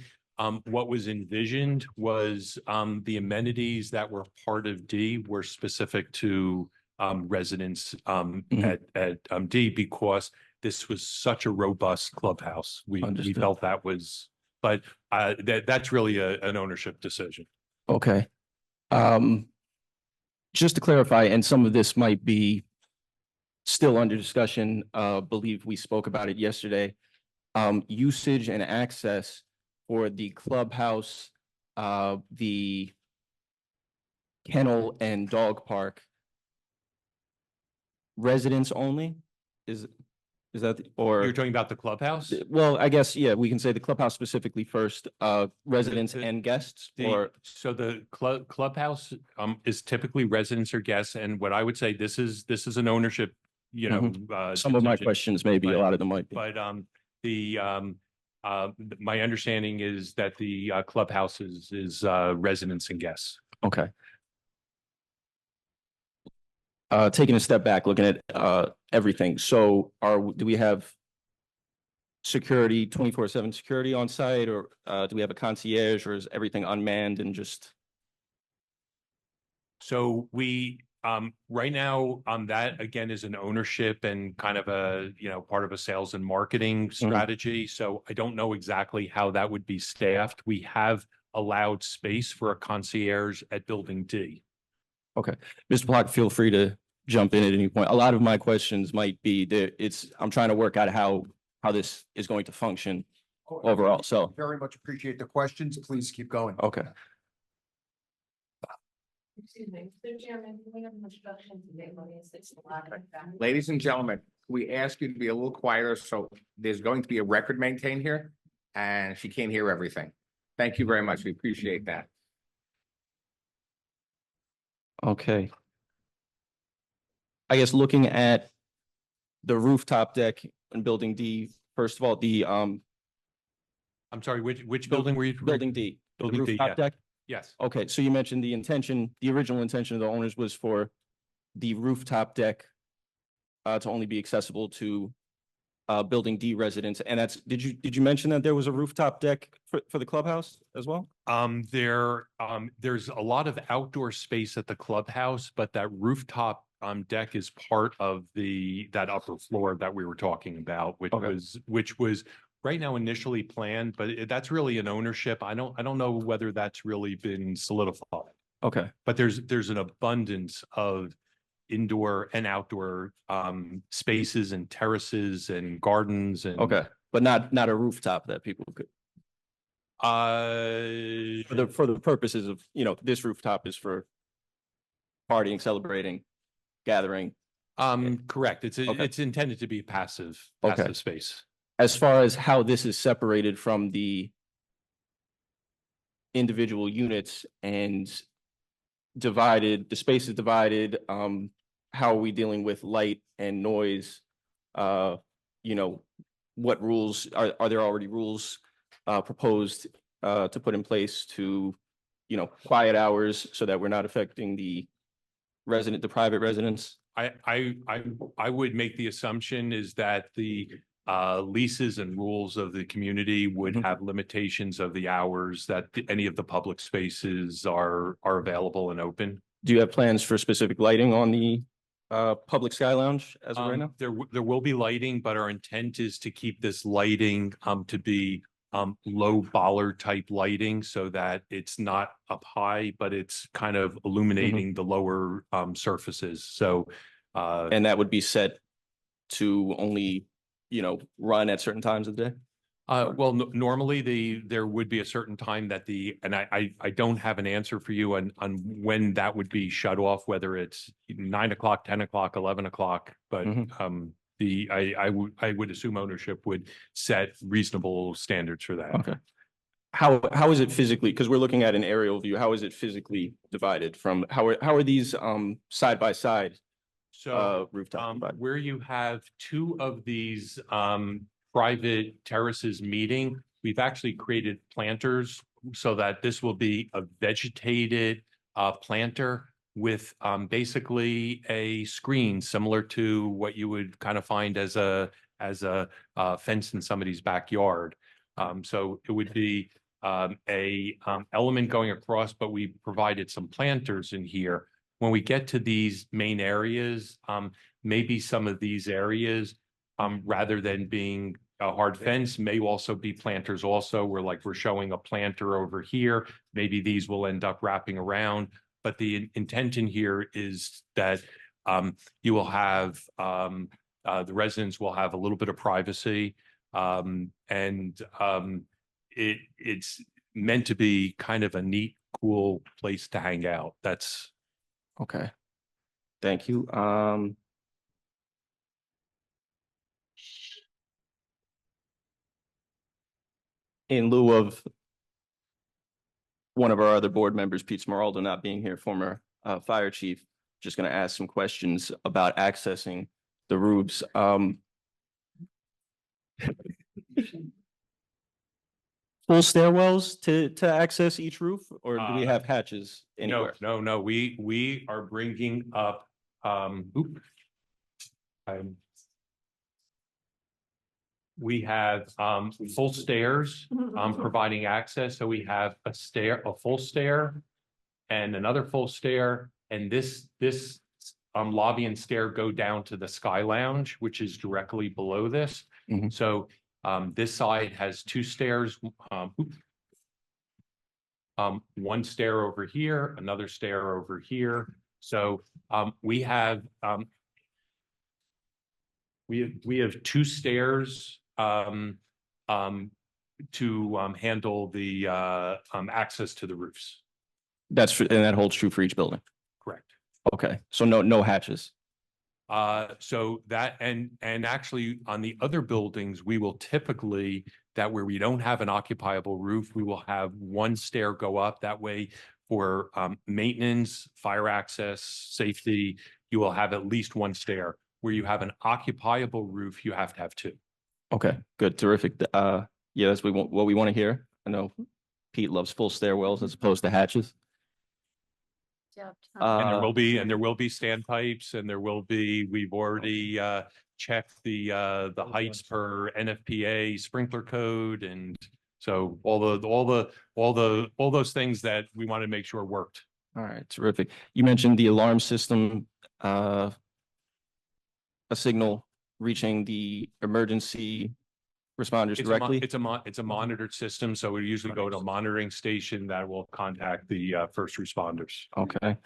What was envisioned was the amenities that were part of D were specific to residents at D, because this was such a robust clubhouse. We felt that was, but that's really an ownership decision. Okay. Just to clarify, and some of this might be still under discussion, believe we spoke about it yesterday. usage and access for the clubhouse, the kennel and dog park residents only? Is that, or? You're talking about the clubhouse? Well, I guess, yeah, we can say the clubhouse specifically first, residents the- and guests, The, or, so the clubhouse is typically residents or guests, and what I would say, this is an ownership, you know. some of my decision. questions, maybe a But- lot of them might be. But my understanding is that the clubhouse is residents and guests. Okay. Taking a step back, looking at everything. So do we have security, 24/7 security on site, or do we have a concierge, or is everything unmanned and just? So we, right now, that again is an ownership and kind of a, you know, part of a sales and marketing strategy. So I don't know exactly how that would be staffed. We have allowed space for a concierge at Building D. Okay, Mr. Block, feel free to jump in at any point. A lot of my questions might be that I'm trying to work out how this is going to function overall. So, Very much appreciate the questions. Please keep going. okay. Excuse me, Mr. Chairman, we have an instruction to make money in 6 o'clock. Ladies and gentlemen, we ask you to be a little quieter, so there's going to be a record maintained here, and she can't hear everything. Thank you very much. We appreciate that. Okay. I guess looking at the rooftop deck in Building D, first of all, the I'm sorry, which building were you? Building D, the Building D, rooftop yeah. deck? Yes. Okay, so you mentioned the original intention of the owners was for the rooftop deck to only be accessible to Building D residents, and did you mention that there was a rooftop deck for the clubhouse as well? There's a lot of outdoor space at the clubhouse, but that rooftop deck is part of that upper floor that we were talking about, which was right now initially planned, but that's really an ownership. I don't know whether that's really been solidified. Okay. But there's an abundance of indoor and outdoor spaces and terraces and gardens and. Okay, but not a rooftop that people could. For the purposes of, you know, this rooftop is for partying, celebrating, gathering. Correct. It's intended to be passive space. As far as how this is separated from the individual units and divided, the space is divided, how are we dealing with light and noise? You know, what rules, are there already rules proposed to put in place to, you know, quiet hours so that we're not affecting the private residents? I would make the assumption is that the leases and rules of the community would have limitations of the hours that any of the public spaces are available and open. Do you have plans for specific lighting on the public sky lounge as of right now? There will be lighting, but our intent is to keep this lighting to be low bollard type lighting so that it's not up high, but it's kind of illuminating the lower surfaces. So and that would be set to only, you know, run at certain times of the day? Well, normally there would be a certain time that and I don't have an answer for you on when that would be shut off, whether it's 9 o'clock, 10 o'clock, 11 o'clock, but I would assume ownership would set reasonable standards for that. Okay. How is it physically, because we're looking at an aerial view, how is it physically divided from, how are these side by side? So rooftop where you have two of these private terraces meeting, we've actually created planters so that this will be a vegetated planter with basically a screen similar to what you would kind of find as a fence in somebody's backyard. So it would be a element going across, but we provided some planters in here. When we get to these main areas, maybe some of these areas, rather than being a hard fence, may also be planters also, where like we're showing a planter over here. Maybe these will end up wrapping around. But the intention here is that you will have, the residents will have a little bit of privacy. It's meant to be kind of a neat, cool place to hang out. That's Okay. Thank you. In lieu of one of our other board members, Pete Smeraldo, not being here, former fire chief, just going to ask some questions about accessing the roofs. Full stairwells to access each roof, or do we have hatches anywhere? No. We are bringing up, we have, full stairs, providing access. So we have a full stair and another full stair. And this lobby and stair go down to the Sky Lounge, which is directly below this. So this side has two stairs, one stair over here, another stair over here. So we have two stairs to handle the access to the roofs. And that holds true for each building. Correct. Okay, so no hatches. So that, and actually on the other buildings, we will typically, that where we don't have an occupiable roof, we will have one stair go up. That way for maintenance, fire access, safety, you will have at least one stair. Where you have an occupiable roof, you have to have two. Okay, good, terrific. Yeah, that's what we want to hear. I know Pete loves full stairwells as opposed to hatches. And there will be standpipes, and there will be, we've already checked the heights per NFPA sprinkler code, and so all those things that we want to make sure worked. All right, terrific. You mentioned the alarm system, a signal reaching the emergency responders directly. It's a monitored system, so we usually go to a monitoring station that will contact the first responders. Okay.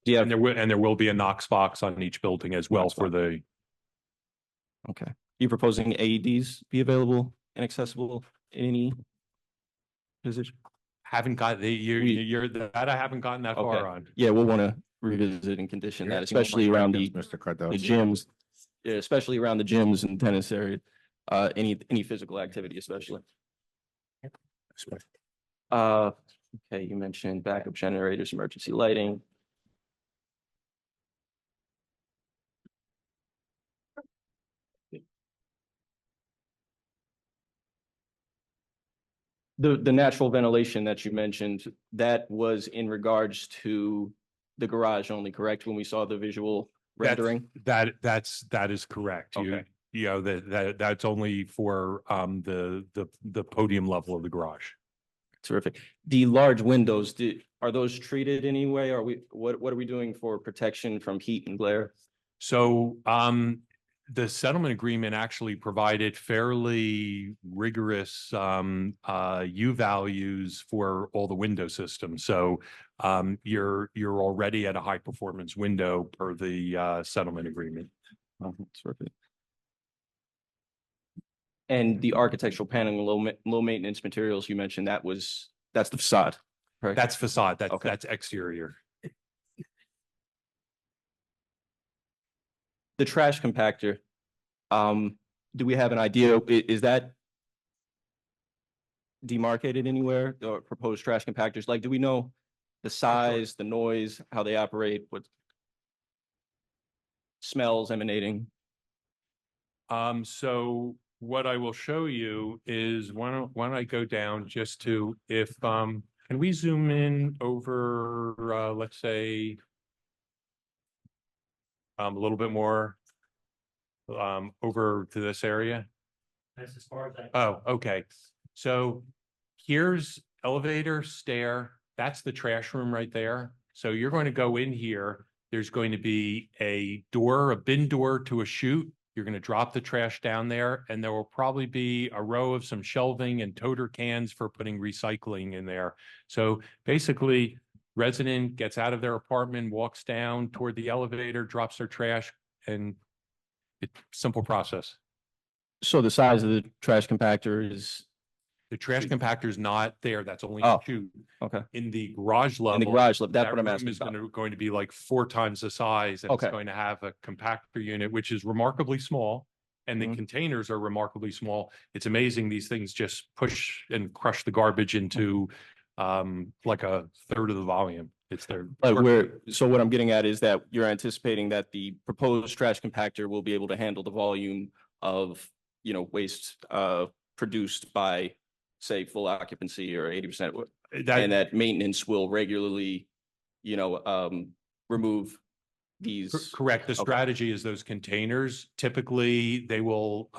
Yeah, and there will be a Knox box on each building as well for the. Okay. You proposing AEDs be available and accessible in any position? Haven't got that I haven't gotten that far on. Yeah, we'll want to revisit and condition that, especially around the gyms. Yeah, especially around the gyms and tennis area. Any physical activity, especially. Okay, you mentioned backup generators, emergency lighting. The natural ventilation that you mentioned, that was in regards to the garage only, correct? When we saw the visual rendering? That is correct. Okay. You know, that's only for the podium level of the garage. Terrific. The large windows, are those treated anyway? What are we doing for protection from heat and glare? So the settlement agreement actually provided fairly rigorous U values for all the window systems. So you're already at a high performance window per the settlement agreement. Terrific. And the architectural paneling, low maintenance materials you mentioned, that's the facade, right? That's facade. That's exterior. The trash compactor, do we have an idea? Is that demarcated anywhere, or proposed trash compactors? Like, do we know the size, the noise, how they operate, what smells emanating? So what I will show you is why don't I go down just to, if can we zoom in over let's say a little bit more over to this area. That's as far as I. Oh, okay. So here's elevator, stair. That's the trash room right there. So you're going to go in here. There's going to be a door, a bin door to a chute. You're going to drop the trash down there, and there will probably be a row of some shelving and toter cans for putting recycling in there. So basically, resident gets out of their apartment, walks down toward the elevator, drops their trash, and it's simple process. So the size of the trash compactor is, The trash compactor is not there. That's only Oh, two. okay. In the garage level. In the garage level, that's that what I'm room asking is about. going to be like 4 times the size. And it's Okay. going to have a compactor unit, which is remarkably small. And the Mhm. containers are remarkably small. It's amazing. These things just push and crush the garbage into like a third of the volume. It's their. But so what I'm getting at is that you're anticipating that the proposed trash compactor will be able to handle the volume of, waste produced by, say, full occupancy or 80%. And that maintenance will regularly, remove these. Correct. The Okay. strategy is those containers, typically they will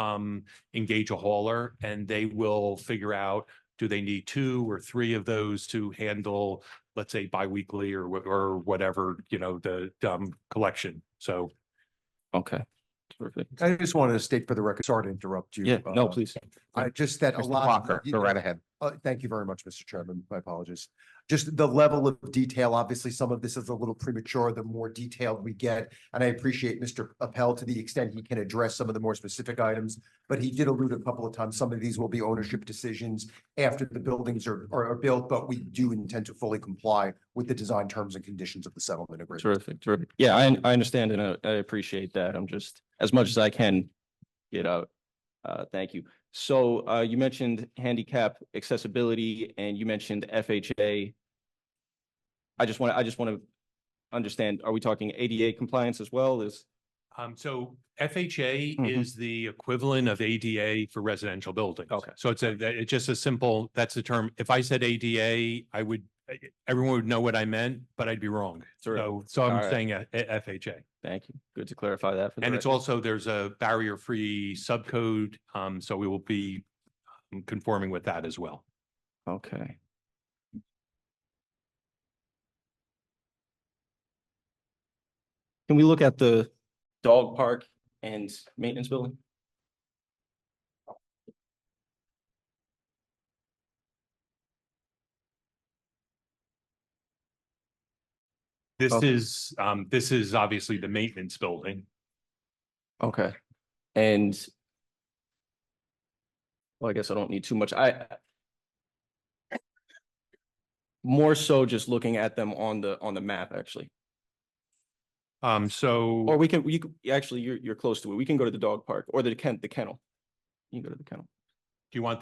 engage a hauler and they will figure out, do they need 2 or 3 of those to handle, let's say, biweekly or whatever, the collection. So. Okay. Perfect. I just wanted to state for the record, sorry to interrupt you. Yeah, no, please. I just that a Mr. lot. Walker, go right ahead. Thank you very much, Mr. Chairman. My apologies. Just the level of detail, obviously, some of this is a little premature, the more detailed we get. And I appreciate Mr. Appel to the extent he can address some of the more specific items. But he did allude a couple of times, some of these will be ownership decisions after the buildings are built, but we do intend to fully comply with the design terms and conditions of the settlement agreement. Terrific, terrific. Yeah, I understand and I appreciate that. I'm just, as much as I can get out. Thank you. So you mentioned handicap accessibility and you mentioned FHA. I just want to understand, are we talking ADA compliance as well? So FHA Mhm. is the equivalent of ADA for residential buildings. Okay. So it's just a simple, that's the term. If I said ADA, everyone would know what I meant, but I'd be wrong. So I'm All right. saying FHA. Thank you. Good to clarify that. For the And it's record. also, there's a barrier-free subcode, so we will be conforming with that as well. Okay. Can we look at the dog park and maintenance building? This Okay. is obviously the maintenance building. Okay. And well, I guess I don't need too much. More so just looking at them on the map, actually. So. Or you can actually, you're close to it. We can go to the dog park or the kennel. You can go to the kennel. Do you want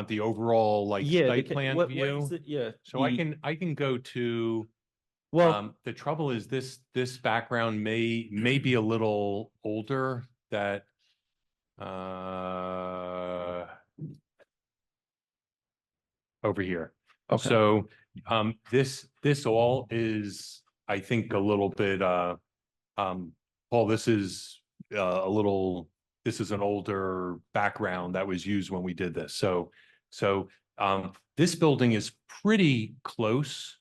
the overall like site plan view? Yeah. So I can go to, Well, the trouble is this background may be a little older that, over here. Okay. So, this all is, I think, a little bit, Paul, this is an older background that was used when we did this. So, this building is pretty close,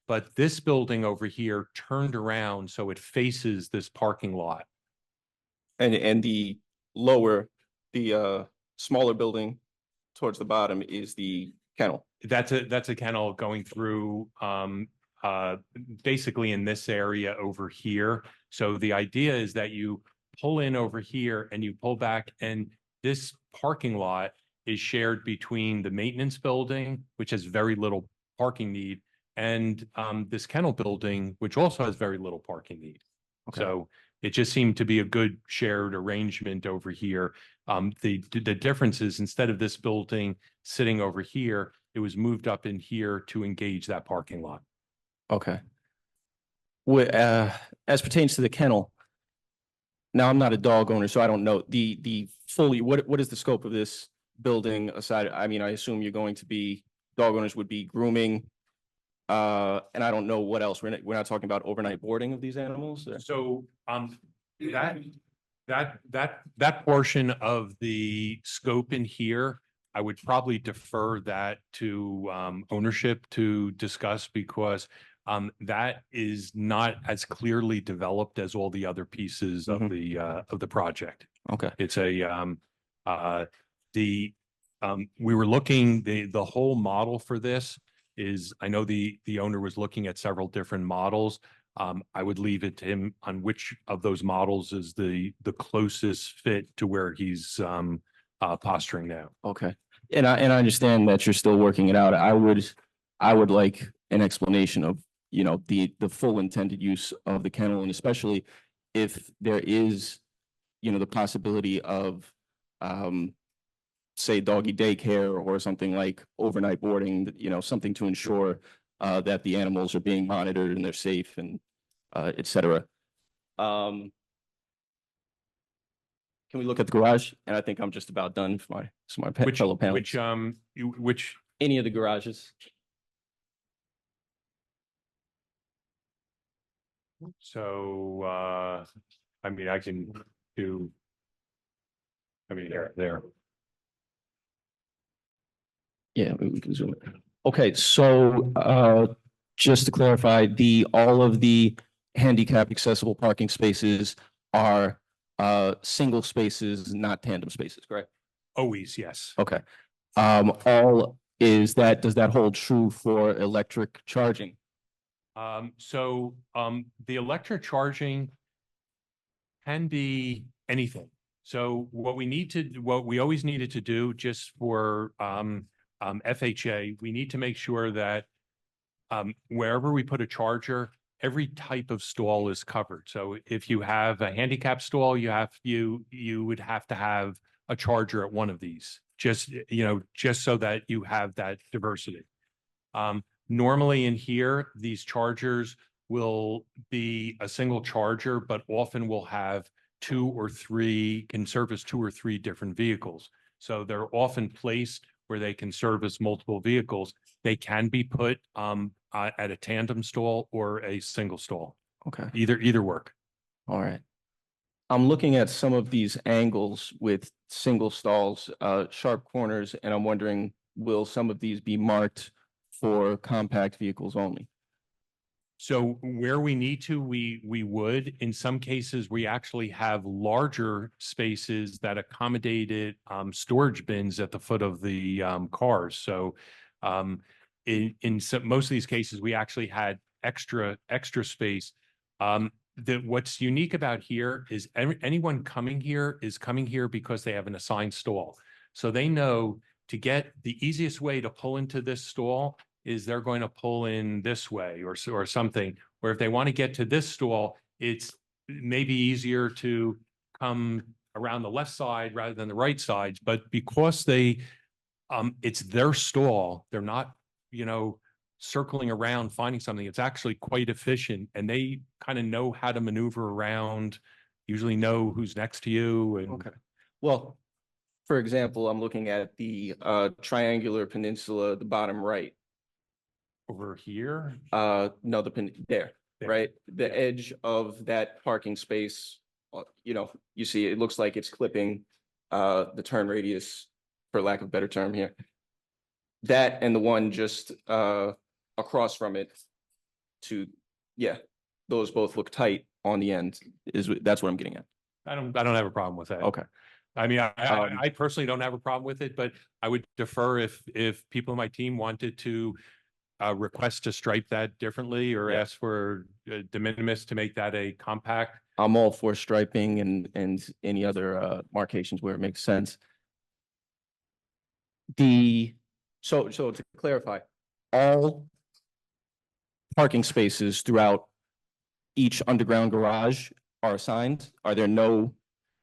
but this building over here turned around, so it faces this parking lot. and the smaller building towards the bottom is the kennel. That's a kennel going through, basically in this area over here. So the idea is that you pull in over here and you pull back, and this parking lot is shared between the maintenance building, which has very little parking need, and this kennel building, which also has very little parking need. Okay. So it just seemed to be a good shared arrangement over here. The difference is, instead of this building sitting over here, it was moved up in here to engage that parking lot. Okay. As pertains to the kennel, now I'm not a dog owner, so I don't know the fully, what is the scope of this building aside? I mean, I assume you're going to be, dog owners would be grooming, and I don't know what else. We're not talking about overnight boarding of these animals? So, that portion of the scope in here, I would probably defer that to ownership to discuss, because that is not as clearly developed as all the other pieces of the project. Okay. It's we were looking, the whole model for this is, I know the owner was looking at several different models. I would leave it to him on which of those models is the closest fit to where he's posturing now. Okay. And I understand that you're still working it out. I would like an explanation of, you know, the full intended use of the kennel, and especially if there is, you know, the possibility of, say, doggy daycare or something like overnight boarding, you know, something to ensure that the animals are being monitored and they're safe and et cetera. Can we look at the garage? And I think I'm just about done for my fellow panelists. Which Any of the garages? So, I mean, I can do. I mean, there. Yeah, we can zoom it. Okay, so just to clarify, all of the handicap accessible parking spaces are single spaces, not tandem spaces, correct? Always, yes. Okay. Does that hold true for electric charging? The electric charging can be anything. So what we always needed to do just for FHA, we need to make sure that wherever we put a charger, every type of stall is covered. So if you have a handicap stall, you would have to have a charger at one of these, just so that you have that diversity. Normally in here, these chargers will be a single charger, but often will have can service 2 or 3 different vehicles. So they're often placed where they can service multiple vehicles. They can be put at a tandem stall or a single stall. Okay. Either work. All right. I'm looking at some of these angles with single stalls, sharp corners, and I'm wondering, will some of these be marked for compact vehicles only? So where we need to, we would. In some cases, we actually have larger spaces that accommodated storage bins at the foot of the cars. So in most of these cases, we actually had extra space. What's unique about here is anyone coming here is coming here because they have an assigned stall. So they know to get the easiest way to pull into this stall is they're going to pull in this way or something, where if they want to get to this stall, it's maybe easier to come around the left side rather than the right side. But because it's their stall, they're not, circling around finding something. It's actually quite efficient, and they kind of know how to maneuver around, usually know who's next to you. And okay. Well, for example, I'm looking at the triangular peninsula, the bottom right. Over here? No, there, right? The edge of that parking space, you see, it looks like it's clipping the turn radius, for lack of a better term here. That and the one just across from it those both look tight on the end. That's what I'm getting at. I don't have a problem with that. Okay. I mean, I personally don't have a problem with it, but I would defer if people in my team wanted to request to stripe that differently or ask for de minimis to make that a compact. I'm all for striping and any other markations where it makes sense. So to clarify, all parking spaces throughout each underground garage are assigned? Are there no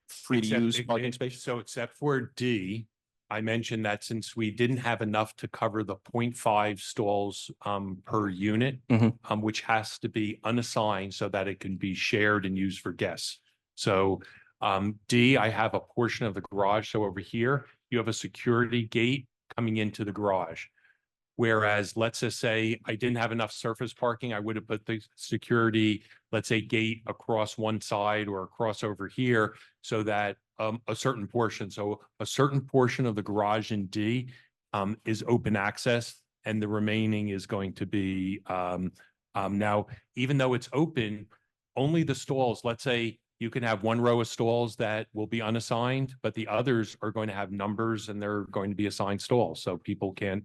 free to use parking spaces? So except for D, I mentioned that since we didn't have enough to cover the 0.5 stalls per unit, which has to be unassigned so that it can be shared and used for guests. So D, I have a portion of the garage. So over here, you have a security gate coming into the garage. Whereas let's just say I didn't have enough surface parking, I would have put the security, let's say, gate across one side or across over here so that a certain portion of the garage in D is open access, and the remaining is going to be now, even though it's open, only the stalls, let's say you can have one row of stalls that will be unassigned, but the others are going to have numbers and they're going to be assigned stalls. So people can't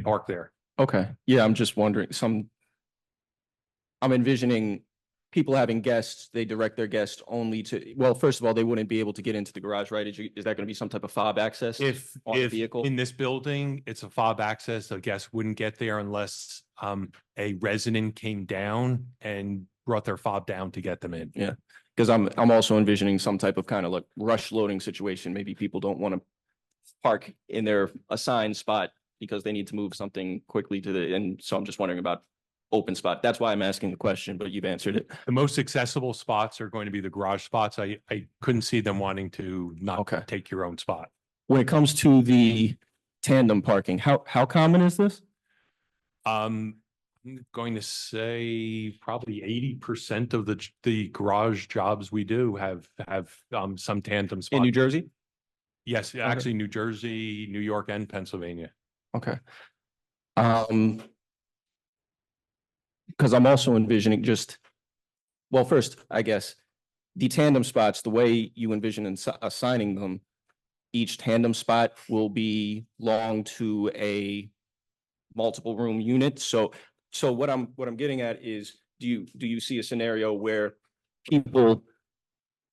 park there. Okay. Yeah, I'm just wondering, I'm envisioning people having guests, they direct their guests only to, well, first of all, they wouldn't be able to get into the garage, right? Is that going to be some type of fob access? If, on the if vehicle? in this building, it's a fob access, a guest wouldn't get there unless a resident came down and brought their fob down to get them in. Yeah, because I'm also envisioning some type of kind of like rush loading situation. Maybe people don't want to park in their assigned spot because they need to move something quickly and so I'm just wondering about open spot. That's why I'm asking the question, but you've answered it. The most accessible spots are going to be the garage spots. I couldn't see them wanting to not take your own spot. When it comes to the tandem parking, how common is this? I'm going to say probably 80% of the garage jobs we do have some tandem spots. In New Jersey? Yes, actually New Jersey, New York, and Pennsylvania. Okay. Because I'm also envisioning well, first, I guess, the tandem spots, the way you envision assigning them, each tandem spot will belong to a multiple room unit. So what I'm getting at is, do you see a scenario where people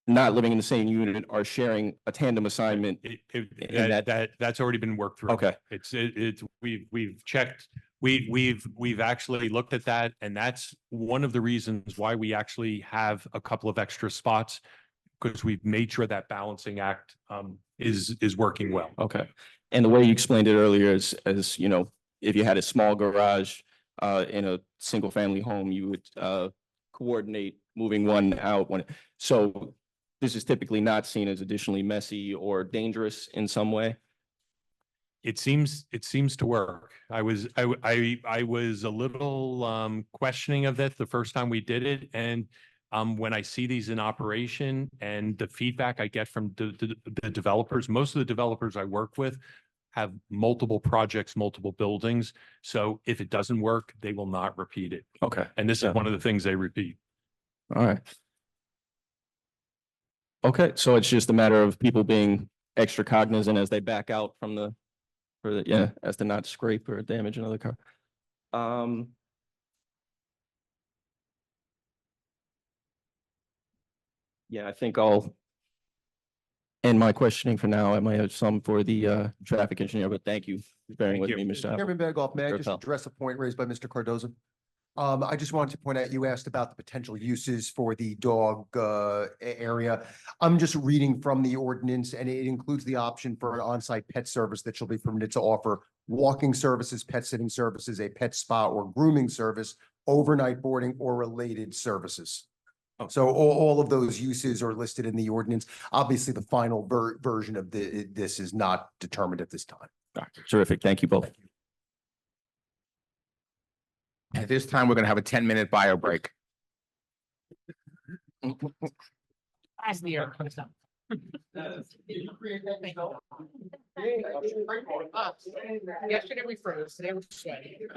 not living in the same unit are sharing a tandem assignment? That's already been worked through. Okay. We've checked. We've actually looked at that, and that's one of the reasons why we actually have a couple of extra spots, because we've made sure that balancing act is working well. Okay. And the way you explained it earlier is, as you know, if you had a small garage in a single family home, you would coordinate moving one out so this is typically not seen as additionally messy or dangerous in some way. It seems to work. I was a little questioning of that the first time we did it, and when I see these in operation and the feedback I get from the developers, most of the developers I work with have multiple projects, multiple buildings. So if it doesn't work, they will not repeat it. Okay. And this is one of the things they repeat. All right. Okay, so it's just a matter of people being extra cognizant as they back out from as to not scrape or damage another car. Yeah, I think I'll end my questioning for now. I might have some for the traffic engineer, but thank you for bearing with me, Mr. Chairman Begoff, may I Mr. just Appel. address a point raised by Mr. Cardoza? I just wanted to point out, you asked about the potential uses for the dog area. I'm just reading from the ordinance, and it includes the option for an on-site pet service that shall be permitted to offer walking services, pet sitting services, a pet spa or grooming service, overnight boarding or related services. So all of those uses are listed in the ordinance. Obviously, the final version of this is not determined at this time. Terrific. Thank you both. At this time, we're going to have a 10-minute bio break. As the air comes down. Yesterday we froze, today we're sweaty. Yeah,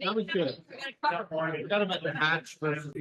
that was good. Got him at the hatch versus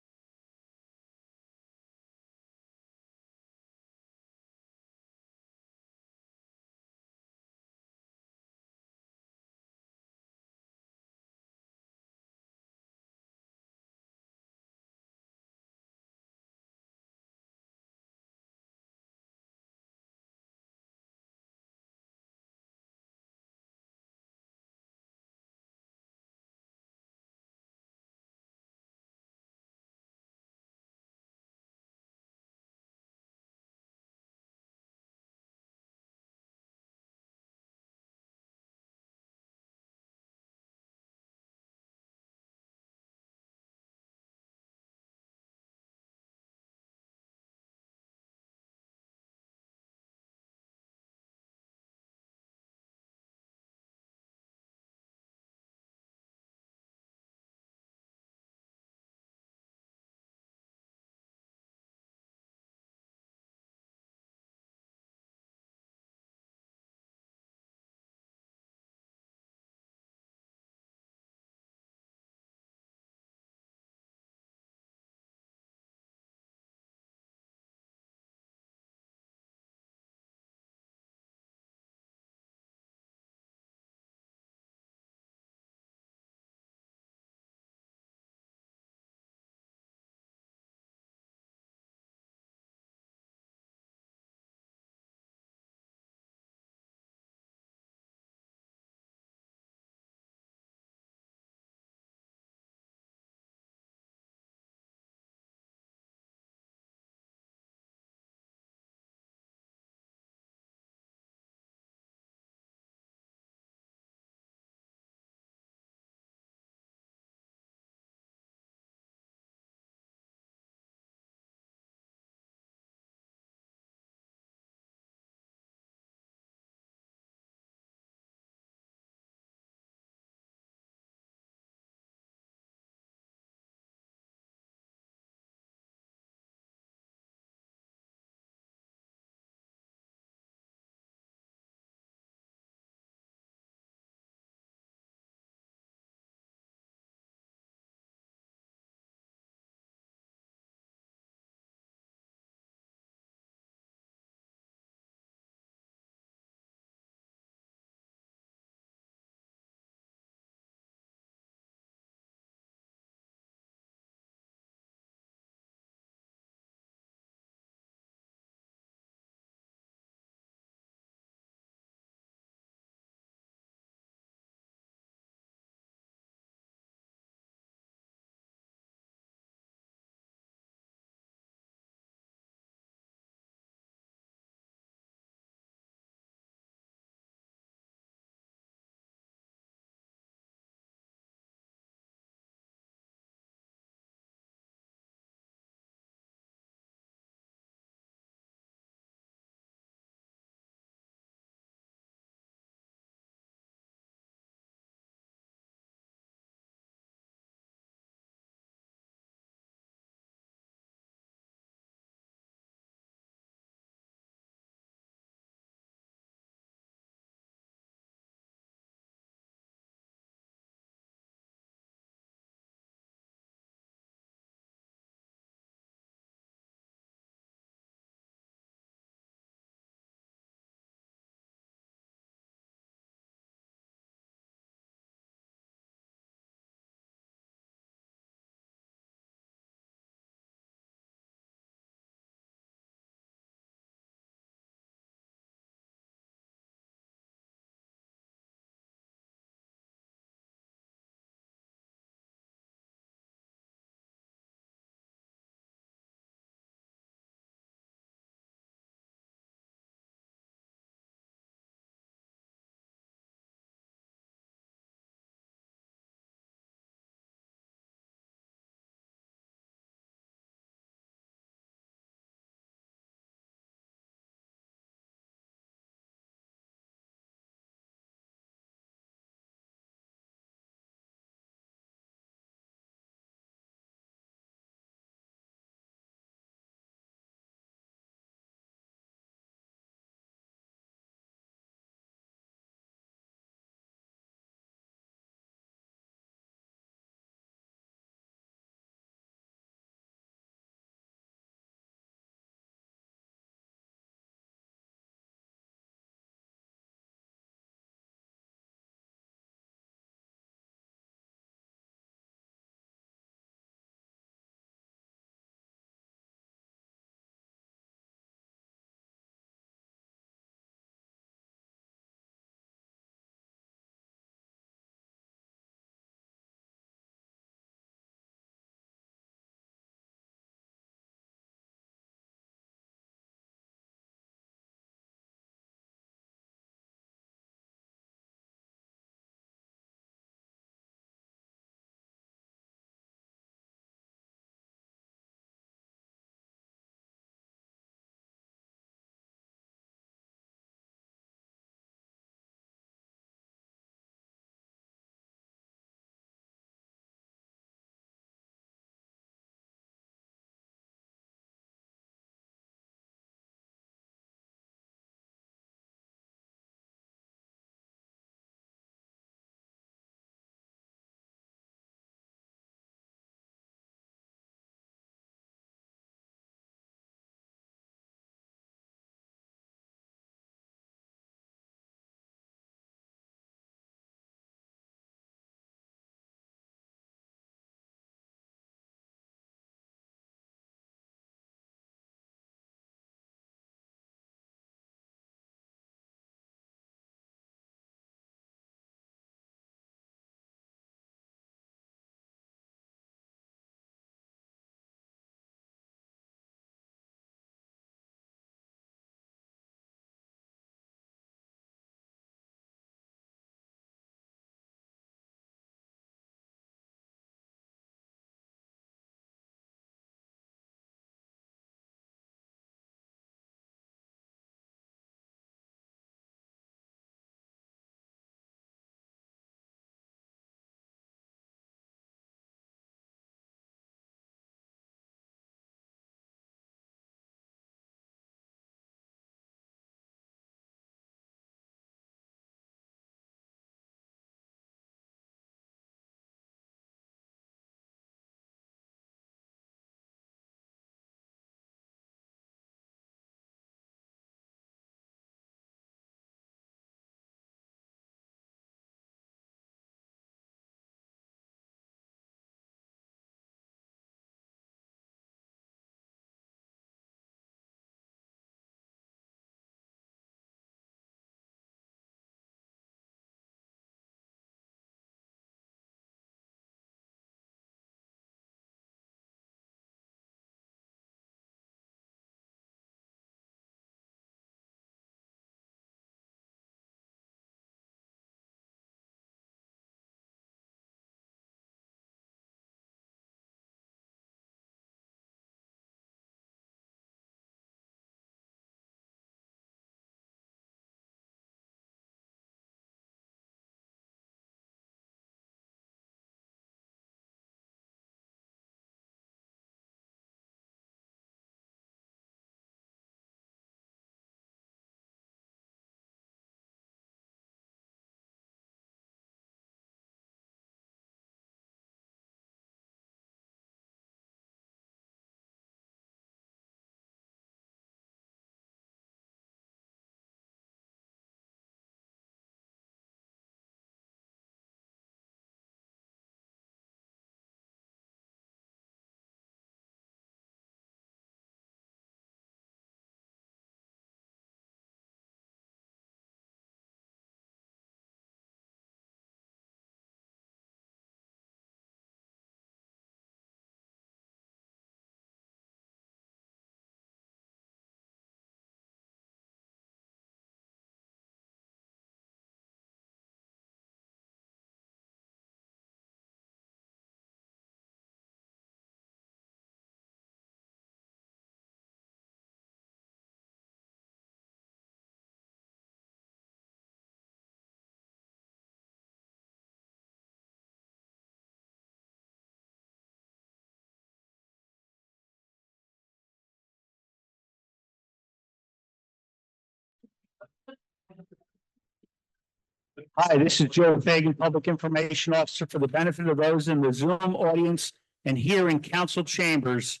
Hi, this is Joe Fagan, Public Information Officer. For the benefit of those in the Zoom audience and here in council chambers,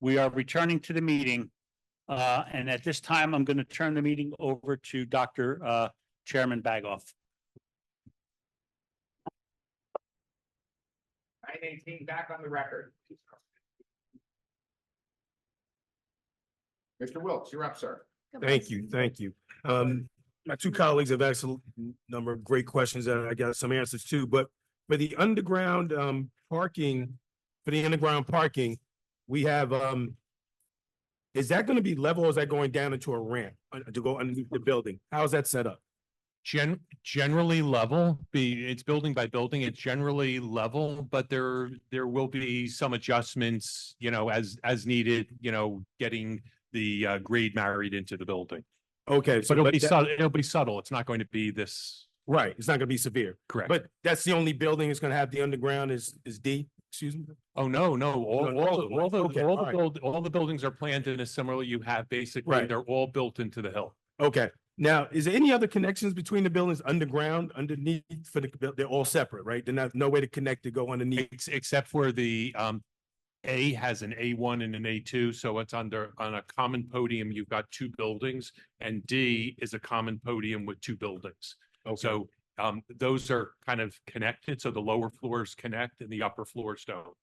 we are returning to the meeting. And at this time, I'm going to turn the meeting over to Dr. Chairman Bagoff. 918 back on the record. Mr. Wilks, you're up, sir. Thank you, thank you. My two colleagues have asked a number of great questions that I got some answers to, but for the underground parking, we have is that going to be level or is that going down into a ramp to go underneath the building? How is that set up? Generally level, it's building by building, it's generally level, but there will be some adjustments, as needed, getting the grade married into the building. Okay. But it'll be subtle, it's not going to be this. Right, it's not gonna be severe. Correct. But that's the only building that's gonna have the underground is D, excuse me? Oh, no, all the buildings are planned in a similar, you have basically, Right. they're all built into the hill. Okay, now, is there any other connections between the buildings underground, underneath for they're all separate, right? They're not, no way to connect to go underneath? Except for the A has an A1 and an A2, so it's on a common podium, you've got two buildings, and D is a common podium with two buildings. Okay. So those are kind of connected, so the lower floors connect and the upper floors don't.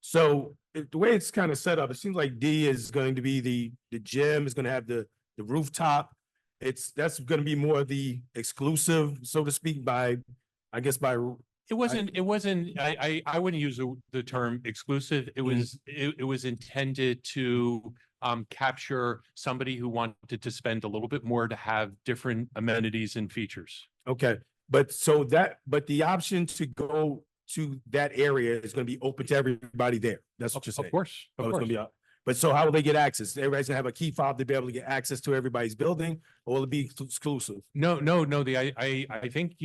So the way it's kind of set up, it seems like D is going to be the gym, is gonna have the rooftop. That's gonna be more of the exclusive, so to speak, by. It wasn't, I wouldn't use the term exclusive. It was intended to capture somebody who wanted to spend a little bit more to have different amenities and features. Okay, but the option to go to that area is gonna be open to everybody there. That's what you're saying. Of course, Oh, it's gonna be but so how will they get access? Everybody's gonna have a key fob to be able to get access to everybody's building, or will it be exclusive? No, I think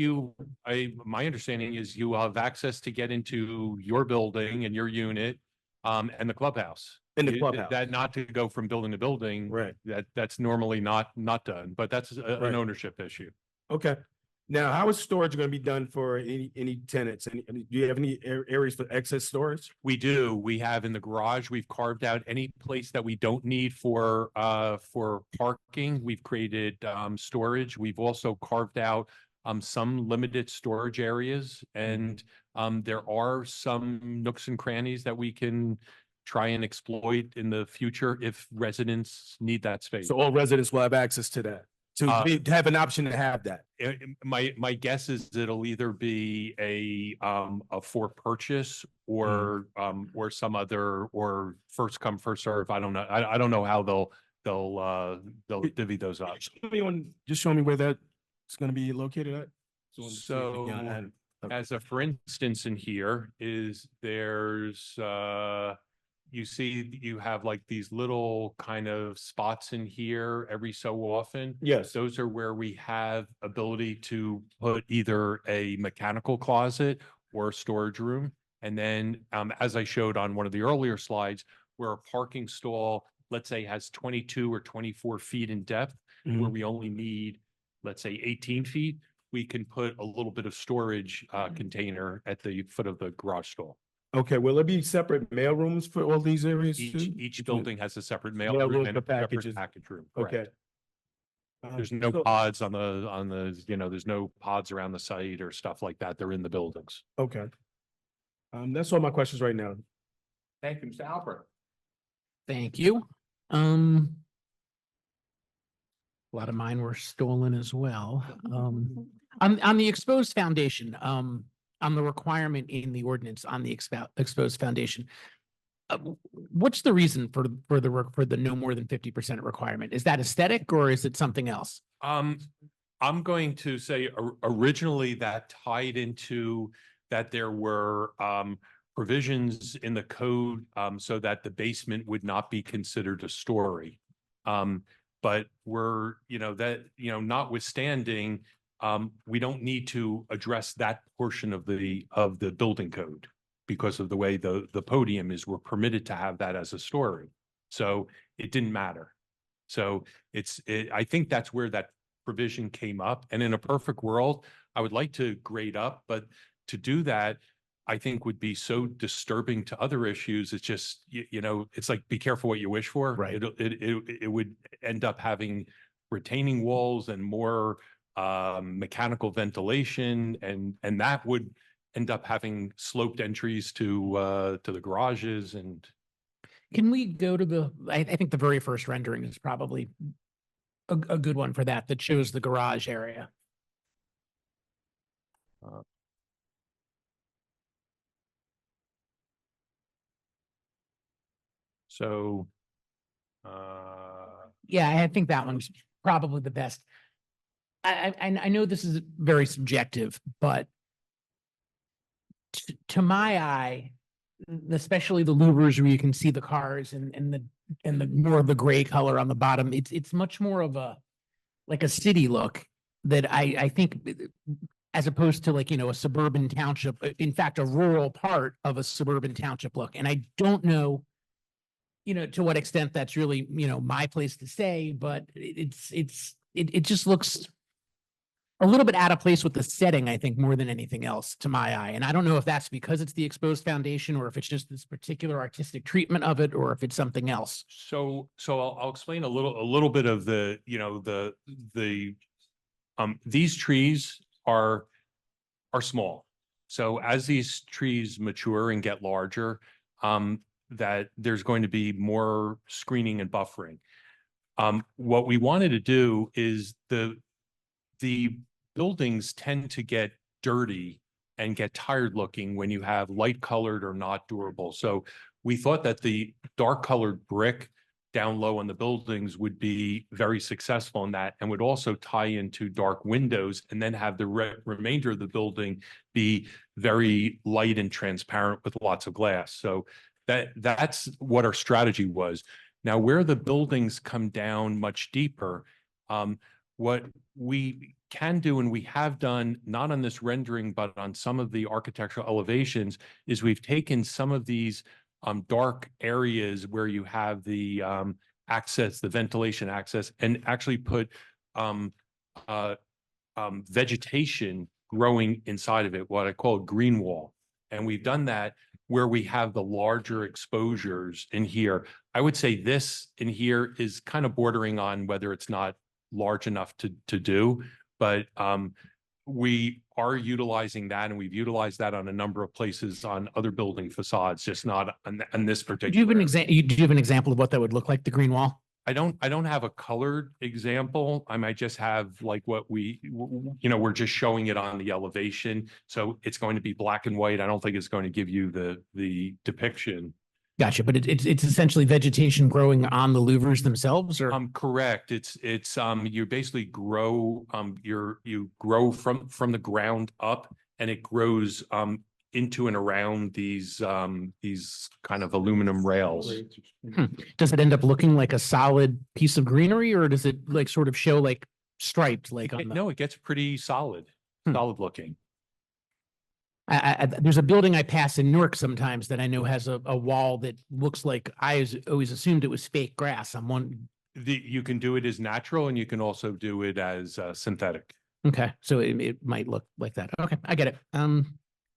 my understanding is you will have access to get into your building and your unit, and the clubhouse. In the clubhouse. That not to go from building to building. Right. That's normally not done, but that's Right. an ownership issue. Okay. Now, how is storage gonna be done for any tenants? Do you have any areas for excess storage? We do. We have in the garage, we've carved out any place that we don't need for parking. We've created storage. We've also carved out some limited storage areas, and there are some nooks and crannies that we can try and exploit in the future if residents need that space. So all residents will have access to that, to have an option to have that. My guess is it'll either be a for purchase or some other, or first come, first serve. I don't know. I don't know how they'll divvy those up. Just show me where that's gonna be located at. So as a for instance in here there's you see, you have like these little kind of spots in here every so often. Yes. Those are where we have ability to put either a mechanical closet or a storage room. And then, as I showed on one of the earlier slides, where a parking stall, let's say, has 22 or 24 feet in depth, where we only need, let's say, 18 feet, we can put a little bit of storage container at the foot of the garage stall. Okay, will there be separate mail rooms for all these areas too? Each building has a separate mail Mail room room and for a separate packages. package room. Okay. Correct. There's no pods on the, there's no pods around the site or stuff like that. They're in the buildings. Okay. That's all my questions right now. Thank you, Mr. Albert. Thank you. A lot of mine were stolen as well. On the exposed foundation, on the requirement in the ordinance on the exposed foundation, what's the reason for the no more than 50% requirement? Is that aesthetic or is it something else? I'm going to say originally that tied into that there were provisions in the code so that the basement would not be considered a story. But we're, notwithstanding, we don't need to address that portion of the building code because of the way the podium is. We're permitted to have that as a story. So it didn't matter. So I think that's where that provision came up. And in a perfect world, I would like to grade up, but to do that, I think would be so disturbing to other issues. It's just, it's like, be careful what you wish for. Right. It would end up having retaining walls and more mechanical ventilation, and that would end up having sloped entries to the garages. And Can we go to I think the very first rendering is probably a good one for that shows the garage area. So, Yeah, I think that one's probably the best. I know this is very subjective, but to my eye, especially the louvers where you can see the cars and the more of the gray color on the bottom, it's much more of a like a city look that I think, as opposed to like, a suburban township, in fact, a rural part of a suburban township look. And I don't know, to what extent that's really, my place to say, but it just looks a little bit out of place with the setting, I think, more than anything else to my eye. And I don't know if that's because it's the exposed foundation, or if it's just this particular artistic treatment of it, or if it's something else. So I'll explain a little bit of these trees are small. So as these trees mature and get larger, that there's going to be more screening and buffering. What we wanted to do is the buildings tend to get dirty and get tired looking when you have light colored or not durable. So we thought that the dark colored brick down low on the buildings would be very successful in that, and would also tie into dark windows, and then have the remainder of the building be very light and transparent with lots of glass. So that's what our strategy was. Now, where the buildings come down much deeper, what we can do, and we have done, not on this rendering, but on some of the architectural elevations, is we've taken some of these dark areas where you have the access, the ventilation access, and actually put vegetation growing inside of it, what I call a green wall. And we've done that where we have the larger exposures in here. I would say this in here is kind of bordering on whether it's not large enough to do, but we are utilizing that, and we've utilized that on a number of places on other building facades, just not on this particular. Do you have an example of what that would look like, the green wall? I don't have a colored example. I might just have like what we're just showing it on the elevation. So it's going to be black and white. I don't think it's going to give you the depiction. Gotcha, but it's essentially vegetation growing on the louvers themselves, or? Correct. It's you basically grow, you grow from the ground up, and it grows into and around these kind of aluminum rails. Does it end up looking like a solid piece of greenery, or does it like sort of show like striped like on the? No, it gets pretty solid looking. There's a building I pass in Newark sometimes that I know has a wall that looks like, I always assumed it was fake grass. You can do it as natural, and you can also do it as synthetic. Okay, so it might look like that. Okay, I get it.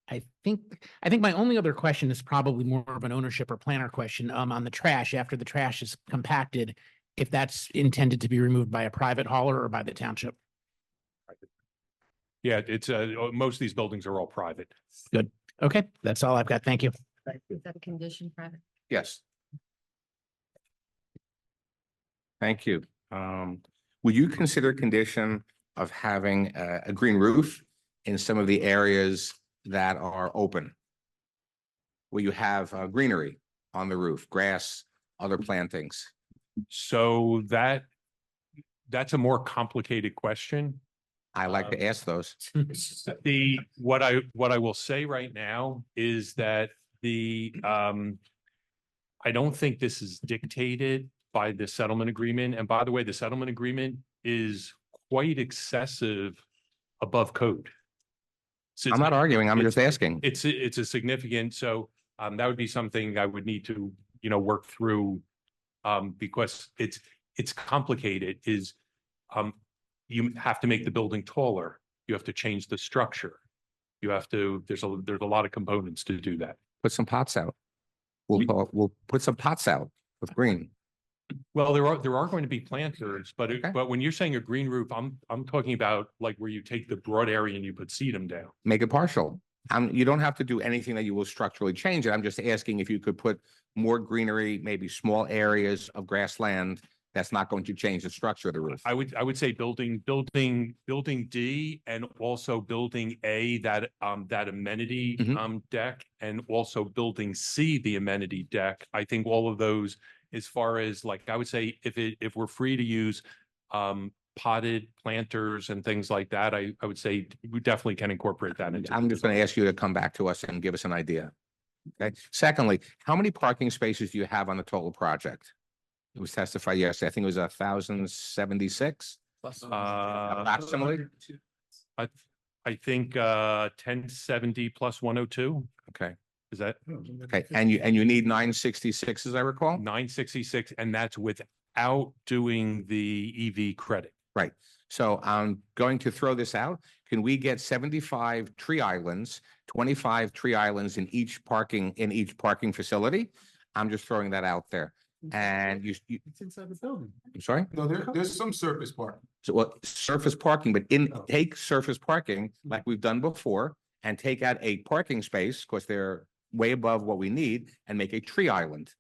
I think my only other question is probably more of an ownership or planner question on the trash. After the trash is compacted, if that's intended to be removed by a private hauler or by the township. Yeah, it's most of these buildings are all private. Good. Okay, that's all I've got. Thank you. Is that a condition, private? Yes. Thank you. Would you consider condition of having a green roof in some of the areas that are open, where you have greenery on the roof, grass, other plantings? So that's a more complicated question. I like to ask those. What I will say right now is that I don't think this is dictated by the settlement agreement. And by the way, the settlement agreement is quite excessive above code. So I'm not arguing, I'm just asking. It's a significant, so that would be something I would need to, work through because it's complicated. you have to make the building taller. You have to change the structure. You have to, there's a lot of components to do that. Put some pots out. We'll put some pots out with green. Well, there are going to be planters, but but when you're saying a green roof, I'm talking about like where you take the broad area and you put sedum down. Make it partial. You don't have to do anything that you will structurally change it. I'm just asking if you could put more greenery, maybe small areas of grassland. That's not going to change the structure of the roof. I would say building D and also building A, that amenity deck, and also building C, the amenity deck. I think all of those, as far as like, I would say if we're free to use potted planters and things like that, I would say we definitely can incorporate that into. I'm just going to ask you to come back to us and give us an idea. Okay. Secondly, how many parking spaces do you have on the total project? It was testified yesterday. I think it was 1,076. Approximately. I think 1070 plus 102. Okay. Is that okay? And you need 966, as I recall. 966, and that's without doing the EV credit. Right. So I'm going to throw this out. Can we get 75 tree islands, 25 tree islands in each parking facility? I'm just throwing that out there. And you It's inside the building. I'm sorry? No, there's some surface parking. So what surface parking, but take surface parking like we've done before and take out a parking space because they're way above what we need and make a tree island.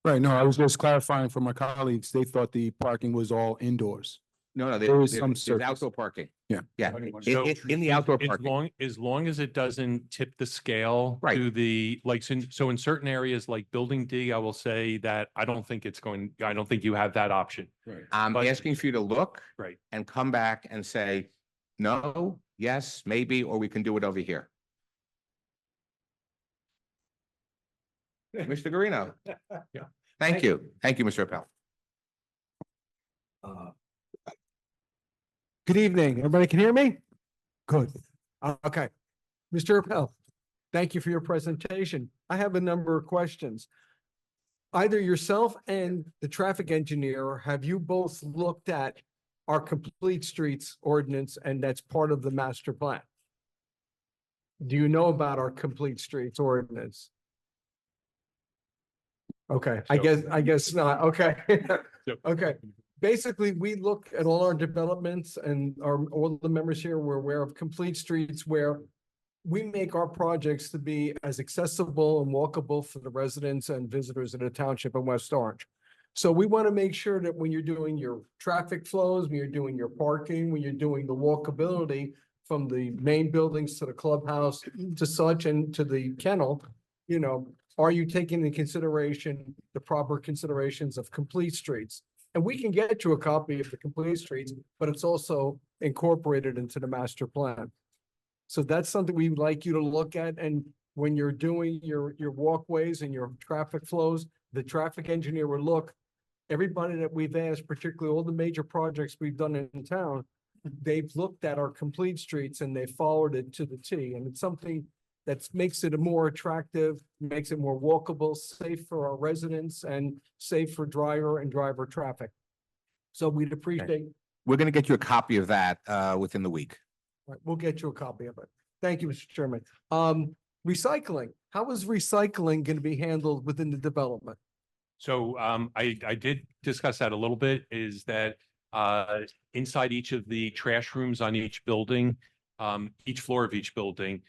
Right, no, I was just clarifying for my colleagues, they thought the parking was all indoors. No, There is some there's surface. outdoor parking. Yeah. Yeah. So In the outdoor parking. As long as it doesn't tip the scale to the, like, so in certain areas like building D, I will say that I don't think you have that option. Right. I'm asking for you to look. Right. And come back and say, no, yes, maybe, or we can do it over here. Mr. Garino. Yeah. Thank you. Thank you, Mr. Appel. Good evening. Everybody can hear me? Good. Okay. Mr. Appel, thank you for your presentation. I have a number of questions. Either yourself and the traffic engineer, have you both looked at our complete streets ordinance, and that's part of the master plan? Do you know about our complete streets ordinance? Okay, I guess not. Okay. Okay. Basically, we look at all our developments, and all the members here were aware of complete streets, where we make our projects to be as accessible and walkable for the residents and visitors in the township of West Orange. So we want to make sure that when you're doing your traffic flows, when you're doing your parking, when you're doing the walkability from the main buildings to the clubhouse to such and to the kennel, you know, are you taking into consideration the proper considerations of complete streets? And we can get you a copy of the complete streets, but it's also incorporated into the master plan. So that's something we'd like you to look at. And when you're doing your walkways and your traffic flows, the traffic engineer will look, everybody that we've asked, particularly all the major projects we've done in town, they've looked at our complete streets and they followed it to the T. And it's something that makes it more attractive, makes it more walkable, safe for our residents, and safe for driver traffic. So we'd appreciate. We're going to get you a copy of that within the week. Right, we'll get you a copy of it. Thank you, Mr. Chairman. Recycling, how is recycling going to be handled within the development? So I did discuss that a little bit, is that inside each of the trash rooms on each building, each floor of each building,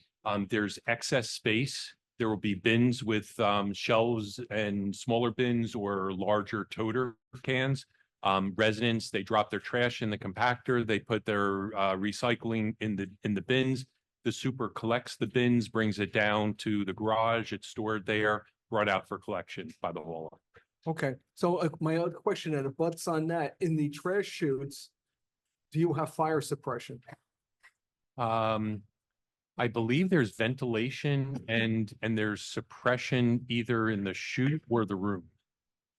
there's excess space. There will be bins with shelves and smaller bins or larger toter cans. Residents, they drop their trash in the compactor. They put their recycling in the bins. The super collects the bins, brings it down to the garage. It's stored there, brought out for collection by the hauler. Okay, so my other question that abuts on that, in the trash chutes, do you have fire suppression? I believe there's ventilation and there's suppression either in the chute or the room.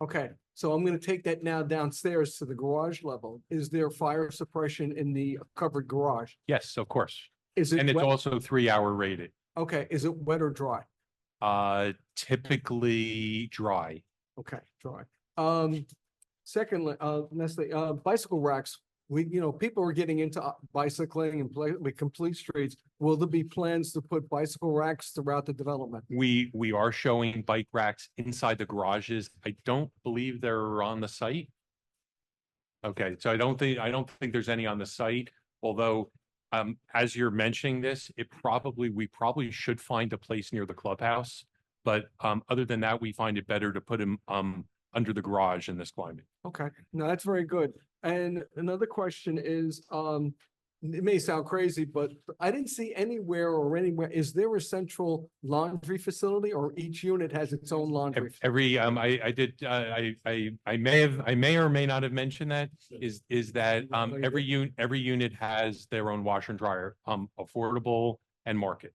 Okay, so I'm gonna take that now downstairs to the garage level. Is there fire suppression in the covered garage? Yes, of course. Is it And it's wet? also 3-hour rated. Okay, is it wet or dry? Typically dry. Okay, dry. Secondly, Nestle, bicycle racks, people are getting into bicycling and play with complete streets. Will there be plans to put bicycle racks throughout the development? We are showing bike racks inside the garages. I don't believe they're on the site. Okay, so I don't think there's any on the site, although as you're mentioning this, we probably should find a place near the clubhouse. But other than that, we find it better to put them under the garage in this climate. Okay, no, that's very good. And another question is, it may sound crazy, but I didn't see anywhere, is there a central laundry facility, or each unit has its own laundry? I may or may not have mentioned that, is that every unit has their own washer and dryer, affordable and market.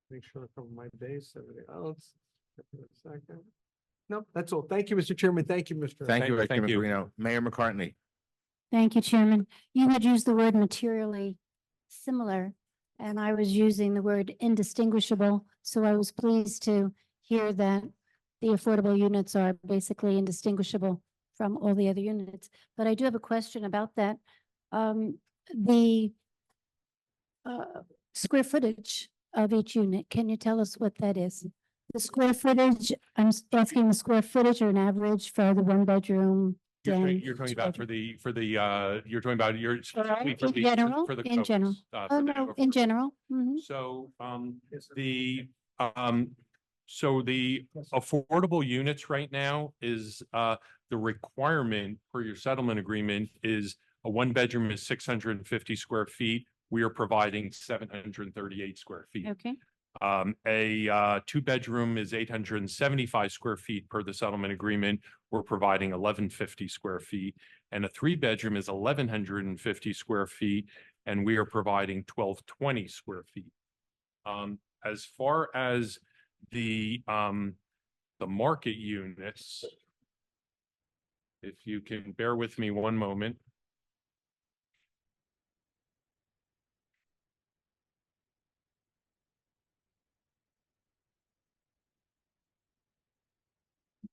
Make sure I cover my base, everything else. Give me a second. No, that's all. Thank you, Mr. Chairman. Thank you, Mr. Thank you, Thank Mr. you. Marino. Mayor McCartney. Thank you, Chairman. You had used the word materially similar, and I was using the word indistinguishable. So I was pleased to hear that the affordable units are basically indistinguishable from all the other units. But I do have a question about that. The square footage of each unit, can you tell us what that is? The square footage, I'm asking the square footage or an average for the one bedroom. You're talking about you're talking about your. In general, in general. Oh, no, in general. Mhm. So, so the affordable units right now is, the requirement for your settlement agreement is a one bedroom is 650 square feet. We are providing 738 square feet. Okay. A two bedroom is 875 square feet per the settlement agreement. We're providing 1150 square feet, and a three bedroom is 1150 square feet, and we are providing 1220 square feet. As far as the market units, if you can bear with me one moment.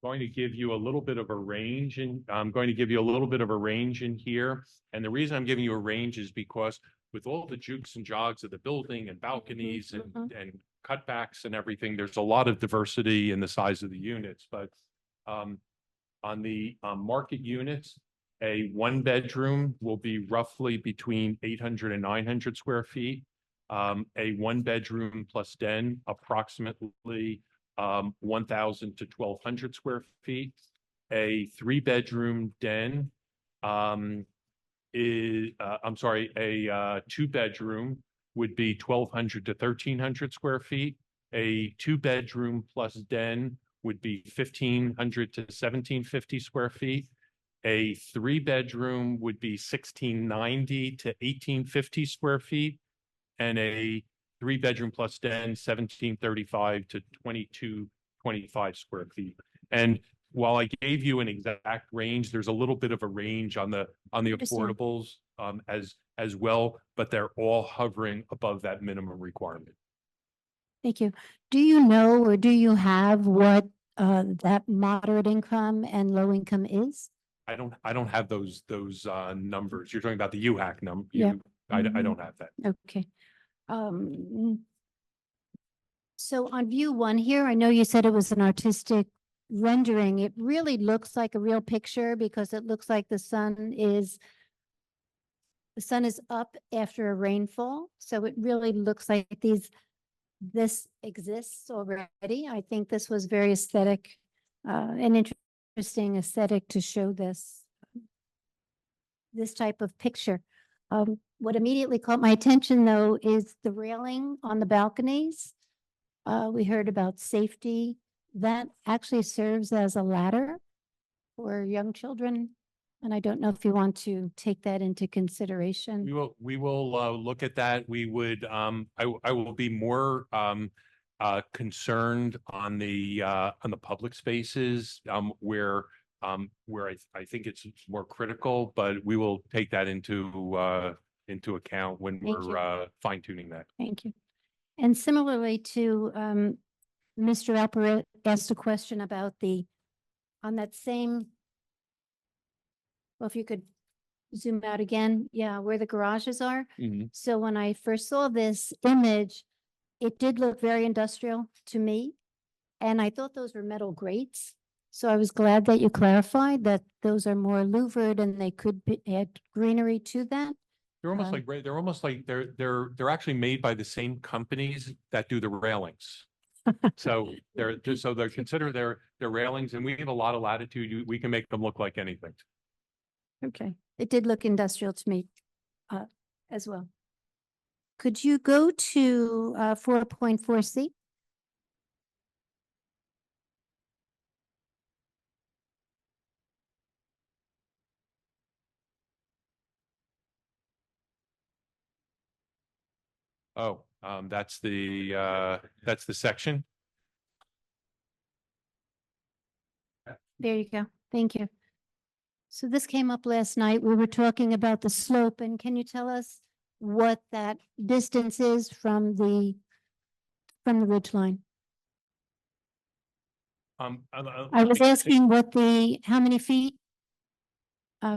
Going to give you a little bit of a range, and I'm going to give you a little bit of a range in here. And the reason I'm giving you a range is because with all the jukes and jogs of the building and balconies and cutbacks and everything, there's a lot of diversity in the size of the units. But on the market units, a one bedroom will be roughly between 800 and 900 square feet. A one bedroom plus den, approximately 1,000 to 1,200 square feet. A three bedroom den is, I'm sorry, a two bedroom would be 1,200 to 1,300 square feet. A two bedroom plus den would be 1,500 to 1,750 square feet. A three bedroom would be 1,690 to 1,850 square feet. And a three bedroom plus den, 1,735 to 2,225 square feet. And while I gave you an exact range, there's a little bit of a range on the affordables as well, but they're all hovering above that minimum requirement. Thank you. Do you know, or do you have what that moderate income and low income is? I don't have those numbers. You're talking about the UHAC number. Yeah. I don't have that. Okay. So on view one here, I know you said it was an artistic rendering. It really looks like a real picture because it looks like the sun is up after a rainfall. So it really looks like this exists already. I think this was very aesthetic, an interesting aesthetic to show this type of picture. What immediately caught my attention, though, is the railing on the balconies. We heard about safety. That actually serves as a ladder for young children. And I don't know if you want to take that into consideration. We will look at that. We would, I will be more concerned on the public spaces where I think it's more critical, but we will take that into account when we're fine tuning that. Thank you. And similarly to Mr. Alpert asked a question about on that same well, if you could zoom out again, yeah, where the garages are. So when I first saw this image, it did look very industrial to me. And I thought those were metal grates. So I was glad that you clarified that those are more louvered and they could add greenery to that. They're almost like, they're almost like, they're actually made by the same companies that do the railings. So they're consider their railings, and we have a lot of latitude. We can make them look like anything. Okay, it did look industrial to me as well. Could you go to 4.4C? Oh, that's the section. There you go. Thank you. So this came up last night. We were talking about the slope, and can you tell us what that distance is from the ridge line? I was asking how many feet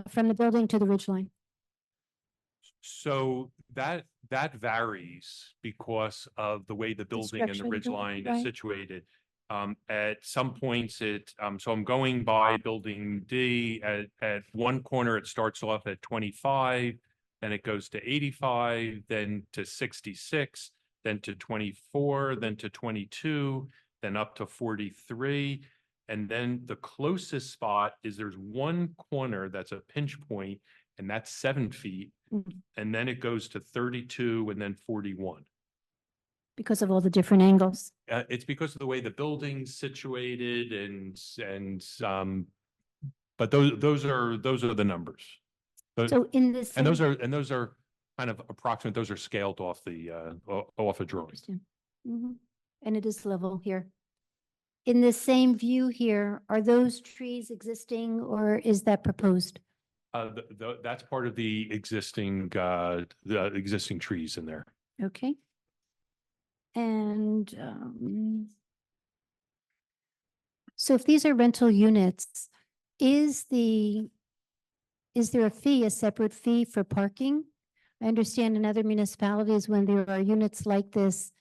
from the building to the ridge line? So that varies because of the way the building and the Construction ridge building, line right. is situated. At some points so I'm going by building D at one corner, it starts off at 25, then it goes to 85, then to 66, then to 24, then to 22, then up to 43. And then the closest spot is there's one corner that's a pinch point, and that's 7 feet. And then it goes to 32 and then 41. Because of all the different angles. It's because of the way the building's situated but those are the numbers. So in this. And those are kind of approximate. Those are scaled off off a drawing. And it is level here. In the same view here, are those trees existing or is that proposed? That's part of the existing trees in there. Okay. And so if these are rental units, is there a fee, a separate fee for parking? I understand in other municipalities, when there are units like this,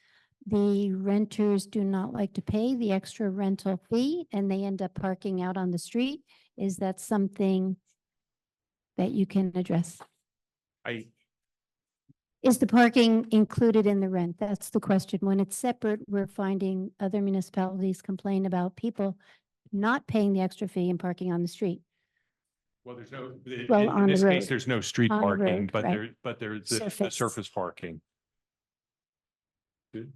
the renters do not like to pay the extra rental fee and they end up parking out on the street. Is that something that you can address? Is the parking included in the rent? That's the question. When it's separate, we're finding other municipalities complain about people not paying the extra fee and parking on the street. Well, there's no, on in this the case, road. there's no street On the parking, road, but right. there's the Surface. surface parking. Good.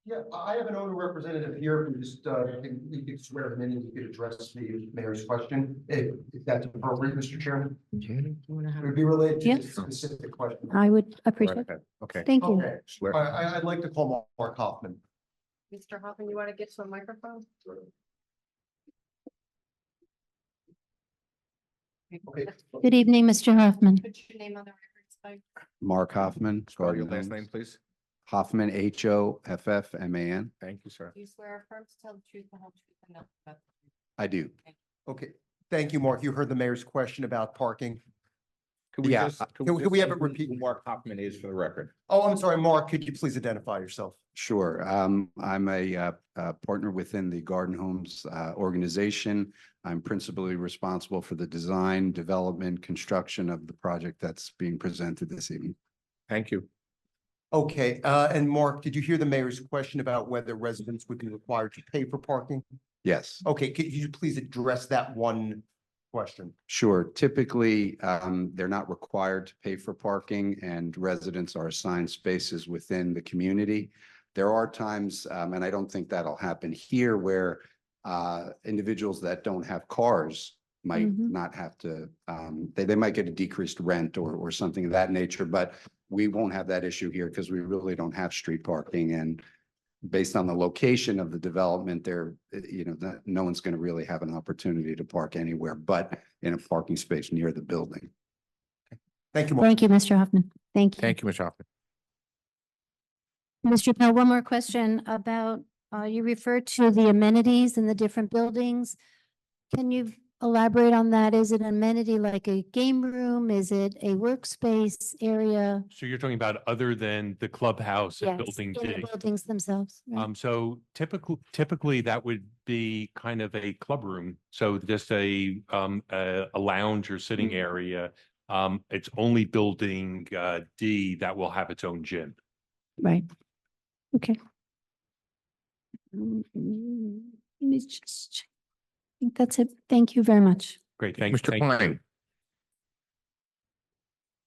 Yeah, I have an owner representative here who just, you could swear him in and you could address the mayor's question, if that's appropriate, Mr. Chairman. It would be related to Yes. this specific question. I would appreciate it. Okay. Thank you. Okay. I'd like to call Mark Hoffman. Mr. Hoffman, you want to get to a microphone? Okay. Good evening, Mr. Hoffman. Put your name on the record, sir. Mark Hoffman. Spell your last name, please. Hoffman, Hoffman. Thank you, sir. Do you swear or affirm to tell the truth, the whole truth, and nothing but the truth? I do. Okay, thank you, Mark. You heard the mayor's question about parking. Could we Yeah, just, can we have it who repeat? Mark Hoffman is for the record? Oh, I'm sorry, Mark, could you please identify yourself? Sure. I'm a partner within the Garden Homes organization. I'm principally responsible for the design, development, construction of the project that's being presented this evening. Thank you. Okay, and Mark, did you hear the mayor's question about whether residents would be required to pay for parking? Yes. Okay, could you please address that one question? Sure. Typically, they're not required to pay for parking and residents are assigned spaces within the community. There are times, and I don't think that'll happen here, where individuals that don't have cars might not have to, they might get a decreased rent or something of that nature, but we won't have that issue here because we really don't have street parking. And based on the location of the development there, no one's going to really have an opportunity to park anywhere but in a parking space near the building. Thank you, Mark. Thank you, Mr. Hoffman. Thank you. Thank you, Mr. Hoffman. Mr. Pell, one more question about, you referred to the amenities in the different buildings. Can you elaborate on that? Is it an amenity like a game room? Is it a workspace area? So you're talking about other than the clubhouse at Yes, Building in the D? buildings themselves. right? So typically that would be kind of a club room. So just a lounge or sitting area. It's only Building D that will have its own gym. Right. Okay. Let me just, I think that's it. Thank you very much. Great, thank Mr. thank you. Klein.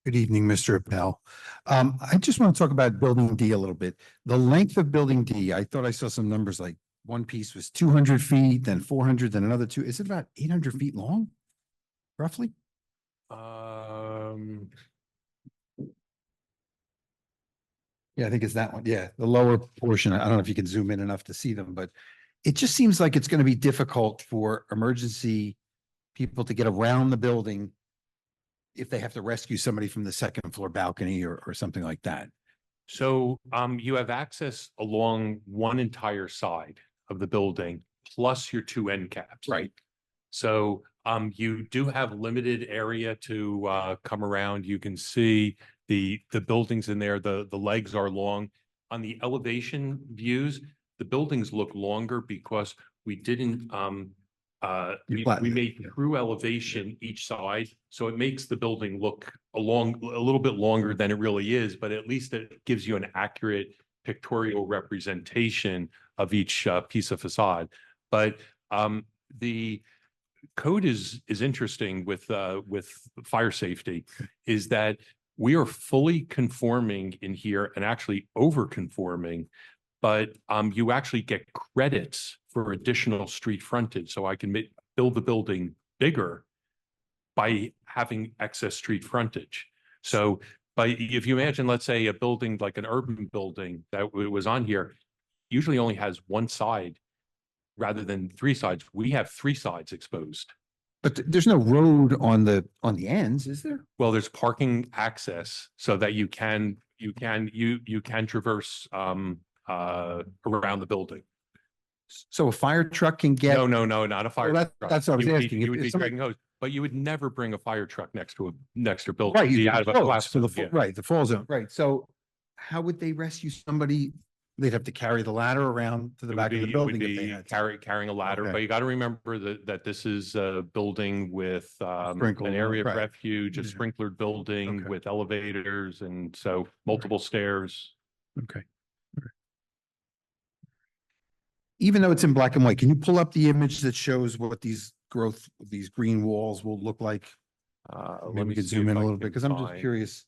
Good evening, Mr. Appel. I just want to talk about Building D a little bit. The length of Building D, I thought I saw some numbers like one piece was 200 feet, then 400, then another two. Is it about 800 feet long? Roughly? Yeah, I think it's that one. Yeah, the lower portion. I don't know if you can zoom in enough to see them, but it just seems like it's going to be difficult for emergency people to get around the building if they have to rescue somebody from the second floor balcony or something like that. So you have access along one entire side of the building, plus your two end caps. Right. So you do have limited area to come around. You can see the buildings in there. The legs are long. On the elevation views, the buildings look longer because we didn't we made true elevation each side, so it makes the building look a little bit longer than it really is, but at least it gives you an accurate pictorial representation of each piece of facade. But the code is interesting with fire safety, is that we are fully conforming in here and actually over conforming, but you actually get credits for additional street frontage. So I can build the building bigger by having excess street frontage. So if you imagine, let's say a building like an urban building that was on here, usually only has one side rather than three sides. We have three sides exposed. But there's no road on the ends, is there? Well, there's parking access so that you can traverse around the building. So a fire truck can get? No, not a fire Well, truck. that's what I was You would be- asking. You If- would if be somebody- dragging hose, but you would never bring a fire truck next to a building. Right, Be you out of a close class to the, zone, yeah. right, the fall zone, right. So how would they rescue somebody? They'd have to carry the ladder around to the It back would of the be, building. if they had to. carrying a ladder, Okay. but you got to remember that this is a building with an Sprinkled, area of right. refuge, a Yeah. sprinklered building Okay. with elevators, and so multiple stairs. Okay. Even though it's in black and white, can you pull up the image that shows what these green walls will look like? Maybe we could zoom in a little bit, because I'm just curious.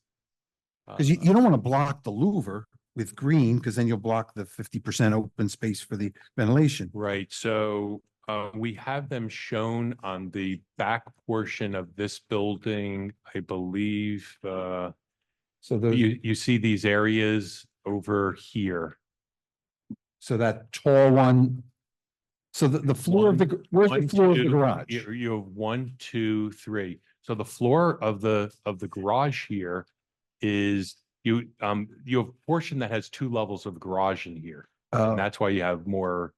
Because you don't want to block the louver with green, because then you'll block the 50% open space for the ventilation. Right, so we have them shown on the back portion of this building, I believe. So those, You see these areas over here. so that tall one. So the floor of the, where's the floor of the garage? You have 1, 2, 3. So the floor of the garage here is you have a portion that has 2 levels of garage in here. Oh. And that's why you have more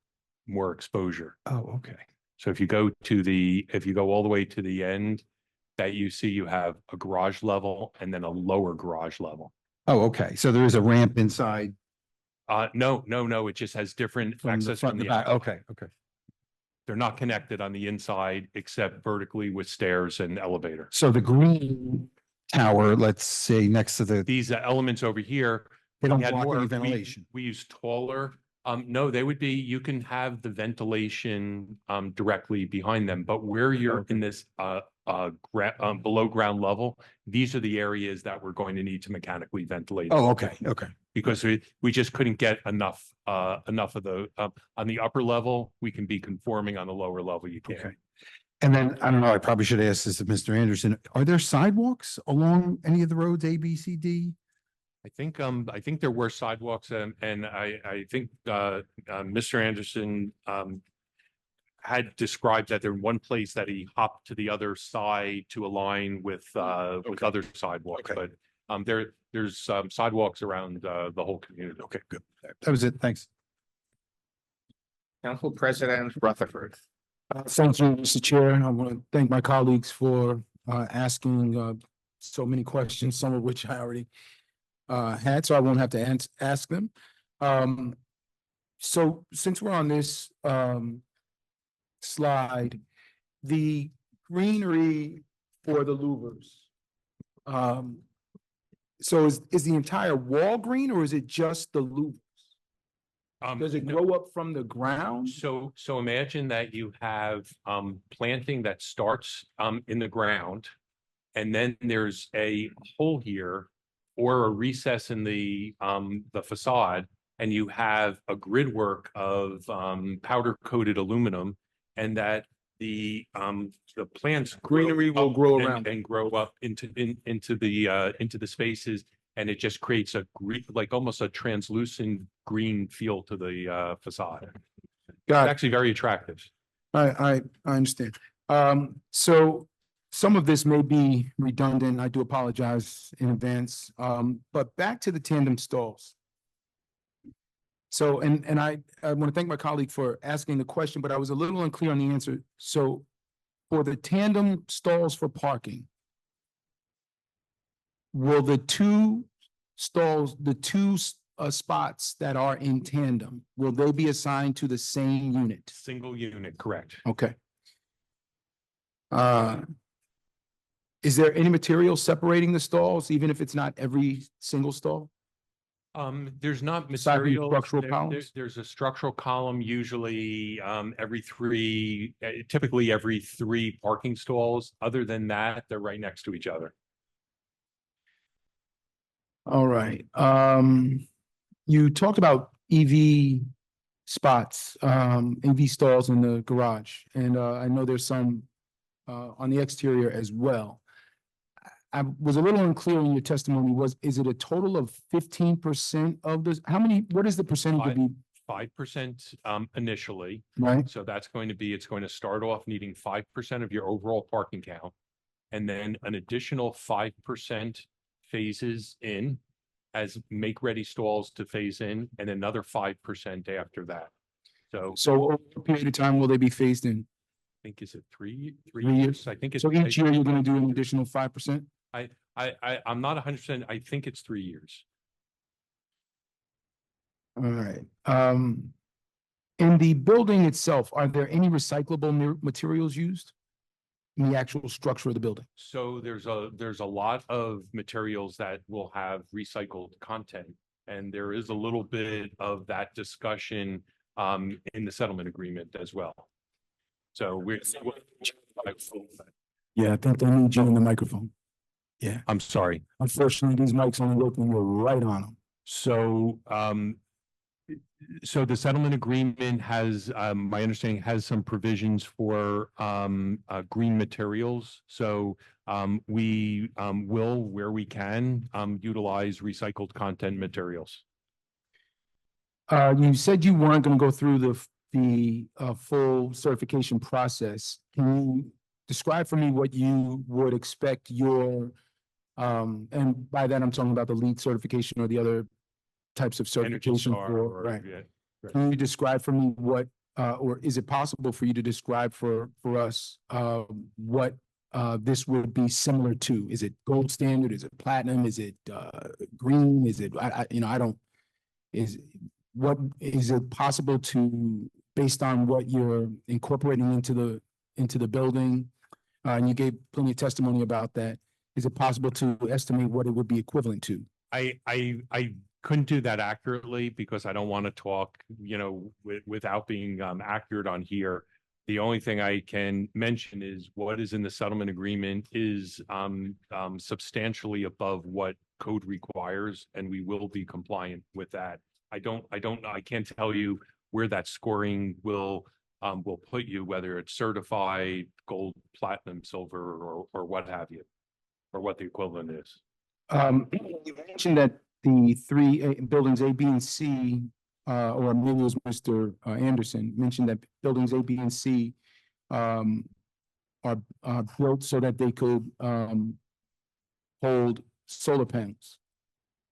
exposure. Oh, okay. So if you go all the way to the end, that you see, you have a garage level and then a lower garage level. Oh, okay. So there is a ramp inside No, it just has different from the access front from and the the back. outside. Okay, okay. They're not connected on the inside except vertically with stairs and elevator. So the green tower, let's say next to the, These elements over here. they don't we had block more- any we- ventilation. We use taller. No, they would be, you can have the ventilation directly behind them, but where you're in this below ground level, these are the areas that we're going to need to mechanically ventilate. Oh, okay, okay. Because we just couldn't get enough of the, on the upper level, we can be conforming, on the lower level, you can't. Okay. And then, I don't know, I probably should ask this of Mr. Anderson. Are there sidewalks along any of the roads, A, B, C, D? I think there were sidewalks, and I think Mr. Anderson had described that there one place that he hopped to the other side to align with other sidewalks, Okay. but there's sidewalks around the whole community. Okay, good. That was it. Thanks. Council President Rutherford. Thank you, Mr. Chair. I want to thank my colleagues for asking so many questions, some of which I already had, so I won't have to ask them. So since we're on this slide, the greenery for the louvers. So is the entire wall green or is it just the louvers? Does it grow up from the ground? So imagine that you have planting that starts in the ground, and then there's a hole here or a recess in the facade, and you have a grid work of powder coated aluminum, and that the plants Greenery will grow around and grow up into the spaces, and it just creates a green, like almost a translucent green feel to the facade. Got it. Actually very attractive. I understand. So some of this may be redundant. I do apologize in advance. But back to the tandem stalls. So, and I want to thank my colleague for asking the question, but I was a little unclear on the answer. So for the tandem stalls for parking, will the two stalls, the two spots that are in tandem, will they be assigned to the same unit? Single unit, correct. Okay. Is there any material separating the stalls, even if it's not every single stall? There's not Aside from material. structural columns? There's a structural column, usually typically every three parking stalls. Other than that, they're right next to each other. All right. You talked about EV spots, EV stalls in the garage, and I know there's some on the exterior as well. I was a little unclear in your testimony. Is it a total of 15% of this? What is the percentage of the? 5% initially. Right. So that's going to be, it's going to start off needing 5% of your overall parking count. And then an additional 5% phases in as make-ready stalls to phase in, and another 5% after that. So over a period of time, will they be phased in? I think, is it three 3 years? I think it's. So each year you're going to do an additional 5%? I'm not 100%. I think it's 3 years. All right. In the building itself, are there any recyclable materials used in the actual structure of the building? So there's a lot of materials that will have recycled content, and there is a little bit of that discussion in the settlement agreement as well. So yeah, I think they need you in the microphone. Yeah. I'm sorry. Unfortunately, these mics only work when you're right on them. So the settlement agreement has, my understanding, has some provisions for green materials. So we will, where we can, utilize recycled content materials. You said you weren't going to go through the full certification process. Can you describe for me what you would expect your, and by that I'm talking about the LEED certification or the other types of certification for, right? Yeah, right. Can you describe for me what, or is it possible for you to describe for us what this would be similar to? Is it gold standard? Is it platinum? Is it green? Is it, what is it possible to, based on what you're incorporating into the building? And you gave plenty of testimony about that. Is it possible to estimate what it would be equivalent to? I couldn't do that accurately because I don't want to talk, without being accurate on here. The only thing I can mention is what is in the settlement agreement is substantially above what code requires, and we will be compliant with that. I can't tell you where that scoring will put you, whether it's certified gold, platinum, silver, or what have you, or what the equivalent is. You mentioned that the three buildings A, B, and C, or maybe it was Mr. Anderson, mentioned that buildings A, B, and C are built so that they could hold solar panels.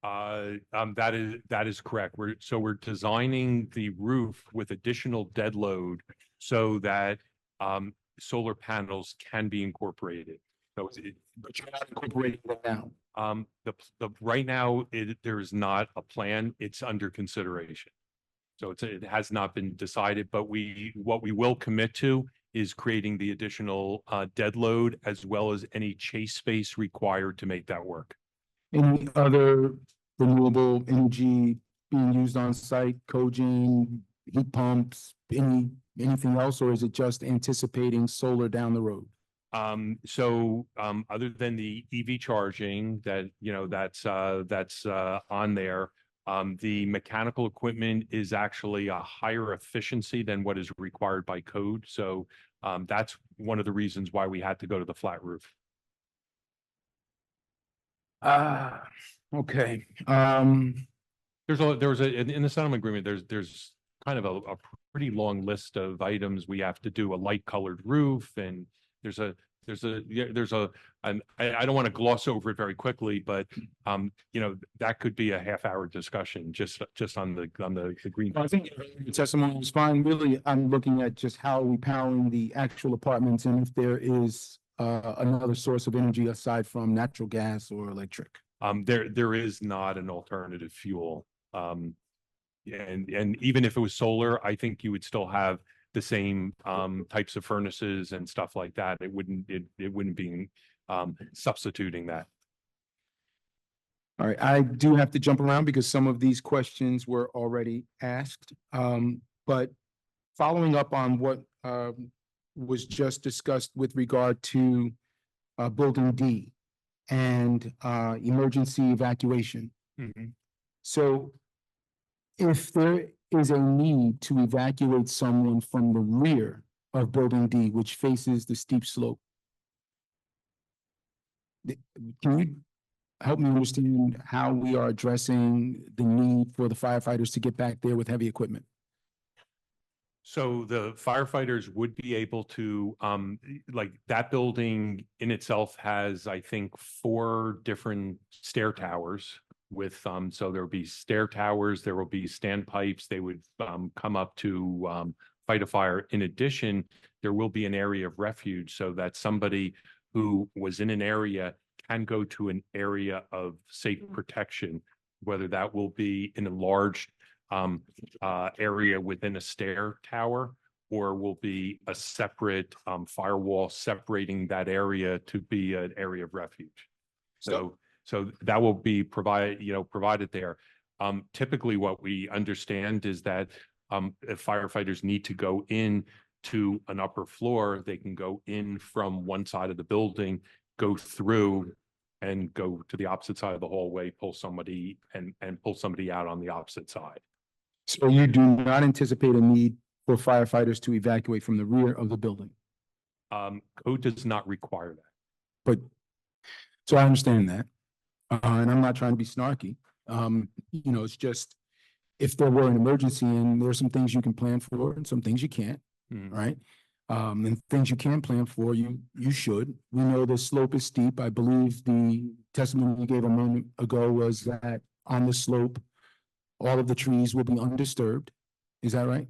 That is correct. We're designing the roof with additional dead load so that solar panels can be incorporated. So But you're not incorporating that now. right now, there is not a plan. It's under consideration. So it has not been decided, but what we will commit to is creating the additional dead load as well as any chase space required to make that work. Any other renewable energy being used on site, cogen, heat pumps, anything else, or is it just anticipating solar down the road? Other than the EV charging that, that's on there, the mechanical equipment is actually a higher efficiency than what is required by code. So, that's one of the reasons why we had to go to the flat roof. Okay. In the settlement agreement, there's kind of a pretty long list of items. We have to do a light colored roof, and I don't want to gloss over it very quickly, but that could be a half-hour discussion just on the green. I think the testimony was fine. Really, I'm looking at just how we powering the actual apartments and if there is another source of energy aside from natural gas or electric. There is not an alternative fuel. And even if it was solar, I think you would still have the same types of furnaces and stuff like that. It wouldn't be substituting that. All right, I do have to jump around because some of these questions were already asked. But following up on what was just discussed with regard to Building D and emergency evacuation. So if there is a need to evacuate someone from the rear of Building D, which faces the steep slope, can you help me understand how we are addressing the need for the firefighters to get back there with heavy equipment? So the firefighters would be able to, like that building in itself has, I think, 4 different stair towers with, so there will be stair towers, there will be standpipes, they would come up to fight a fire. In addition, there will be an area of refuge so that somebody who was in an area can go to an area of safe protection, whether that will be in a large area within a stair tower, or will be a separate firewall separating that area to be an area of refuge. So that will be provided there. Typically what we understand is that if firefighters need to go in to an upper floor, they can go in from one side of the building, go through and go to the opposite side of the hallway, pull somebody and pull somebody out on the opposite side. So you do not anticipate a need for firefighters to evacuate from the rear of the building? Code does not require that. But, so I understand that. And I'm not trying to be snarky. It's just, if there were an emergency and there are some things you can plan for and some things you can't, right? And things you can plan for, you should. We know the slope is steep. I believe the testimony you gave a moment ago was that on the slope, all of the trees will be undisturbed. Is that right?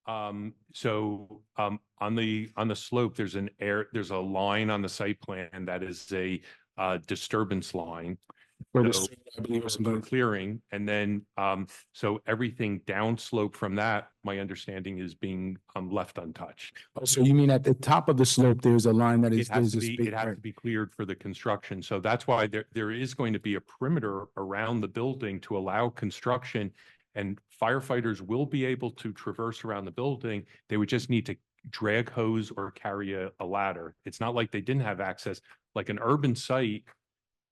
On the slope, there's a line on the site plan that is a disturbance line. So, I believe for clearing, and then so everything downslope from that, my understanding is being left untouched. Oh, so you mean at the top of the slope, there's a line that is, It has there's to a be, space, it has right? to be cleared for the construction. So that's why there is going to be a perimeter around the building to allow construction, and firefighters will be able to traverse around the building. They would just need to drag hose or carry a ladder. It's not like they didn't have access. Like an urban site,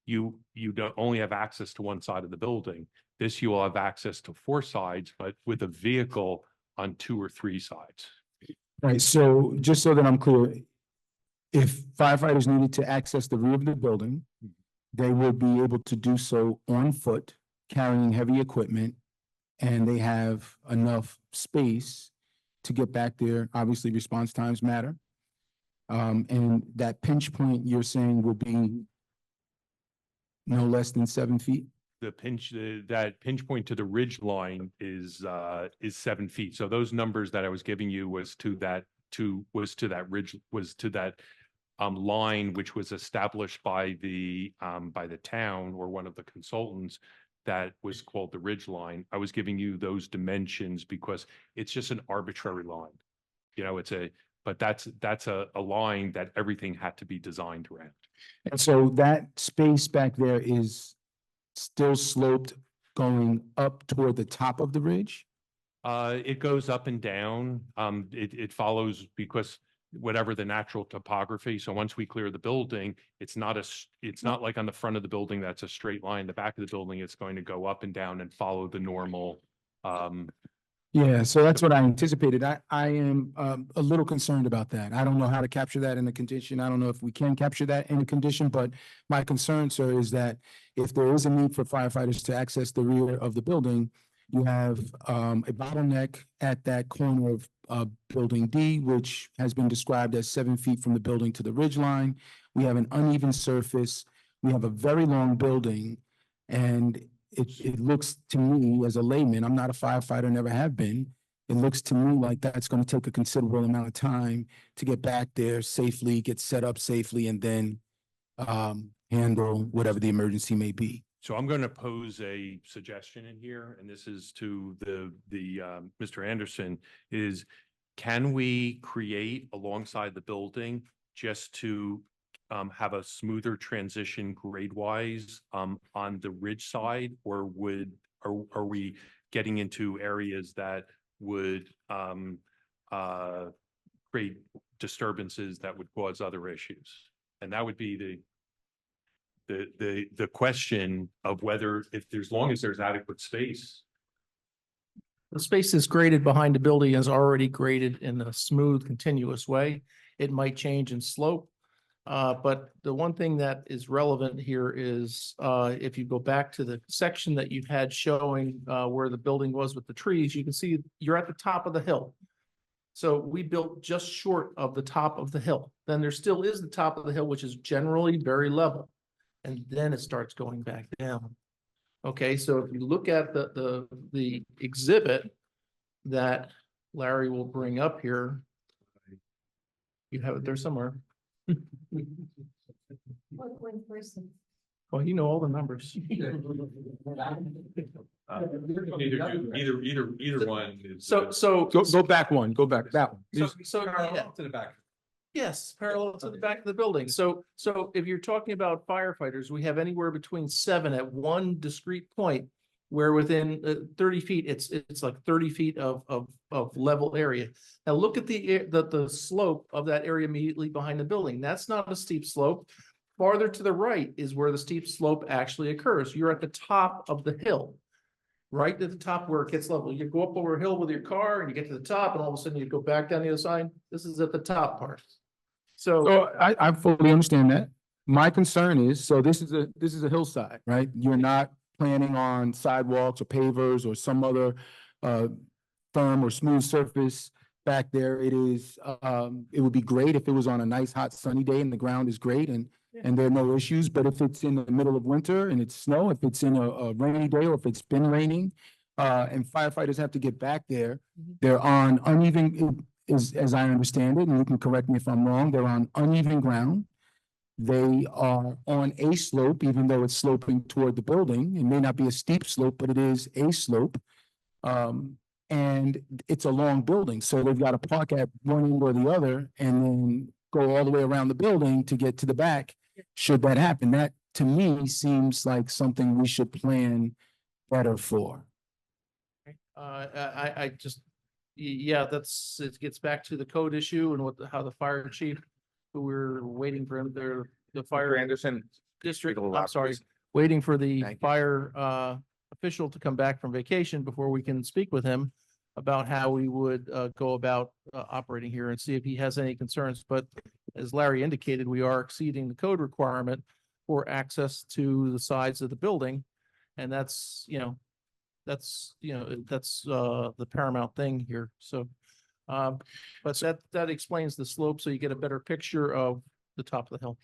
you don't only have access to one side of the building. This, you will have access to 4 sides, but with a vehicle on 2 or 3 sides. Right, so just so that I'm clear, if firefighters needed to access the rear of the building, they would be able to do so on foot, carrying heavy equipment, and they have enough space to get back there. Obviously, response times matter. And that pinch point you're saying will be no less than 7 feet? That pinch point to the ridge line is 7 feet. So those numbers that I was giving you was to that to that ridge, was to that line which was established by the town or one of the consultants that was called the ridge line. I was giving you those dimensions because it's just an arbitrary line. You know, but that's a line that everything had to be designed around. And so that space back there is still sloped going up toward the top of the ridge? It goes up and down. It follows because whatever the natural topography. So once we clear the building, it's not like on the front of the building, that's a straight line. The back of the building, it's going to go up and down and follow the normal. Yeah, so that's what I anticipated. I am a little concerned about that. I don't know how to capture that in the condition. I don't know if we can capture that in a condition, but my concern, sir, is that if there is a need for firefighters to access the rear of the building, you have a bottleneck at that corner of Building D, which has been described as 7 feet from the building to the ridge line. We have an uneven surface. We have a very long building, and it looks to me as a layman, I'm not a firefighter, never have been. It looks to me like that's going to take a considerable amount of time to get back there safely, get set up safely, and then handle whatever the emergency may be. So I'm going to pose a suggestion in here, and this is to Mr. Anderson, is can we create alongside the building just to have a smoother transition grade-wise on the ridge side, or are we getting into areas that would create disturbances that would cause other issues? And that would be the question of whether, as long as there's adequate space. The space is graded behind the building is already graded in a smooth, continuous way. It might change in slope. But the one thing that is relevant here is if you go back to the section that you had showing where the building was with the trees, you can see you're at the top of the hill. So we built just short of the top of the hill. Then there still is the top of the hill, which is generally very level. And then it starts going back down. Okay, so if you look at the exhibit that Larry will bring up here, you have it there somewhere. Well, you know all the numbers. Either one is. So Go back one, go back, that one. Yeah. To the back. Yes, parallel to the back of the building. So if you're talking about firefighters, we have anywhere between 7 at one discrete point where within 30 feet, it's like 30 feet of level area. Now look at the slope of that area immediately behind the building. That's not a steep slope. Farther to the right is where the steep slope actually occurs. You're at the top of the hill, right at the top where it gets level. You go up over a hill with your car and you get to the top, and all of a sudden you go back down the other side. This is at the top part. So I fully understand that. My concern is, so this is a hillside, right? You're not planning on sidewalks or pavers or some other firm or smooth surface back there. It would be great if it was on a nice, hot, sunny day and the ground is great and there are no issues. But if it's in the middle of winter and it's snow, if it's in a rainy day, or if it's been raining, and firefighters have to get back there, they're on uneven, as I understand it, and you can correct me if I'm wrong, they're on uneven ground. They are on a slope, even though it's sloping toward the building. It may not be a steep slope, but it is a slope. And it's a long building, so they've got to park at one end or the other and then go all the way around the building to get to the back, should that happen. That, to me, seems like something we should plan better for. I just, yeah, it gets back to the code issue and how the fire chief, who we're waiting for him, the fire Anderson. district, I'm sorry, waiting for the fire official to come back from vacation before we can speak with him about how we would go about operating here and see if he has any concerns. But as Larry indicated, we are exceeding the code requirement for access to the sides of the building. And that's the paramount thing here. So, but that explains the slope, so you get a better picture of the top of the hill.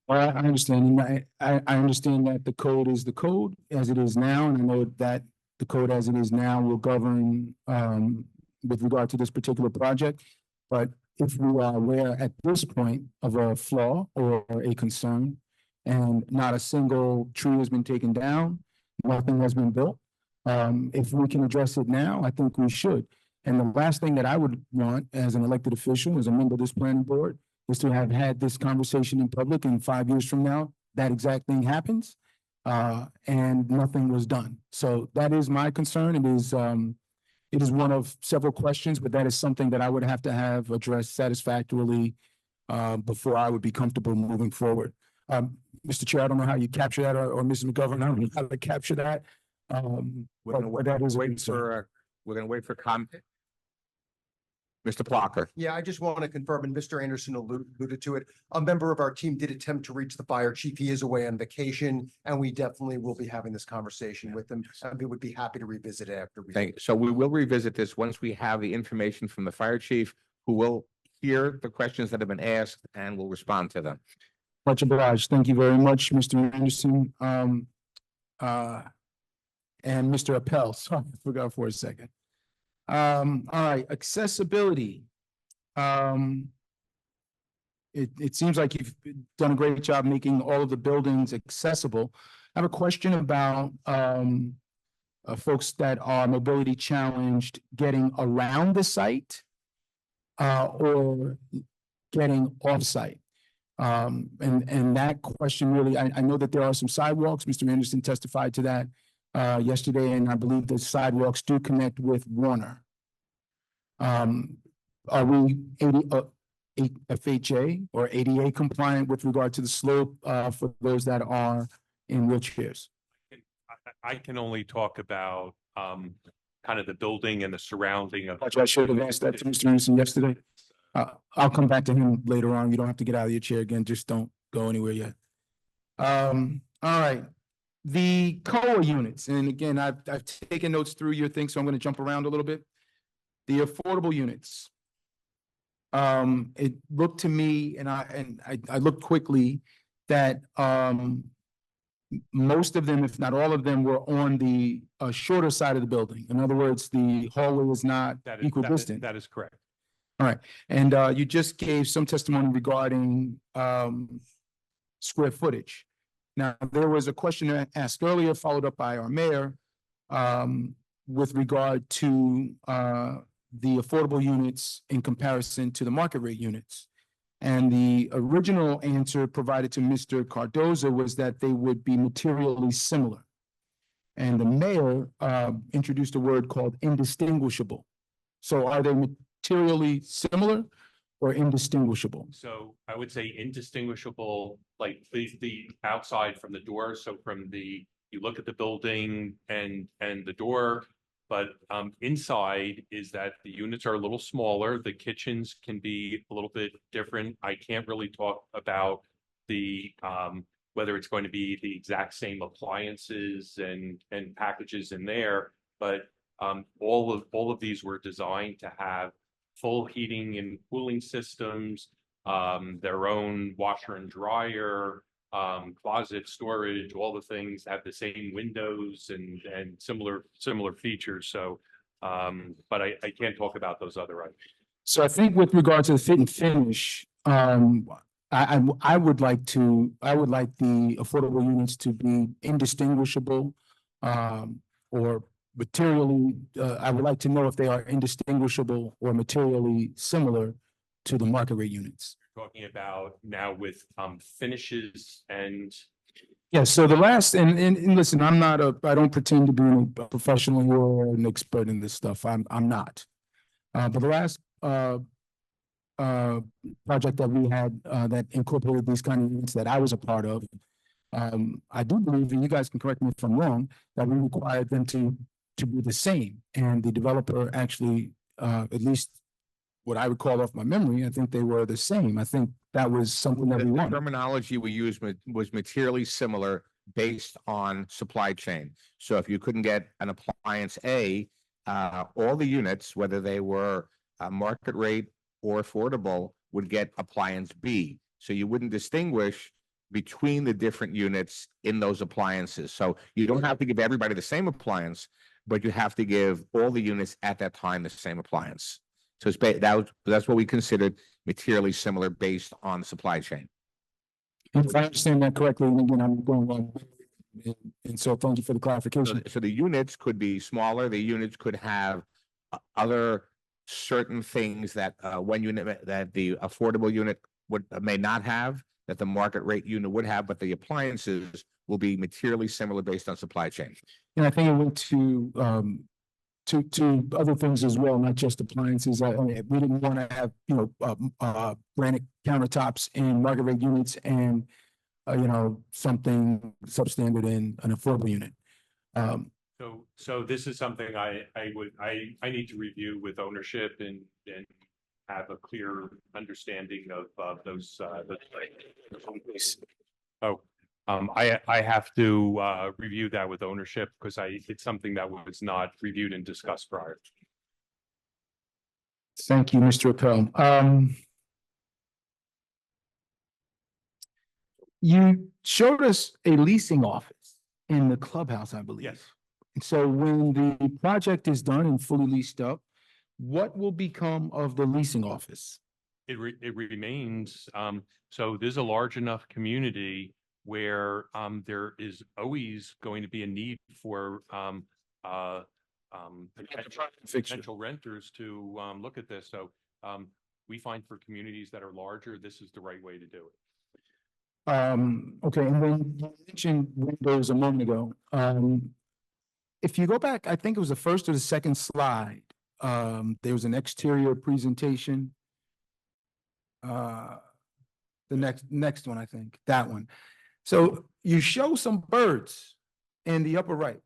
Well, I understand, and I understand that the code is the code as it is now, and I know that the code as it is now will govern with regard to this particular project. But if we are aware at this point of a flaw or a concern, and not a single tree has been taken down, nothing has been built. If we can address it now, I think we should. And the last thing that I would want as an elected official, as a member of this planning board, is to have had this conversation in public, and 5 years from now, that exact thing happens, and nothing was done. So that is my concern. It is one of several questions, but that is something that I would have to have addressed satisfactorily before I would be comfortable moving forward. Mr. Chair, I don't know how you capture that, or Mrs. McGovern, I don't know how to capture that. We're gonna but that is a wait concern. for, we're gonna wait for comment. Mr. Plucker. Yeah, I just want to confirm, and Mr. Anderson alluded to it. A member of our team did attempt to reach the fire chief. He is away on vacation, and we definitely will be having this conversation with him. And we would be happy to revisit it after we. Thank you. So we will revisit this once we have the information from the fire chief, who will hear the questions that have been asked and will respond to them. Much obliged. Thank you very much, Mr. Anderson. And Mr. Appel, sorry, I forgot for a second. All right, accessibility. It seems like you've done a great job making all of the buildings accessible. I have a question about folks that are mobility challenged getting around the site or getting off-site. And that question really, I know that there are some sidewalks. Mr. Anderson testified to that yesterday, and I believe the sidewalks do connect with Warner. Are we FHA or ADA compliant with regard to the slope for those that are in wheelchairs? I can only talk about kind of the building and the surrounding of. I should have asked that to Mr. Anderson yesterday. I'll come back to him later on. You don't have to get out of your chair again. Just don't go anywhere yet. All right. The COA units, and again, I've taken notes through your thing, so I'm going to jump around a little bit. The affordable units. It looked to me, and I looked quickly, that most of them, if not all of them, were on the shorter side of the building. In other words, the hallway was not equidistant. That is correct. All right, and you just gave some testimony regarding square footage. Now, there was a question asked earlier, followed up by our mayor, with regard to the affordable units in comparison to the market rate units. And the original answer provided to Mr. Cardoza was that they would be materially similar. And the mayor introduced a word called indistinguishable. So are they materially similar or indistinguishable? So I would say indistinguishable, like the outside from the door. So from the, you look at the building and the door, but inside is that the units are a little smaller. The kitchens can be a little bit different. I can't really talk about the whether it's going to be the exact same appliances and packages in there, but all of these were designed to have full heating and cooling systems, their own washer and dryer, closet storage, all the things have the same windows and similar features. So, but I can't talk about those other items. So I think with regard to the fit and finish, I would like the affordable units to be indistinguishable, or materially, I would like to know if they are indistinguishable or materially similar to the market rate units. Talking about now with finishes and. Yeah, so the last, and listen, I don't pretend to be a professional or an expert in this stuff. I'm not. But the last project that we had that incorporated these kind of units that I was a part of, I do believe, and you guys can correct me if I'm wrong, that we required them to be the same. And the developer actually, at least what I would call off my memory, I think they were the same. I think that was something that we The wanted. terminology we used was materially similar based on supply chain. So if you couldn't get an appliance A, all the units, whether they were market rate or affordable, would get appliance B. So you wouldn't distinguish between the different units in those appliances. So you don't have to give everybody the same appliance, but you have to give all the units at that time the same appliance. So it's that's what we considered materially similar based on the supply chain. If I understand that correctly, and again, I'm going on. And so thank you for the clarification. So the units could be smaller, the units could have other certain things that one unit that the affordable unit may not have, that the market rate unit would have, but the appliances will be materially similar based on supply chain. And I think it went to other things as well, not just appliances. We didn't want to have, granite countertops and market rate units and, something substandard in an affordable unit. So this is something I need to review with ownership and have a clear understanding of those. I have to review that with ownership because it's something that was not reviewed and discussed prior. Thank you, Mr. Appel. You showed us a leasing office in the clubhouse, I believe. Yes. And so when the project is done and fully leased up, what will become of the leasing office? It remains, so there's a large enough community where there is always going to be a need for potential renters to look at this. So we find for communities that are larger, this is the right way to do it. Okay, and then you mentioned windows a moment ago. If you go back, I think it was the first or the second slide, there was an exterior presentation. The next one, I think, that one. So you show some birds in the upper right.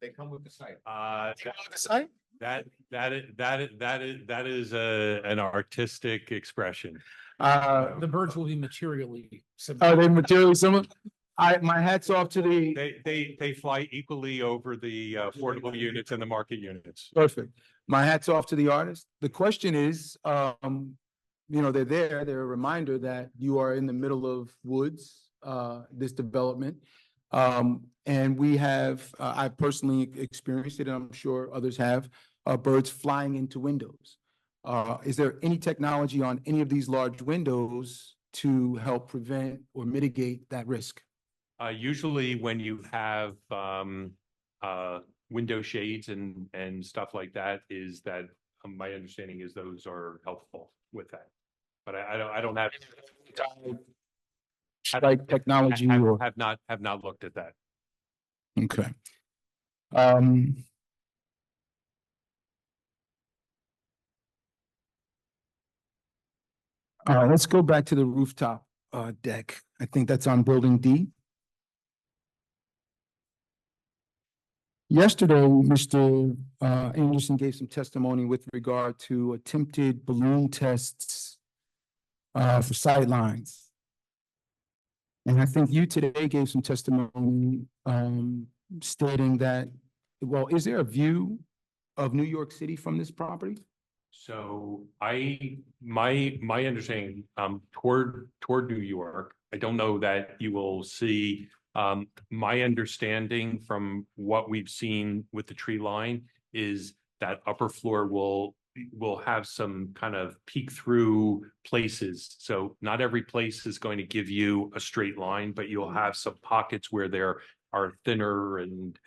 They come with the site. That is an artistic expression. The birds will be materially similar. Are they materially similar? My hat's off to the. They fly equally over the affordable units and the market units. Perfect. My hat's off to the artist. The question is, they're there. They're a reminder that you are in the middle of woods, this development. And we have, I personally experienced it, and I'm sure others have, birds flying into windows. Is there any technology on any of these large windows to help prevent or mitigate that risk? Usually when you have window shades and stuff like that, is that my understanding is those are helpful with that. But I don't have like technology or have not looked at that. Okay. Let's go back to the rooftop deck. I think that's on building D. Yesterday, Mr. Anderson gave some testimony with regard to attempted balloon tests for sightlines. And I think you today gave some testimony stating that, well, is there a view of New York City from this property? So my understanding toward New York, I don't know that you will see. My understanding from what we've seen with the tree line is that upper floor will have some kind of peek through places. So not every place is going to give you a straight line, but you'll have some pockets where there are thinner and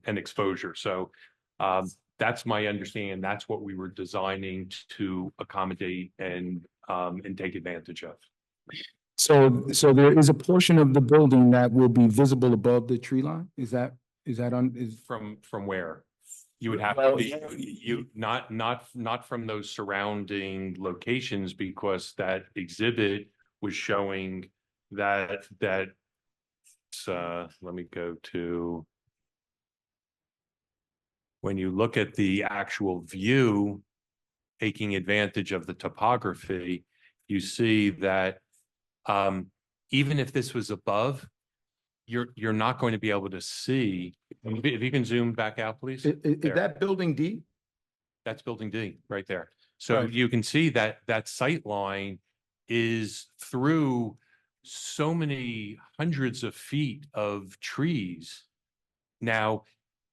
exposure. So that's my understanding. That's what we were designing to accommodate and take advantage of. So there is a portion of the building that will be visible above the tree line? Is that from where? You would have to be not from those surrounding locations, because that exhibit was showing that let me go to, when you look at the actual view, taking advantage of the topography, you see that even if this was above, you're not going to be able to see. If you can zoom back out, please. Is that building D? That's building D right there. So Right. you can see that sight line is through so many hundreds of feet of trees. Now,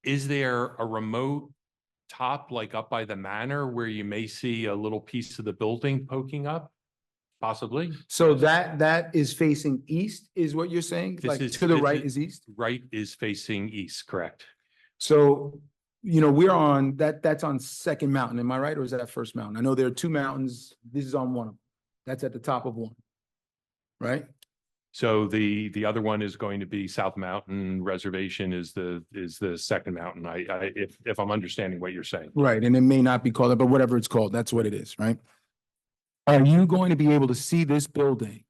is there a remote top, like up by the manor, where you may see a little piece of the building poking up? Possibly. So that is facing east is what you're saying? This Like is- to the this right is east? Right is facing east, correct? So, we're on, that's on Second Mountain, am I right? Or is that First Mountain? I know there are two mountains. This is on one of them. That's at the top of one. Right? So the other one is going to be South Mountain Reservation is the second mountain. If I'm understanding what you're saying. Right, and it may not be called that, but whatever it's called, that's what it is, right? Are you going to be able to see this building?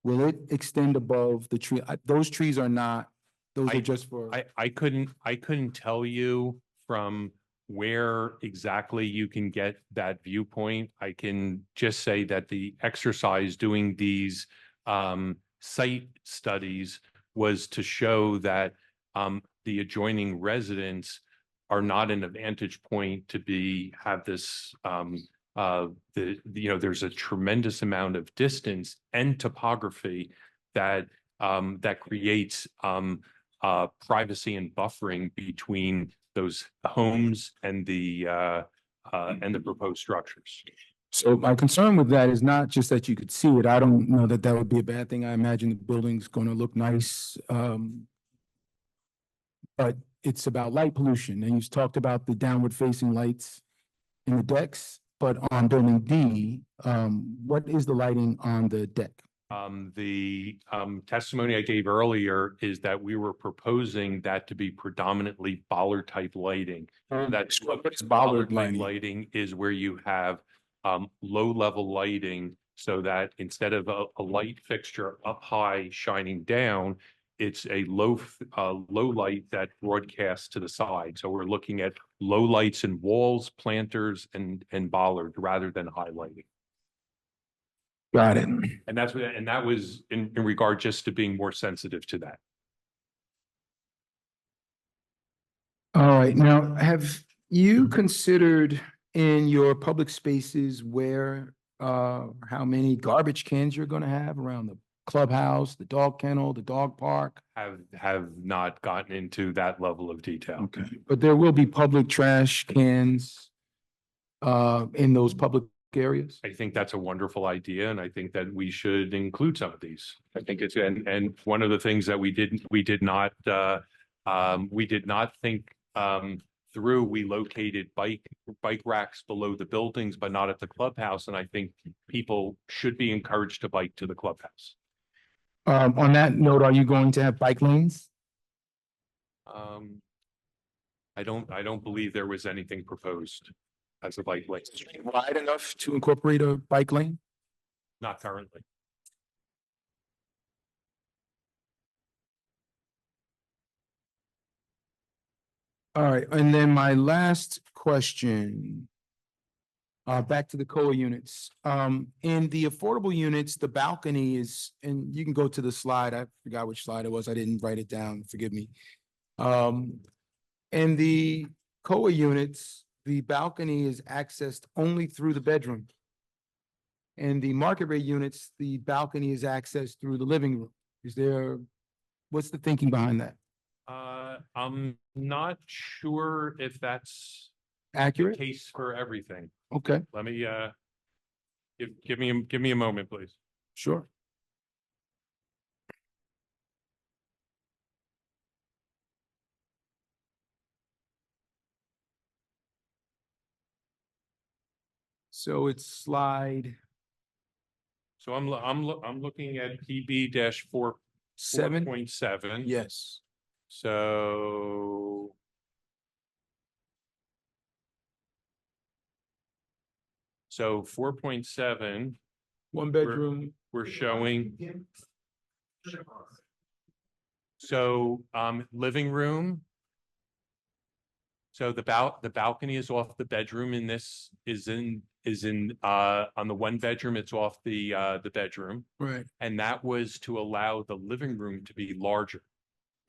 Will it extend above the tree? Those trees are not, those are just for. I couldn't tell you from where exactly you can get that viewpoint. I can just say that the exercise doing these site studies was to show that the adjoining residents are not an advantage point to have this there's a tremendous amount of distance and topography that that creates privacy and buffering between those homes and the proposed structures. So my concern with that is not just that you could see it. I don't know that that would be a bad thing. I imagine the building's going to look nice. But it's about light pollution. And you've talked about the downward facing lights in the decks, but on building D, what is the lighting on the deck? The testimony I gave earlier is that we were proposing that to be predominantly bollard type lighting. That's what is bollard lighting? Lighting is where you have low level lighting so that instead of a light fixture up high shining down, it's a low light that broadcasts to the side. So we're looking at low lights in walls, planters, and bollard rather than high lighting. Got it. And that was in regard just to being more sensitive to that. All right. Now, have you considered in your public spaces where, how many garbage cans you're going to have around the clubhouse, the dog kennel, the dog park? Have not gotten into that level of detail. Okay. But there will be public trash cans in those public areas? I think that's a wonderful idea, and I think that we should include some of these. I think it's and one of the things that we did not think through. We located bike racks below the buildings, but not at the clubhouse. And I think people should be encouraged to bike to the clubhouse. On that note, are you going to have bike lanes? I don't believe there was anything proposed as a bike lane. Wide enough to incorporate a bike lane? Not currently. All right, and then my last question. Back to the COA units. In the affordable units, the balcony is, and you can go to the slide. I forgot which slide it was. I didn't write it down. Forgive me. In the COA units, the balcony is accessed only through the bedroom. And the market rate units, the balcony is accessed through the living room. What's the thinking behind that? I'm not sure if that's accurate the case for everything. Okay. Let me give me a moment, please. Sure. So it's slide. So I'm looking at PB-4 4.7. Yes. So So 4.7. One bedroom. We're showing. So living room. So the balcony is off the bedroom, and this is in on the one bedroom, it's off the bedroom. Right. And that was to allow the living room to be larger.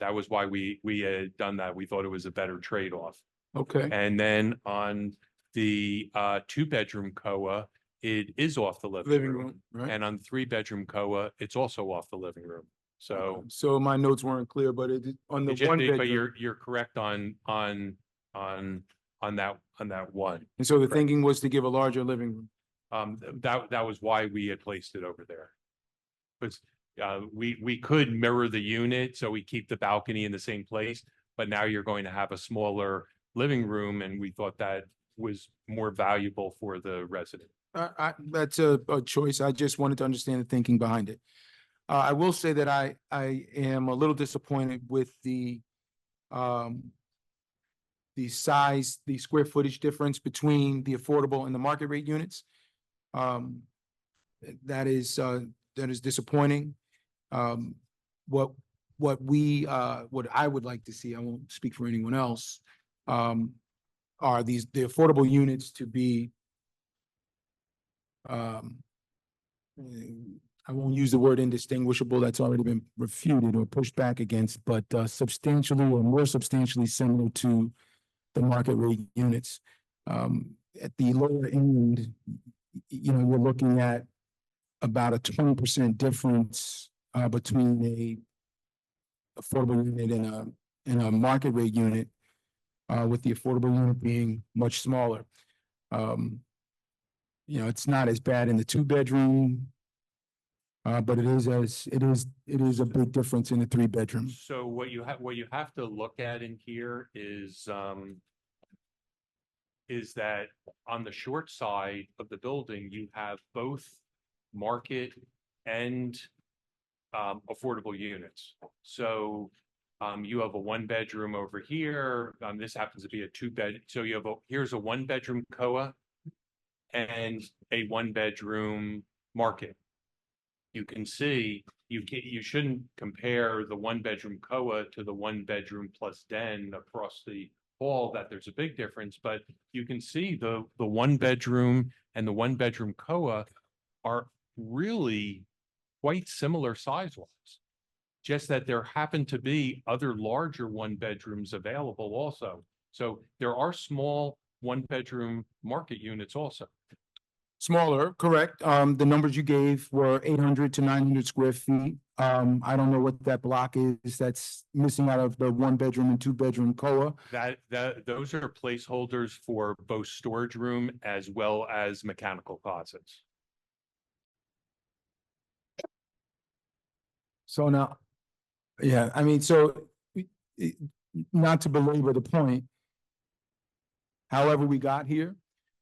That was why we had done that. We thought it was a better trade-off. Okay. And then on the 2-bedroom COA, it is off the living room. Right. And on 3-bedroom COA, it's also off the living room. So So my notes weren't clear, but it on the one but bedroom. you're correct on on that one. And so the Correct. thinking was to give a larger living room. That was why we had placed it over there. Because we could mirror the unit, so we keep the balcony in the same place, but now you're going to have a smaller living room, and we thought that was more valuable for the resident. That's a choice. I just wanted to understand the thinking behind it. I will say that I am a little disappointed with the size, the square footage difference between the affordable and the market rate units. That is disappointing. What I would like to see, I won't speak for anyone else, are the affordable units to be, I won't use the word indistinguishable, that's already been refuted or pushed back against, but substantially or more substantially similar to the market rate units. At the lower end, we're looking at about a 20% difference between a affordable unit and a market rate unit, with the affordable unit being much smaller. It's not as bad in the 2-bedroom, but it is a big difference in the 3-bedroom. So what you have to look at in here is that on the short side of the building, you have both market and affordable units. So you have a 1-bedroom over here. This happens to be a 2-bed. So you have here's a 1-bedroom COA and a 1-bedroom market. You can see you shouldn't compare the 1-bedroom COA to the 1-bedroom plus den across the hall, that there's a big difference, but you can see the 1-bedroom and the 1-bedroom COA are really quite similar size-wise. Just that there happen to be other larger 1-bedrooms available also. So there are small 1-bedroom market units also. Smaller, correct. The numbers you gave were 800 to 900 square feet. I don't know what that block is that's missing out of the 1-bedroom and 2-bedroom COA. Those are placeholders for both storage room as well as mechanical closets. So now, yeah, not to belabor the point, however we got here,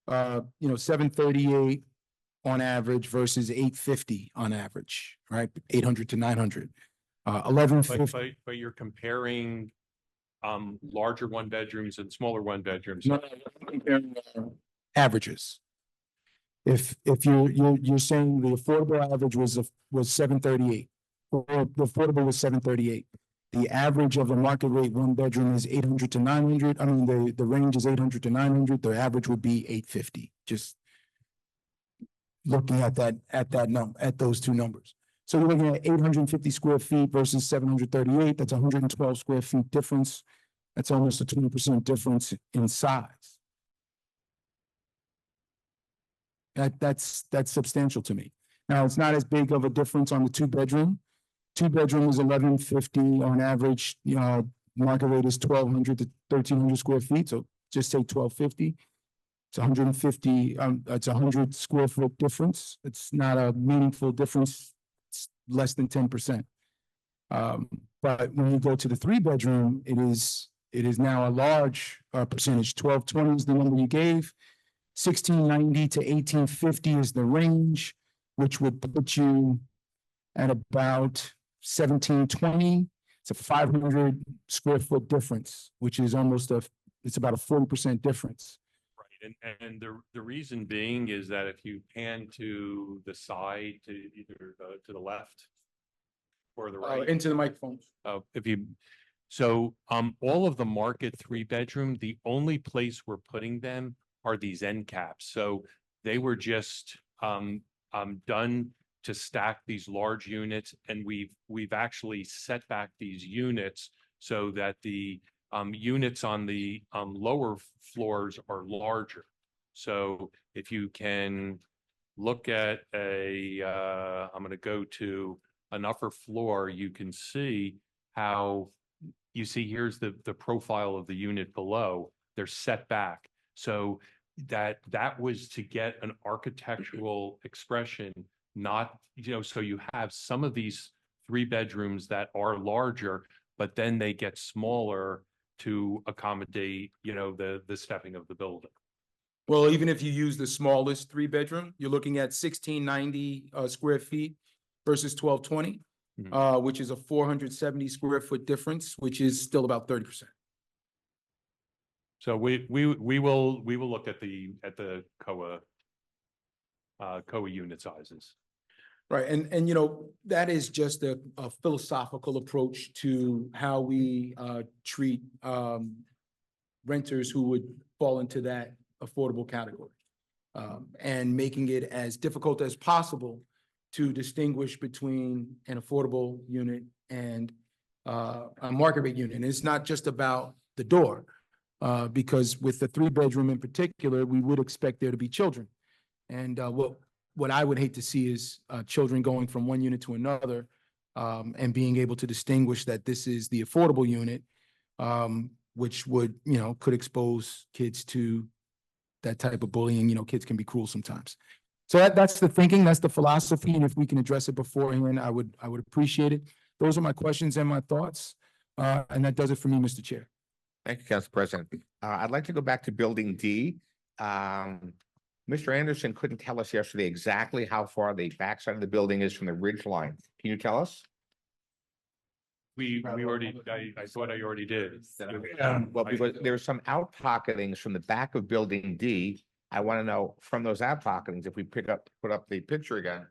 738 on average versus 850 on average, right? 800 to 900, 1150. But you're comparing larger 1-bedrooms and smaller 1-bedrooms. No, I'm comparing averages. If you're saying the affordable average was 738, or the affordable was 738. The average of a market rate 1-bedroom is 800 to 900. The range is 800 to 900. The average would be 850. Just looking at those two numbers. So we're looking at 850 square feet versus 738. That's 112 square feet difference. That's almost a 20% difference in size. That's substantial to me. Now, it's not as big of a difference on the 2-bedroom. 2-bedroom is 1150 on average. Market rate is 1,200 to 1,300 square feet. So just say 1,250. It's 150. It's 100 square foot difference. It's not a meaningful difference. It's less than 10%. But when you go to the 3-bedroom, it is now a large percentage. 1,220 is the number you gave. 1,690 to 1,850 is the range, which would put you at about 1,720. It's a 500 square foot difference, which is it's about a 40% difference. Right, and the reason being is that if you pan to the side, to either to the left or the right, Into the microphone. All of the market 3-bedroom, the only place we're putting them are these end caps. So they were just done to stack these large units, and we've actually set back these units so that the units on the lower floors are larger. So if you can look at I'm going to go to an upper floor, you can see how here's the profile of the unit below. they're set back. So that was to get an architectural expression, not, so you have some of these 3 bedrooms that are larger, but then they get smaller to accommodate, the stepping of the building. Well, even if you use the smallest 3-bedroom, you're looking at 1690 square feet versus 1220, which is a 470 square foot difference, which is still about 30%. So we will look at the COA unit sizes. Right, and that is just a philosophical approach to how we treat renters who would fall into that affordable category. And making it as difficult as possible to distinguish between an affordable unit and a market rate unit. And it's not just about the door, because with the 3-bedroom in particular, we would expect there to be children. And what I would hate to see is children going from one unit to another, and being able to distinguish that this is the affordable unit, which would, could expose kids to that type of bullying. Kids can be cruel sometimes. So that's the thinking, that's the philosophy. And if we can address it beforehand, I would appreciate it. Those are my questions and my thoughts. And that does it for me, Mr. Chair. Thank you, Council President. I'd like to go back to Building D. Mr. Anderson couldn't tell us yesterday exactly how far the backside of the building is from the ridge line. Can you tell us? We already, I thought I already did. Well, because there's some out pocketings from the back of Building D. I want to know from those out pocketings, if we put up the picture again,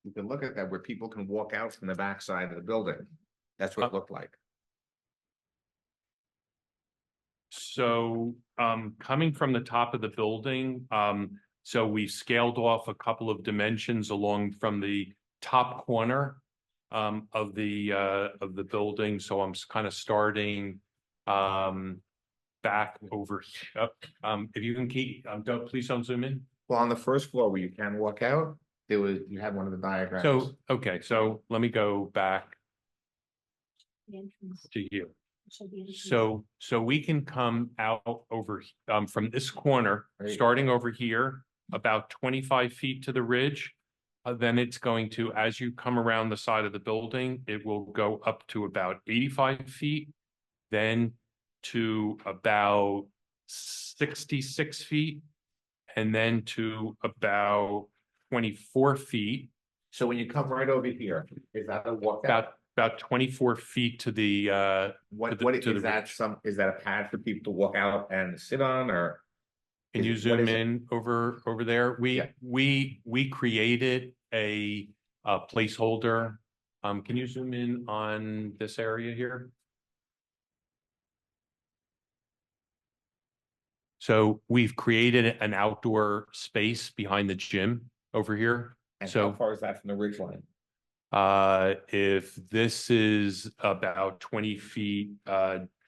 you can look at that where people can walk out from the backside of the building. That's what it looked like. So coming from the top of the building, so we scaled off a couple of dimensions along from the top corner of the building. So I'm kind of starting back over here. If you can keep, please don't zoom in. Well, on the first floor where you can walk out, you had one of the diagrams. So, okay, so let me go back to here. So we can come out over from this corner, starting over here, about 25 feet to the ridge. Then it's going to, as you come around the side of the building, it will go up to about 85 feet, then to about 66 feet, and then to about 24 feet. So when you come right over here, is that a walkout? About 24 feet to the is that a pad for people to walk out and sit on, or? Can you zoom in over there? We created a placeholder. Can you zoom in on this area here? So we've created an outdoor space behind the gym over here. And so how far is that from the ridge line? If this is about 20 feet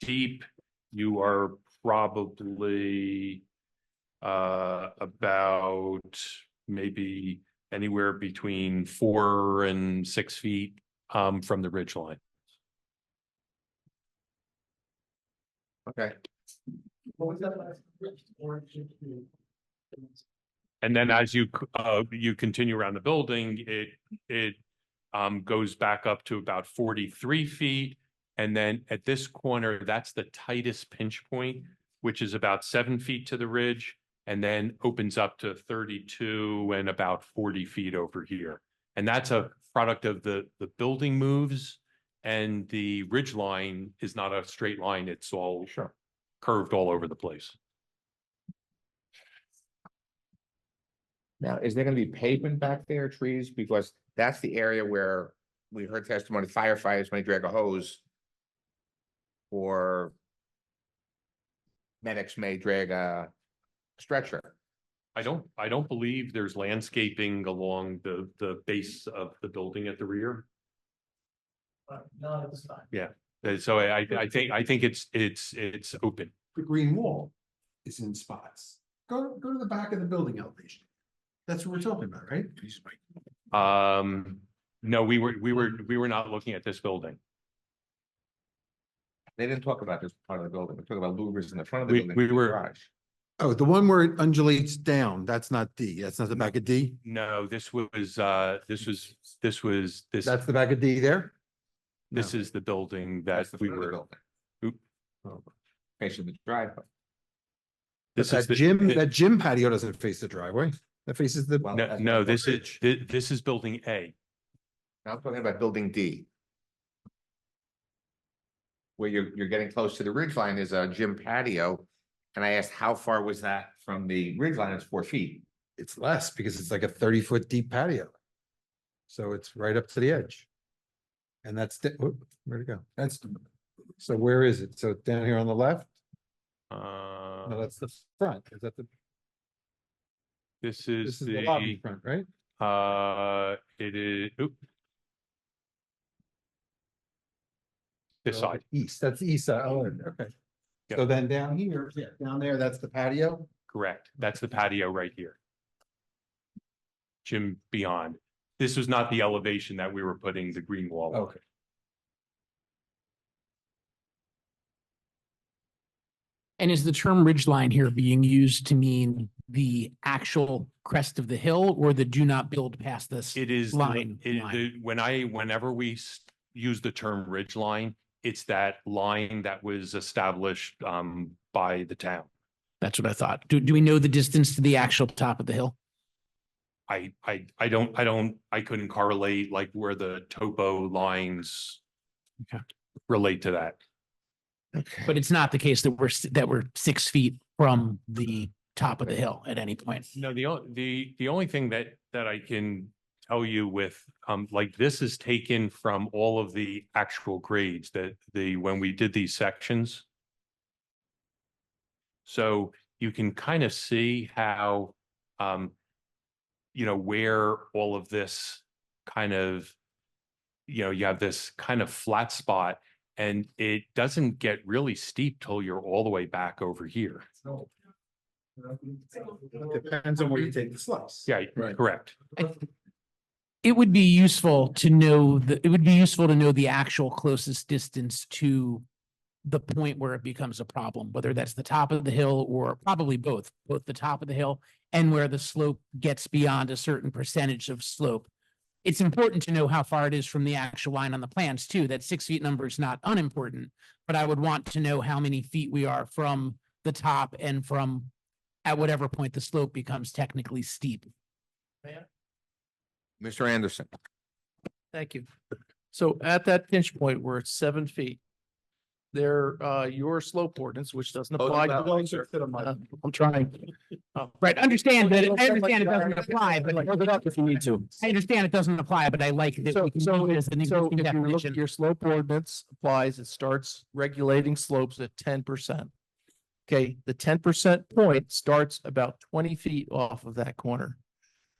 deep, you are probably about maybe anywhere between 4 and 6 feet from the ridge line. Okay. What was that last? And then as you continue around the building, it goes back up to about 43 feet. And then at this corner, that's the tightest pinch point, which is about 7 feet to the ridge, and then opens up to 32 and about 40 feet over here. And that's a product of the building moves, and the ridge line is not a straight line. It's all curved all over the place. Now, is there going to be pavement back there, trees? Because that's the area where we heard testimony, firefighters may drag a hose, or medics may drag a stretcher. I don't believe there's landscaping along the base of the building at the rear. No, it's not. Yeah, so I think it's open. The green wall is in spots. Go to the back of the building elevation. That's what we're talking about, right? No, we were not looking at this building. They didn't talk about this part of the building. They talked about louvers in the front of the We- building. we the were- garage. Oh, the one where it undulates down, that's not D. That's not the back of D. No, this was, this, That's the back of D there? this is the building that That's the we front of the were. building. Oop. Facing the driveway. This That is the gym, that gym patio doesn't face the driveway. That faces the. Well, No, that's no, not this is, Ridge. this is building A. Now I'm talking about building D. Where you're getting close to the ridge line is a gym patio. And I asked, how far was that from the ridge line? It's 4 feet. It's less because it's like a 30-foot deep patio. So it's right up to the edge. And that's the, where'd it go? That's, so where is it? So down here on the left? No, that's the front. Is that the, This this is is the lobby the, front, right? it is, oop. This So side, East, that's the east side. Oh, okay. Yep. So then down here, yeah, down there, that's the patio. correct. That's the patio right here. Gym beyond. This was not the elevation that we were putting the green wall on. Okay. And is the term ridge line here being used to mean the actual crest of the hill or the do not build past this? It is, the- line, it- line. whenever we use the term ridge line, it's that line that was established by the town. That's what I thought. Do we know the distance to the actual top of the hill? I couldn't correlate like where the topo lines Okay. relate to that. But it's not the case that we're 6 feet from the top of the hill at any point. No, the only thing that I can tell you with, like this is taken from all of the actual grades that when we did these sections. So you can kind of see how, where all of this kind of, you have this kind of flat spot and it doesn't get really steep till you're all the way back over here. Depends on where you take the slice. Yeah, correct. It would be useful to know the actual closest distance to the point where it becomes a problem, whether that's the top of the hill or probably both the top of the hill and where the slope gets beyond a certain percentage of slope. It's important to know how far it is from the actual line on the plans too. That 6 feet number is not unimportant, but I would want to know how many feet we are from the top and from at whatever point the slope becomes technically steep. Mr. Anderson. Thank you. So at that pinch point where it's 7 feet, there, your slope ordinance, which doesn't apply. I'm trying. Right, understand that, I understand it doesn't apply, but Hold it up if you need to. I understand it doesn't apply, but I like that we can So use it as an so existing if you look, definition. your slope ordinance applies, it starts regulating slopes at 10%. Okay, the 10% point starts about 20 feet off of that corner.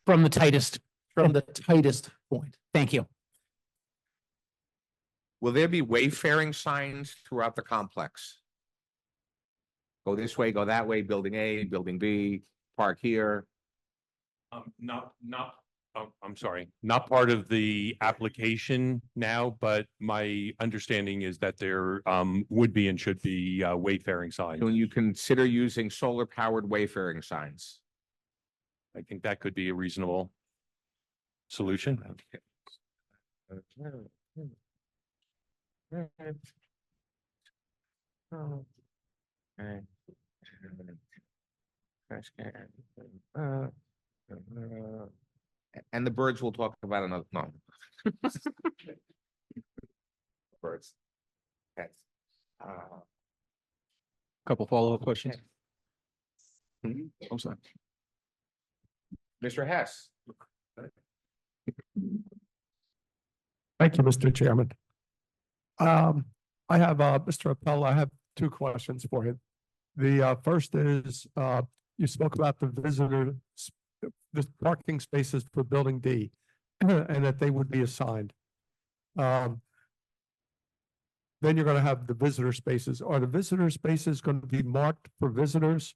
From the tightest. From the tightest point. Thank you. Will there be wayfaring signs throughout the complex? Go this way, go that way, building A, building B, park here. I'm sorry, not part of the application now, but my understanding is that there would be and should be wayfaring signs. Will you consider using solar powered wayfaring signs? I think that could be a reasonable solution. And the birds will talk about another, no. Birds. Okay. Couple follow-up questions. I'm sorry. Mr. Hess. Thank you, Mr. Chairman. I have, Mr. Appel, I have two questions for you. The first is, you spoke about the the parking spaces for building D and that they would be assigned. Then you're going to have the visitor spaces. Are the visitor spaces going to be marked for visitors?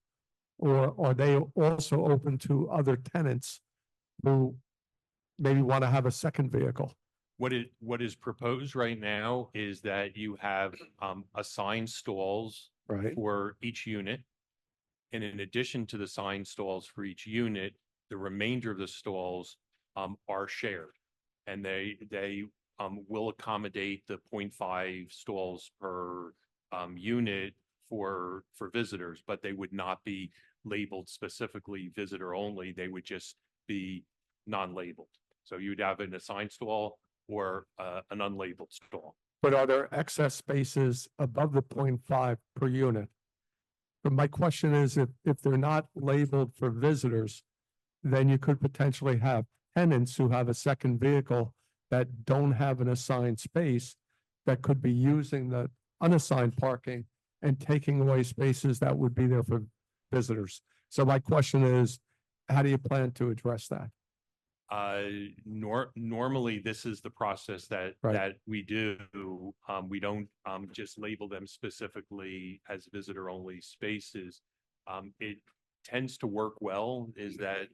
Or are they also open to other tenants who maybe want to have a second vehicle? what is proposed right now is that you have assigned stalls Right. for each unit. And in addition to the assigned stalls for each unit, the remainder of the stalls are shared. And they will accommodate the 0.5 stalls per unit for visitors, but they would not be labeled specifically visitor only. They would just be non-labeled. So you'd have an assigned stall or an unlabeled stall. But are there excess spaces above the 0.5 per unit? But my question is, if they're not labeled for visitors, then you could potentially have tenants who have a second vehicle that don't have an assigned space that could be using the unassigned parking and taking away spaces that would be there for visitors. So my question is, how do you plan to address that? Normally, this is the process that we do. We don't just label them specifically as visitor only spaces. It tends to work well is that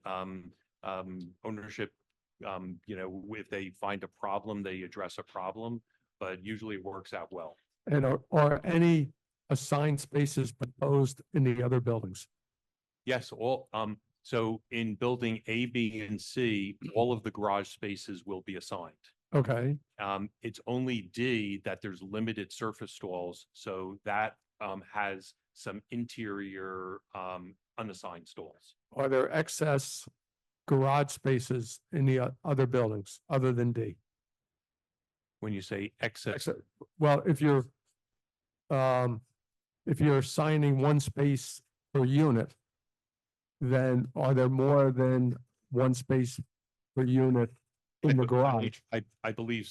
ownership, if they find a problem, they address a problem, but usually it works out well. And are any assigned spaces proposed in the other buildings? Yes, so in building A, B, and C, all of the garage spaces will be assigned. Okay, It's only D that there's limited surface stalls, so that has some interior unassigned stalls. are there excess garage spaces in the other buildings other than D? When you say excess, Well, if you're assigning one space per unit, then are there more than one space per unit in the garage? I believe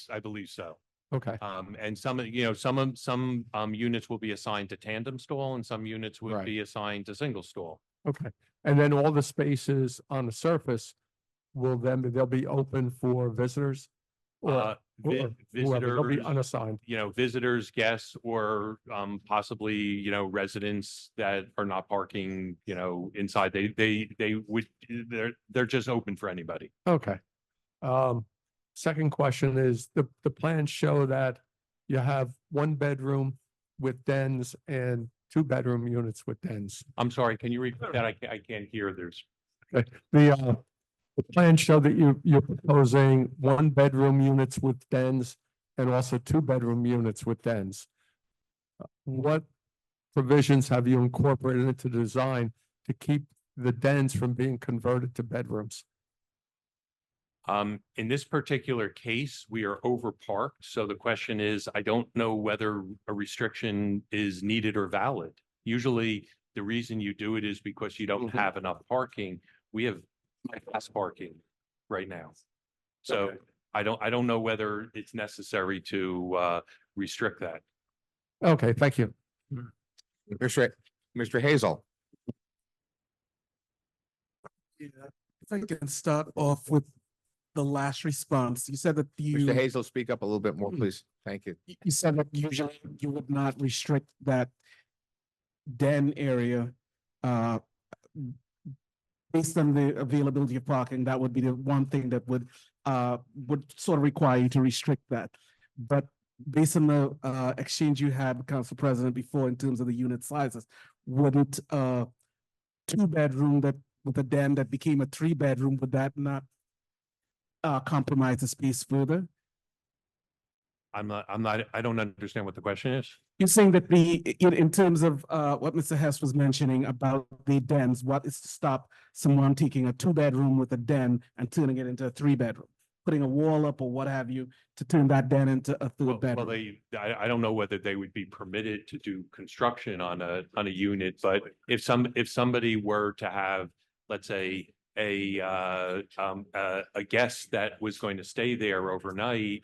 so. Okay, And some units will be assigned to tandem stall and some units will be assigned to single stall. okay. And then all the spaces on the surface they'll be open for visitors? Or whoever, they'll be Visitors, unassigned? visitors, guests, or possibly, residents that are not parking, inside. They're just open for anybody. Okay. Second question is, the plans show that you have one bedroom with dens and 2-bedroom units with dens. I'm sorry, can you repeat that? I can't hear. There's. Okay. The plans show that you're proposing 1-bedroom units with dens and also 2-bedroom units with dens. What provisions have you incorporated into the design to keep the dens from being converted to bedrooms? In this particular case, we are over parked. So the question is, I don't know whether a restriction is needed or valid. Usually the reason you do it is because you don't have enough parking. We have fast parking right now. So I don't know whether it's necessary to restrict that. Okay, thank you. Mr. Hazel. Yeah, if I can start off with the last response, you said that Mr. Hazel, speak up a little bit more, please. Thank you. You said that usually you would not restrict that den area based on the availability of parking. That would be the one thing that would sort of require you to restrict that. But based on the exchange you had with Council President before in terms of the unit sizes, wouldn't 2-bedroom that with a den that became a 3-bedroom, would that not compromise the space further? I don't understand what the question is. You're saying that in terms of what Mr. Hess was mentioning about the dens, what is to stop someone taking a 2-bedroom with a den and turning it into a 3-bedroom, putting a wall up or what have you to turn that den into a 3rd bedroom? Well, I don't know whether they would be permitted to do construction on a unit, but if somebody were to have, let's say, a guest that was going to stay there overnight,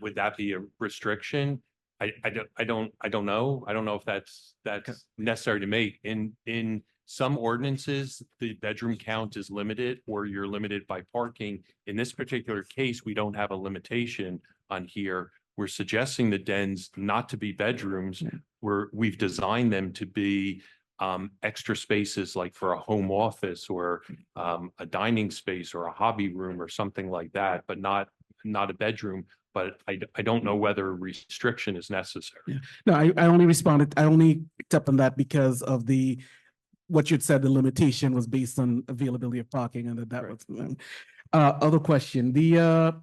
would that be a restriction? I don't know. I don't know if that's necessary to make. In some ordinances, the bedroom count is limited or you're limited by parking. In this particular case, we don't have a limitation on here. We're suggesting the dens not to be bedrooms. We've designed them to be extra spaces like for a home office or a dining space or a hobby room or something like that, but not not a bedroom, but I don't know whether a restriction is necessary. No, I only picked up on that because of what you'd said, the limitation was based on availability of parking and that was, other question, the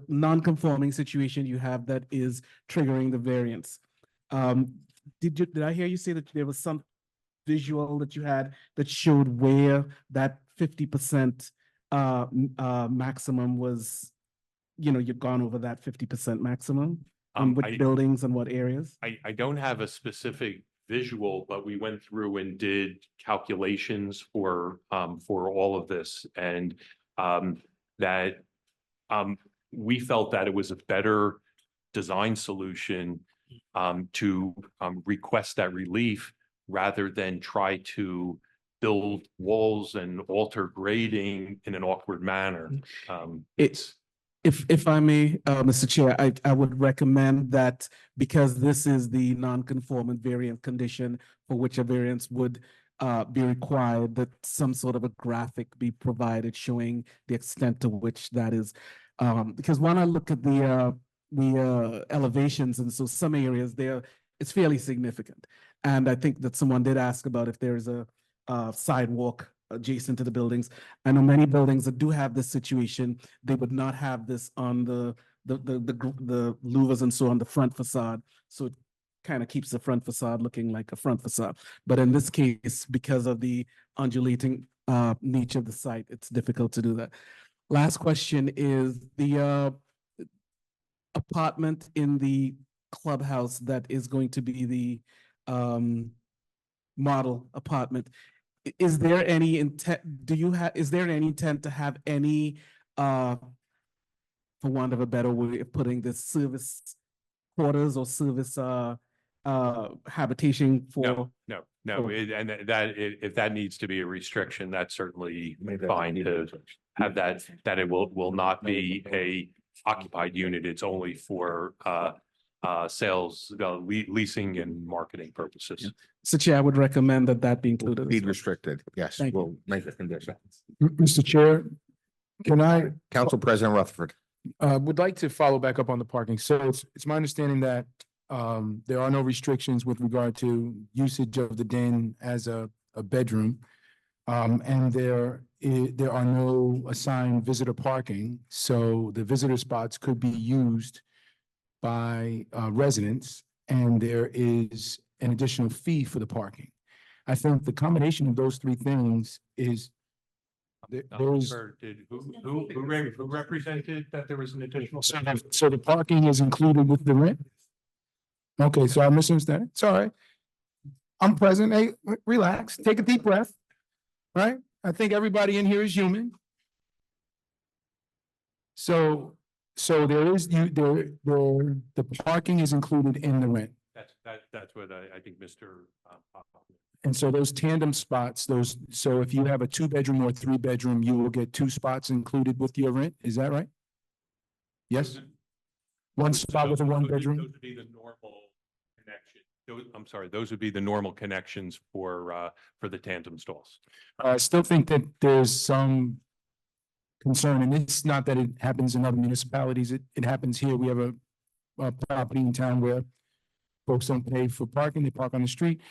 non-conforming situation you have that is triggering the variance. Did I hear you say that there was some visual that you had that showed where that 50% maximum was, you've gone over that 50% maximum? On which buildings and what areas? I don't have a specific visual, but we went through and did calculations for all of this, and that we felt that it was a better design solution to request that relief rather than try to build walls and alter grading in an awkward manner. If I may, Mr. Chair, I would recommend that because this is the non-conformant variant condition for which a variance would be required, that some sort of a graphic be provided showing the extent to which that is. Because when I look at the elevations, and so some areas there, it's fairly significant. And I think that someone did ask about if there's a sidewalk adjacent to the buildings. I know many buildings that do have this situation, they would not have this on the louvers and so on the front facade. So it kind of keeps the front facade looking like a front facade. But in this case, because of the undulating nature of the site, it's difficult to do that. Last question is the apartment in the clubhouse that is going to be the model apartment. Is there any intent, is there any intent to have any, for want of a better way of putting this, service quarters or service habitation for? No. If that needs to be a restriction, that's certainly fine to have that it will not be a occupied unit. It's only for sales, leasing and marketing purposes. So Chair, I would recommend that be included. Be restricted, yes, Thank we'll make a condition. Mr. Chair, can I? Council President Rutherford. Would like to follow back up on the parking. So it's my understanding that there are no restrictions with regard to usage of the den as a bedroom. And there are no assigned visitor parking. So the visitor spots could be used by residents, and there is an additional fee for the parking. I think the combination of those three things is there is. Who represented that there was an additional? So the parking is included with the rent? Okay, so I misunderstand. It's all right. I'm present. Hey, relax, take a deep breath, right? I think everybody in here is human. So there is, the parking is included in the rent. That's what I think Mr. And so those tandem spots, so if you have a 2-bedroom or 3-bedroom, you will get 2 spots included with your rent. Is that right? Yes? One spot with a 1-bedroom? Those would be the normal connection. I'm sorry, those would be the normal connections for the tandem stalls. I still think that there's some concern, and it's not that it happens in other municipalities. It happens here. We have a property in town where folks don't pay for parking. They park on the street.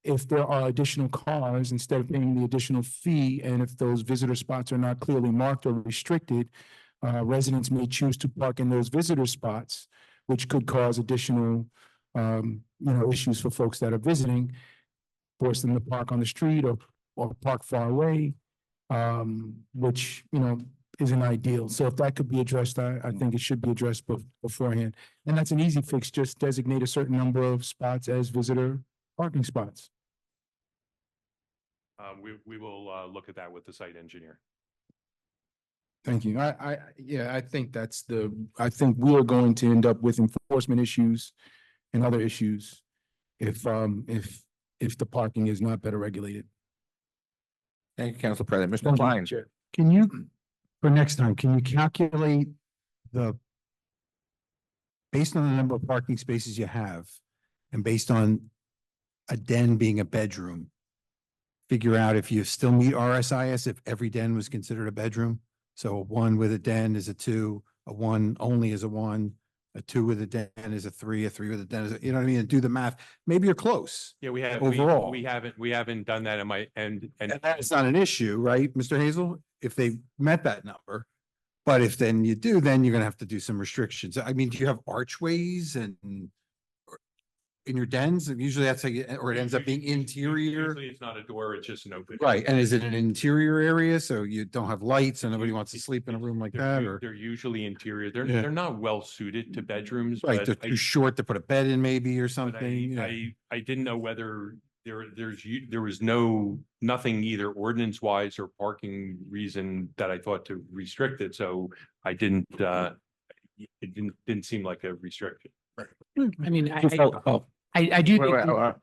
If there are additional cars, instead of paying the additional fee, and if those visitor spots are not clearly marked or restricted, residents may choose to park in those visitor spots, which could cause additional, issues for folks that are visiting, force them to park on the street or park far away, which, isn't ideal. So if that could be addressed, I think it should be addressed beforehand. And that's an easy fix. Just designate a certain number of spots as visitor parking spots. We will look at that with the site engineer. Thank you. I think I think we are going to end up with enforcement issues and other issues if the parking is not better regulated. Thank you, Council President. Mr. Klein. Can you, for next time, can you calculate based on the number of parking spaces you have and based on a den being a bedroom, figure out if you still meet RSIS, if every den was considered a bedroom? So a 1 with a den is a 2, a 1 only is a 1, a 2 with a den is a 3, a 3 with a den is, you know what I mean? And do the math. Maybe you're close. Yeah, we have, Overall. we haven't done that in my, and And that's not an issue, right, Mr. Hazel? If they met that number. But if then you do, then you're gonna have to do some restrictions. I mean, do you have archways and in your dens? Usually that's like, or it ends up being interior. Usually it's not a door, it's just an open. Right, and is it an interior area? So you don't have lights and nobody wants to sleep in a room like that, or? They're usually interior. They're, Yeah. they're not well suited to bedrooms. Right, but they're too short to put a bed in maybe or but something. Yeah. I didn't know whether there was nothing either ordinance wise or parking reason that I thought to restrict it. So I didn't, it didn't seem like a restriction. I mean, I Oh, do Wait, think, wait,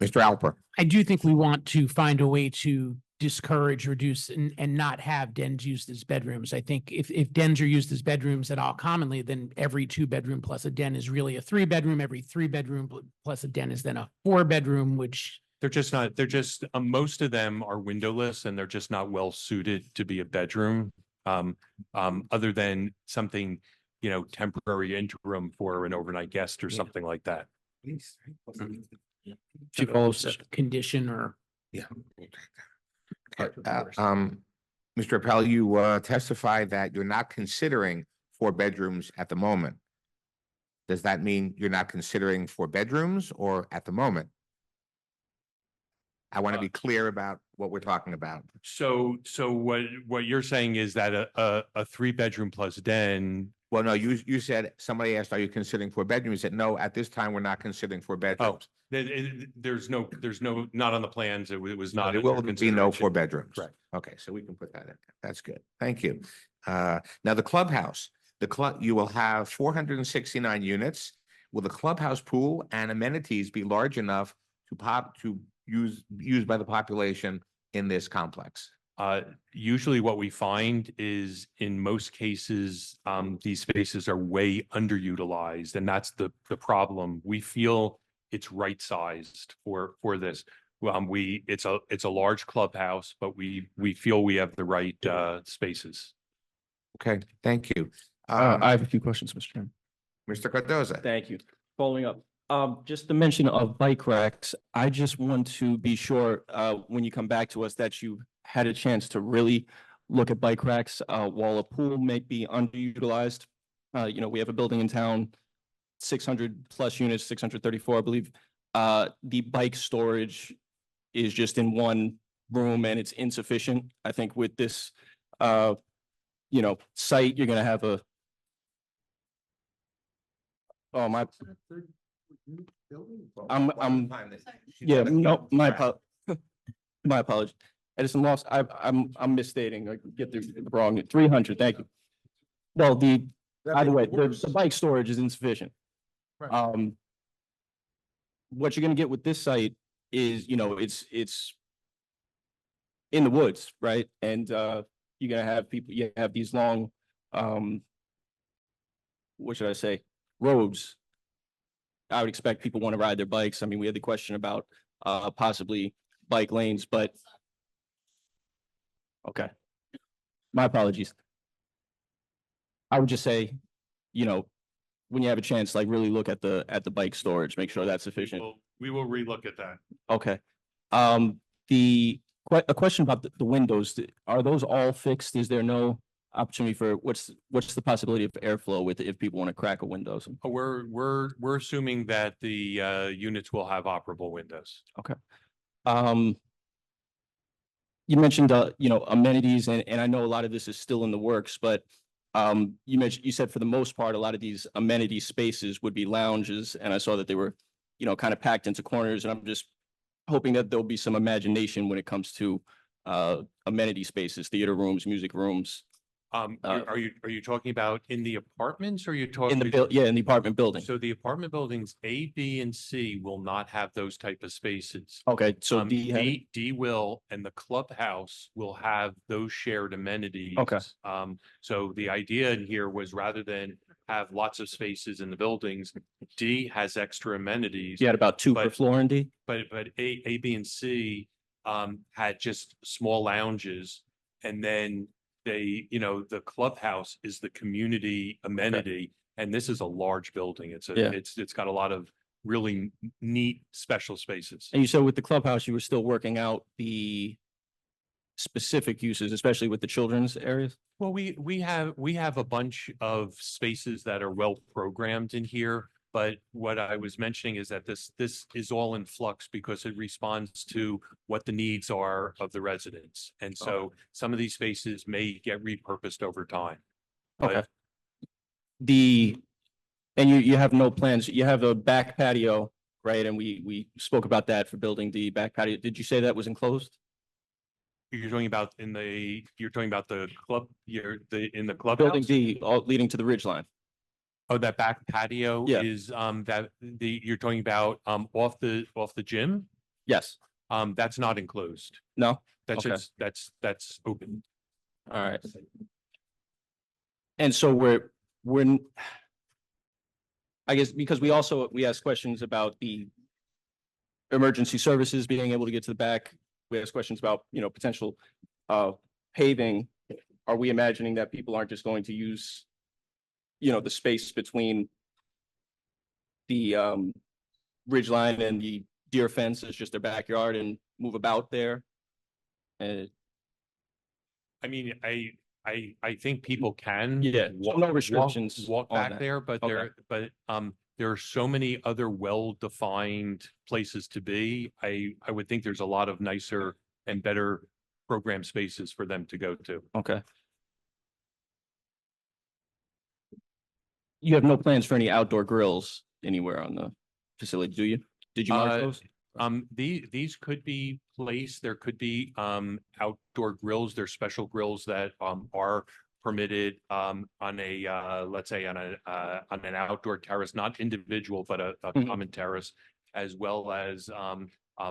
Mr. Alper. I do think we want to find a way to discourage, reduce, and not have dens used as bedrooms. I think if dens are used as bedrooms at all commonly, then every 2-bedroom plus a den is really a 3-bedroom. Every 3-bedroom plus a den is then a 4-bedroom, which They're just not, they're just, most of them are windowless and they're just not well suited to be a bedroom. Other than something, temporary interim for an overnight guest or something like that. Chief Olson condition or. Yeah. Mr. Appel, you testified that you're not considering 4 bedrooms at the moment. Does that mean you're not considering 4 bedrooms or at the moment? I want to be clear about what we're talking about. So what you're saying is that a 3-bedroom plus den. Well, no, you said, somebody asked, are you considering 4 bedrooms? You said, no, at this time, we're not considering 4 bedrooms. There's no, not on the plans. It was not. There will be no 4 bedrooms. Correct. Okay, so we can put that in. That's good. Thank you. Now the clubhouse, you will have 469 units. Will the clubhouse pool and amenities be large enough to used by the population in this complex? Usually what we find is in most cases, these spaces are way underutilized, and that's the problem. We feel it's right sized for this. It's a large clubhouse, but we feel we have the right spaces. Okay, thank you. I have a few questions, Mr. Chairman. Mr. Cardoza. Thank you. Following up, just the mention of bike racks, I just want to be sure, when you come back to us, that you had a chance to really look at bike racks, while a pool may be underutilized. We have a building in town, 600 plus units, 634, I believe. The bike storage is just in one room and it's insufficient. I think with this, site, you're gonna have a. Oh, my. Yeah, no, my apologies. Edison lost, I'm misstating, I get the wrong, 300, thank you. Well, either way, the bike storage is insufficient. Right. What you're gonna get with this site is, it's in the woods, right? And, you're gonna have people, you have these long, what should I say, roads. I would expect people want to ride their bikes. I mean, we had the question about, possibly bike lanes, but. Okay. My apologies. I would just say, when you have a chance, like really look at the bike storage, make sure that's sufficient. We will relook at that. Okay. A question about the windows, are those all fixed? Is there no opportunity for, what's the possibility of airflow with if people want to crack a window? We're assuming that the units will have operable windows. Okay. You mentioned, amenities, and I know a lot of this is still in the works, but you said for the most part, a lot of these amenity spaces would be lounges, and I saw that they were, kind of packed into corners, and I'm just hoping that there'll be some imagination when it comes to amenity spaces, theater rooms, music rooms. Are you talking about in the apartments or are you talking? In the apartment building. So the apartment buildings A, B, and C will not have those type of spaces. Okay, so D will, and the clubhouse will have those shared amenities. Okay. So the idea in here was rather than have lots of spaces in the buildings, D has extra amenities. You had about 2 per floor in D? But A, B, and C had just small lounges, and then the clubhouse is the community amenity, and this is a large building. Yeah. It's got a lot of really neat special spaces. And you said with the clubhouse, you were still working out the specific uses, especially with the children's areas? Well, we have a bunch of spaces that are well programmed in here. But what I was mentioning is that this is all in flux because it responds to what the needs are of the residents. And so some of these spaces may get repurposed over time. Okay. And you have no plans, you have a back patio, right? And we spoke about that for building the back patio. Did you say that was enclosed? You're talking about the club, in the clubhouse? Building D, all leading to the ridge line. Oh, that back patio Yeah. is you're talking about off the gym? Yes. That's not enclosed. No? That's Okay. just that's open. All right. And so we're I guess because we asked questions about the emergency services being able to get to the back. We asked questions about, potential paving. Are we imagining that people aren't just going to use, the space between the ridge line and the deer fence as just their backyard and move about there? I mean, I think people can. Yeah, so no restrictions Walk on back that. there, but Okay. there are so many other well-defined places to be. I would think there's a lot of nicer and better program spaces for them to go to. Okay. You have no plans for any outdoor grills anywhere on the facility, do you? Did you mark those? These could be placed, there could be outdoor grills, there's special grills that are permitted on a let's say on an outdoor terrace, not individual, but a common terrace, as well as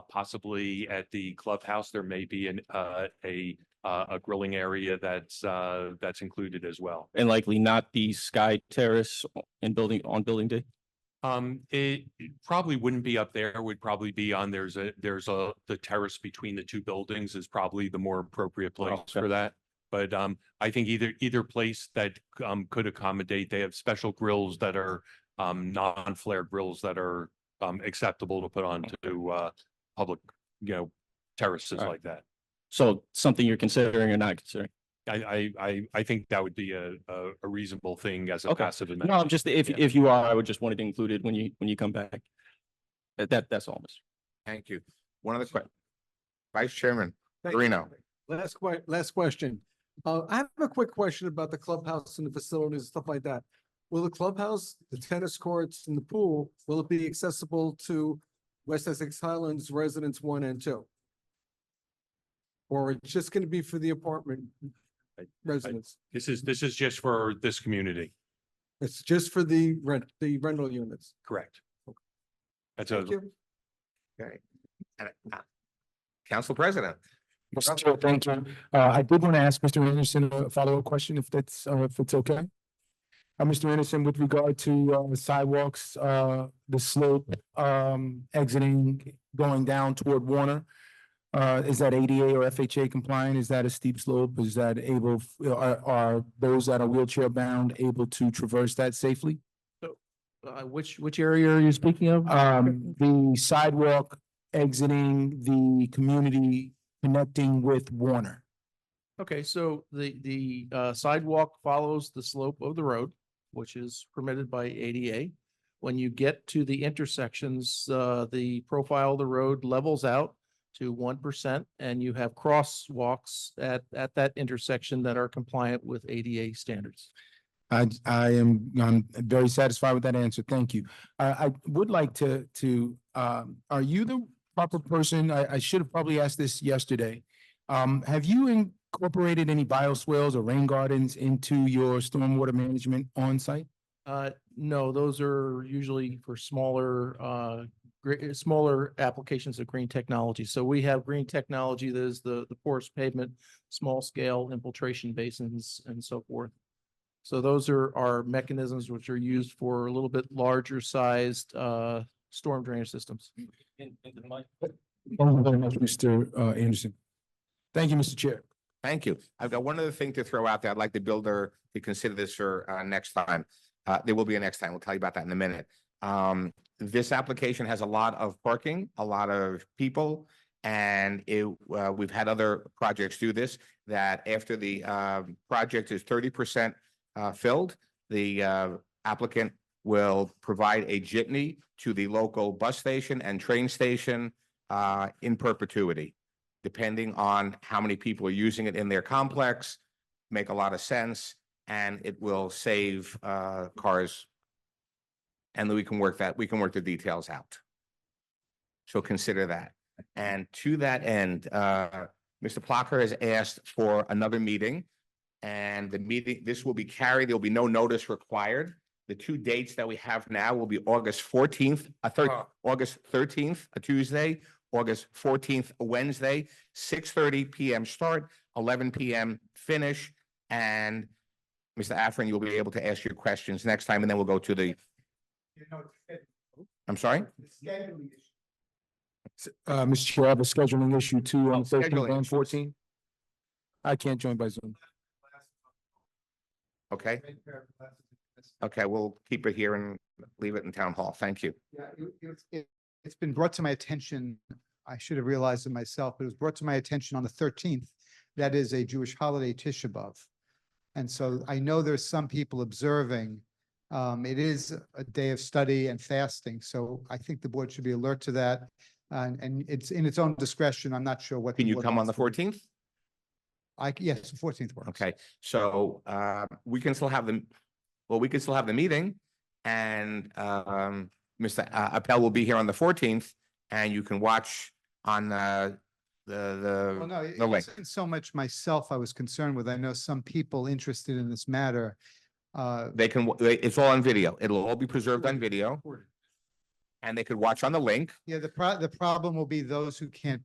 possibly at the clubhouse, there may be a grilling area that's included as well. And likely not the Sky Terrace on building D? It probably wouldn't be up there, would probably be on, the terrace between the two buildings is probably the more appropriate place for that. But I think either place that could accommodate, they have special grills that are non-flare grills that are acceptable to put onto public, terraces like that. So something you're considering or not considering? I think that would be a reasonable thing as a Okay. passive amendment. No, I'm just, if you are, I would just want it included when you come back. That's all, Mr. Thank you. One other question. Vice Chairman Thank you. Marino. Last question. I have a quick question about the clubhouse and the facilities and stuff like that. Will the clubhouse, the tennis courts and the pool, will it be accessible to West Essex Highlands residents 1 and 2? Or it's just gonna be for the apartment residents? This is just for this community. It's just for the rental units? Correct. That's Thank you. Okay. Council President. Mr. Chair, thank you. I did want to ask Mr. Anderson a follow-up question if it's okay. Mr. Anderson, with regard to sidewalks, the slope exiting, going down toward Warner, is that ADA or FHA compliant? Is that a steep slope? Is that are those that are wheelchair bound able to traverse that safely? Which area are you speaking of? The sidewalk exiting the community connecting with Warner. Okay, so the sidewalk follows the slope of the road, which is permitted by ADA. When you get to the intersections, the profile of the road levels out to 1%, and you have crosswalks at that intersection that are compliant with ADA standards. I'm very satisfied with that answer. Thank you. I would like to are you the proper person? I should have probably asked this yesterday. Have you incorporated any bioswales or rain gardens into your stormwater management on site? No, those are usually for smaller applications of green technology. So we have green technology that is the porous pavement, small scale infiltration basins and so forth. So those are our mechanisms which are used for a little bit larger sized storm drainage systems. Thank you very much, Mr. Anderson. Thank you, Mr. Chair. Thank you. I've got one other thing to throw out there. I'd like the builder to consider this for next time. There will be a next time. We'll tell you about that in a minute. This application has a lot of parking, a lot of people, and we've had other projects do this, that after the project is 30% filled, the applicant will provide a jitney to the local bus station and train station in perpetuity, depending on how many people are using it in their complex. Make a lot of sense, and it will save cars. And we can work the details out. So consider that. And to that end, Mr. Plucker has asked for another meeting. And the meeting, this will be carried. There'll be no notice required. The two dates that we have now will be August 14th, August 13th, a Tuesday, August 14th, a Wednesday, 6:30 p.m. start, 11 p.m. finish. And Mr. Afrin, you'll be able to ask your questions next time, and then we'll go to the, I'm sorry? Mr. Chair, I have a scheduling issue too on scheduling 13th and issues. 14th. I can't join by Zoom. Okay. Okay, we'll keep it here and leave it in town hall. Thank you. Yeah, it's been brought to my attention, I should have realized it myself, but it was brought to my attention on the 13th. That is a Jewish holiday, Tisha B'Av. And so I know there's some people observing. It is a day of study and fasting, so I think the board should be alert to that. And it's in its own discretion. I'm not sure what. Can the you board come on the wants to do. 14th? Yes, the 14th works. Okay, so we can still have we can still have the meeting, and Mr. Appel will be here on the 14th, and you can watch on Well, no, it the link. wasn't so much myself I was concerned with. I know some people interested in this matter. They can, it's all on video. It'll all be preserved on video. And they could watch on the link. Yeah, the problem will be those who can't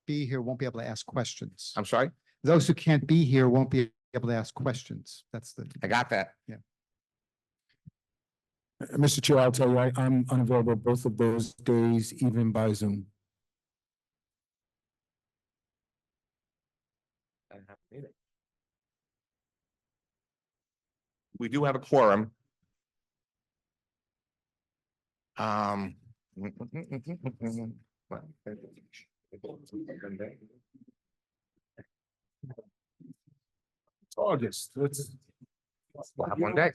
be here won't be able to ask questions. I'm sorry? Those who can't be here won't be able to ask questions. That's the. I got that. Yeah. Mr. Chair, I'll tell you, I'm unavailable both of those days, even by Zoom. We do have a quorum. It's August. We'll have one day.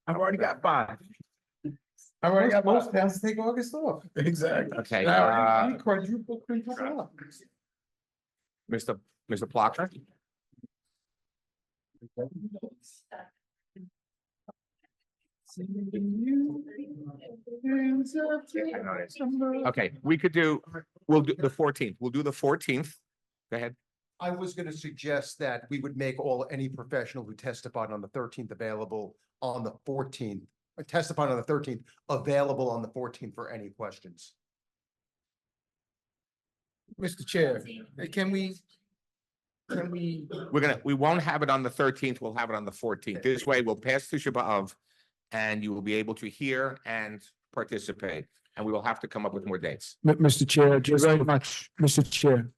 I've already got 5. I've already got most towns to take August off. Exactly. Okay, Quadruple, quintuple. Mr. Plucker? Okay, we'll do the 14th. We'll do the 14th. Go ahead. I was going to suggest that we would make any professional who testified on the 13th available on the 14th, or testified on the 13th, available on the 14th for any questions. Mr. Chair, can we? We won't have it on the 13th. We'll have it on the 14th. This way we'll pass Tisha B'Av and you will be able to hear and participate. And we will have to come up with more dates. Mr. Chair, just very much, Mr. Chair.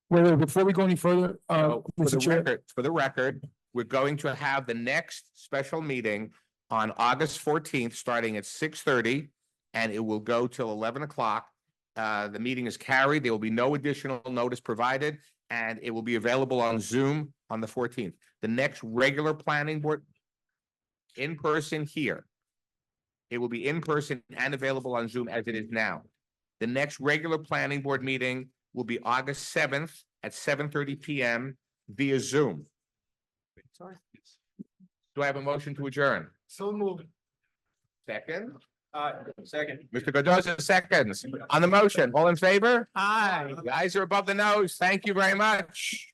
Wait, before we go any further, So Mr. Chair. for the record, we're going to have the next special meeting on August 14th, starting at 6:30, and it will go till 11 o'clock. The meeting is carried. There will be no additional notice provided, and it will be available on Zoom on the 14th. The next regular planning board in person here. It will be in person and available on Zoom as it is now. The next regular planning board meeting will be August 7th at 7:30 p.m. via Zoom. Do I have a motion to adjourn? So moved. Second? Second. Mr. Cardoza, seconds. On the motion, all in favor? Aye. The ayes are above the nose. Thank you very much.